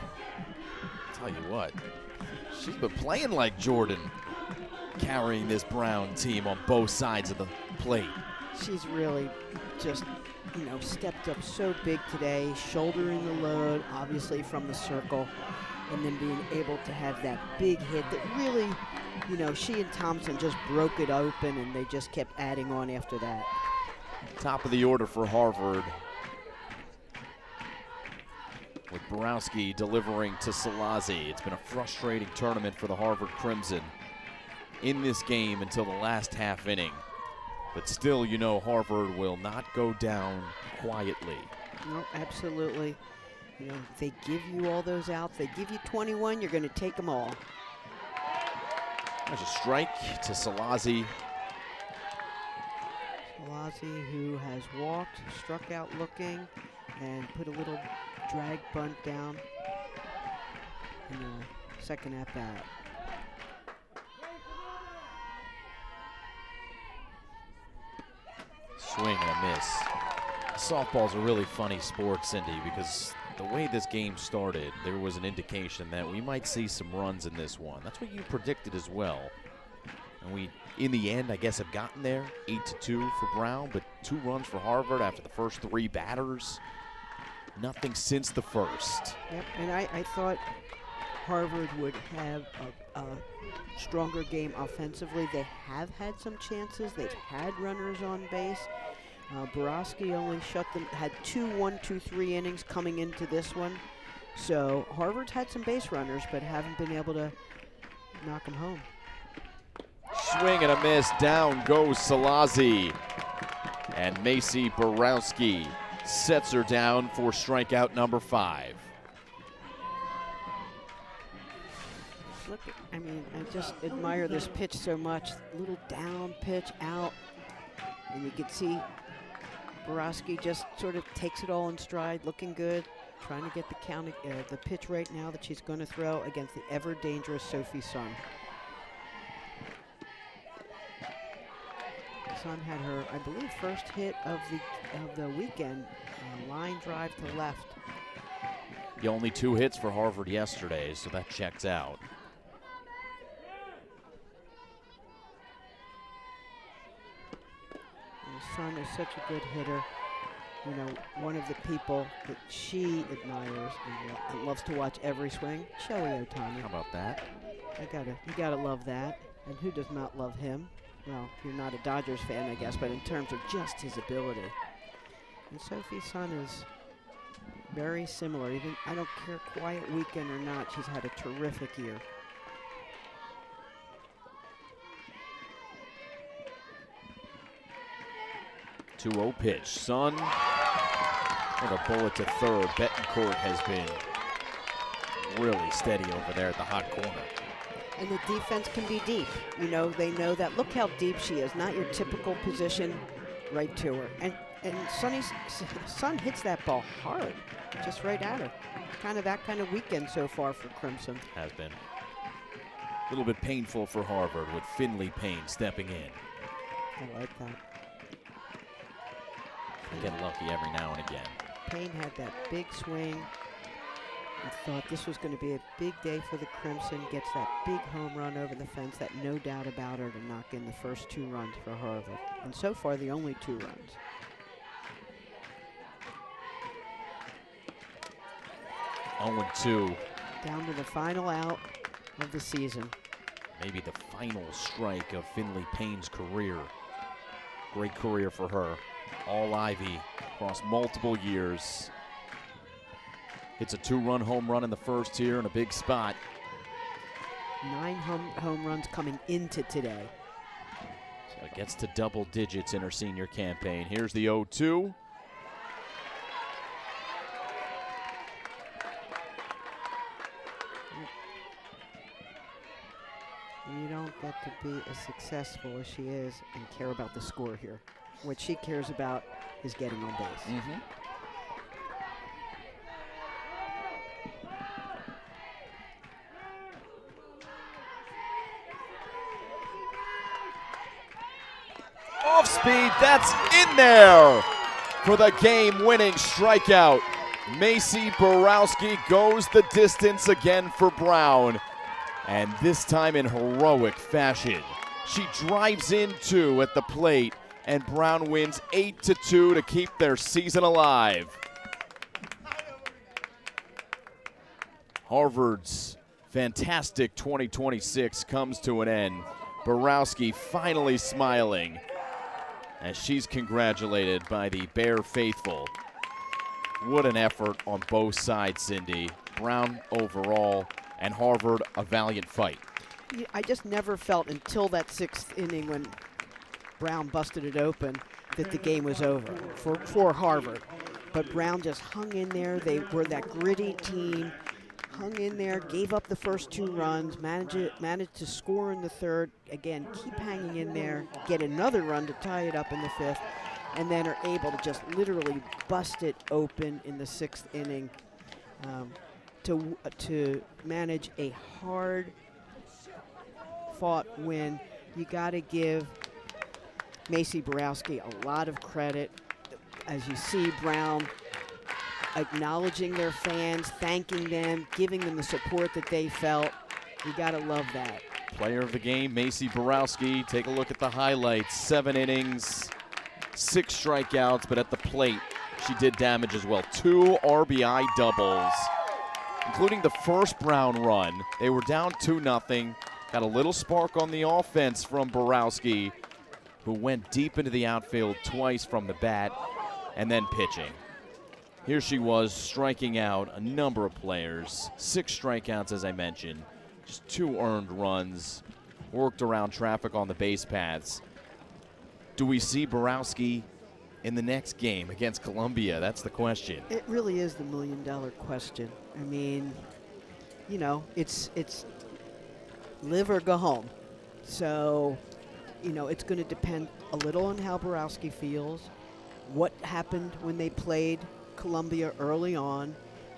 Speaker 1: Tell you what, she's been playing like Jordan, carrying this Brown team on both sides of the plate.
Speaker 2: She's really just, stepped up so big today, shouldering the load, obviously from the circle, and then being able to have that big hit that really, she and Thompson just broke it open, and they just kept adding on after that.
Speaker 1: Top of the order for Harvard, with Borowski delivering to Salazi. It's been a frustrating tournament for the Harvard Crimson in this game until the last half inning. But still, Harvard will not go down quietly.
Speaker 2: No, absolutely. They give you all those outs. They give you 21, you're going to take them all.
Speaker 1: There's a strike to Salazi.
Speaker 2: Salazi, who has walked, struck out looking, and put a little drag bunt down in the second at bat.
Speaker 1: Swing and a miss. Softball's a really funny sport, Cindy, because the way this game started, there was an indication that we might see some runs in this one. That's what you predicted as well. And we, in the end, I guess have gotten there, 8-2 for Brown, but 2 runs for Harvard after the first 3 batters. Nothing since the first.
Speaker 2: Yep, and I thought Harvard would have a stronger game offensively. They have had some chances. They've had runners on base. Borowski only had 2 1-2-3 innings coming into this one. So Harvard's had some base runners, but haven't been able to knock them home.
Speaker 1: Swing and a miss. Down goes Salazi. And Macy Borowski sets her down for strikeout number 5.
Speaker 2: Look, I just admire this pitch so much. Little down pitch out, and you can see Borowski just sort of takes it all in stride, looking good, trying to get the pitch right now that she's going to throw against the ever dangerous Sophie Sun. Sun had her, I believe, first hit of the weekend, line drive to left.
Speaker 1: The only 2 hits for Harvard yesterday, so that checks out.
Speaker 2: Sun is such a good hitter. One of the people that she admires and loves to watch every swing, Shohei Ohtani.
Speaker 1: How about that?
Speaker 2: You gotta love that. And who does not love him? Well, if you're not a Dodgers fan, I guess, but in terms of just his ability. And Sophie Sun is very similar. Even, I don't care quiet weekend or not, she's had a terrific year.
Speaker 1: .2-0 pitch. Sun with a bullet to third. Betancourt has been really steady over there at the hot corner.
Speaker 2: And the defense can be deep. They know that. Look how deep she is. Not your typical position, right to her. And Sun hits that ball hard, just right at her. That kind of weekend so far for Crimson.
Speaker 1: Has been. A little bit painful for Harvard with Finley Payne stepping in.
Speaker 2: I like that.
Speaker 1: They get lucky every now and again.
Speaker 2: Payne had that big swing. I thought this was going to be a big day for the Crimson. Gets that big home run over the fence, that no doubt about her, to knock in the first 2 runs for Harvard. And so far, the only 2 runs.
Speaker 1: Oh, 2.
Speaker 2: Down to the final out of the season.
Speaker 1: Maybe the final strike of Finley Payne's career. Great career for her. All Ivy across multiple years. Hits a 2-run home run in the first here in a big spot.
Speaker 2: 9 home runs coming into today.
Speaker 1: So it gets to double digits in her senior campaign. Here's the 0-2.
Speaker 2: You don't get to be as successful as she is and care about the score here. What she cares about is getting on base.
Speaker 1: Mm-hmm. Off speed, that's in there for the game-winning strikeout Macy Borowski goes the distance again for Brown, and this time in heroic fashion. She drives in two at the plate, and Brown wins 8-2 to keep their season alive. Harvard's fantastic 2026 comes to an end. Borowski finally smiling as she's congratulated by the Bear faithful. What an effort on both sides, Cindy. Brown overall, and Harvard a valiant fight.
Speaker 2: I just never felt until that 6th inning when Brown busted it open that the game was over for Harvard. But Brown just hung in there. They were that gritty team, hung in there, gave up the first 2 runs, managed to score in the 3rd. Again, keep hanging in there, get another run to tie it up in the 5th, and then are able to just literally bust it open in the 6th inning to manage a hard-fought win. You got to give Macy Borowski a lot of credit. As you see, Brown acknowledging their fans, thanking them, giving them the support that they felt. You got to love that.
Speaker 1: Player of the game, Macy Borowski. Take a look at the highlights. 7 innings, 6 strikeouts, but at the plate, she did damage as well. 2 RBI doubles, including the first Brown run. They were down 2-0. Got a little spark on the offense from Borowski, who went deep into the outfield twice from the bat and then pitching. Here she was striking out a number of players. 6 strikeouts, as I mentioned. Just 2 earned runs. Worked around traffic on the base paths. Do we see Borowski in the next game against Columbia? That's the question.
Speaker 2: It really is the million-dollar question. I mean, you know, it's live or go home. So, you know, it's going to depend a little on how Borowski feels, what happened when they played Columbia early on,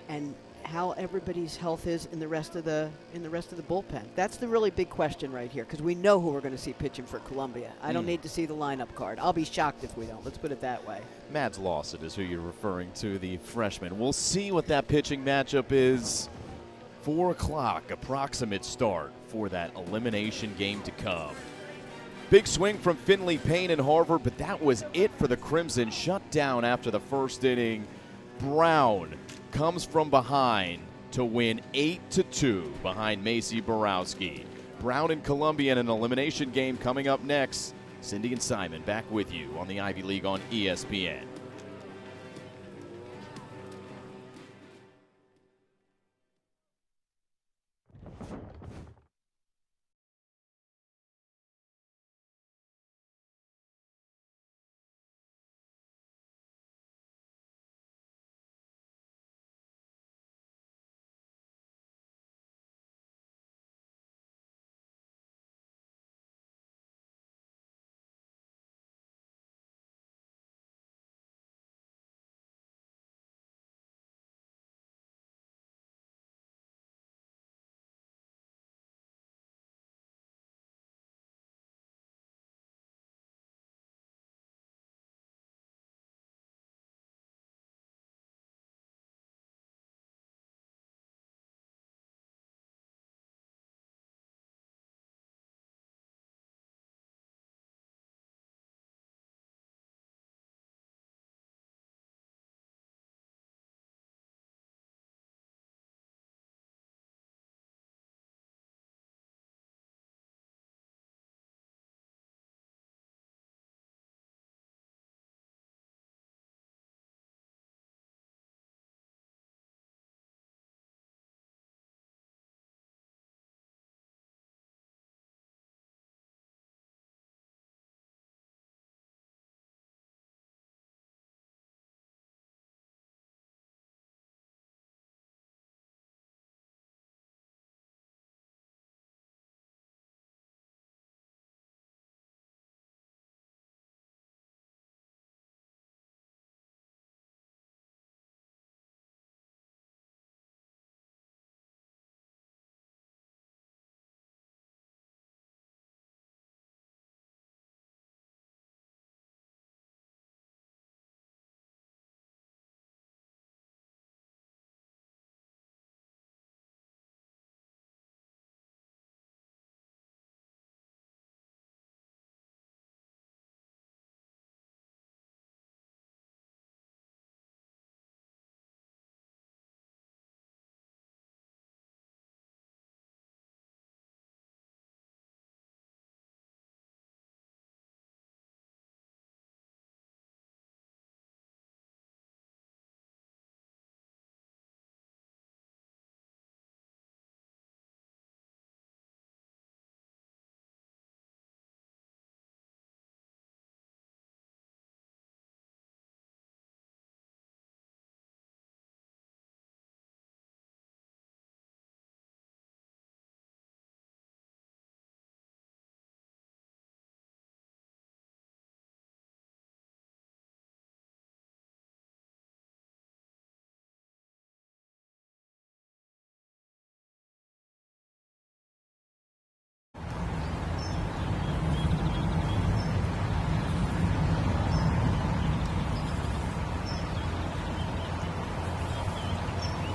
Speaker 2: and how everybody's health is in the rest of the bullpen. That's the really big question right here, because we know who we're going to see pitching for Columbia. I don't need to see the lineup card. I'll be shocked if we don't. Let's put it that way.
Speaker 1: Mads Lawson is who you're referring to, the freshman. We'll see what that pitching matchup is. 4 o'clock, approximate start for that elimination game to come. Big swing from Finley Payne and Harvard, but that was it for the Crimson. Shut down after the first inning. Brown comes from behind to win 8-2 behind Macy Borowski. Brown and Columbia in an elimination game coming up next. Cindy and Simon back with you on the Ivy League on ESPN.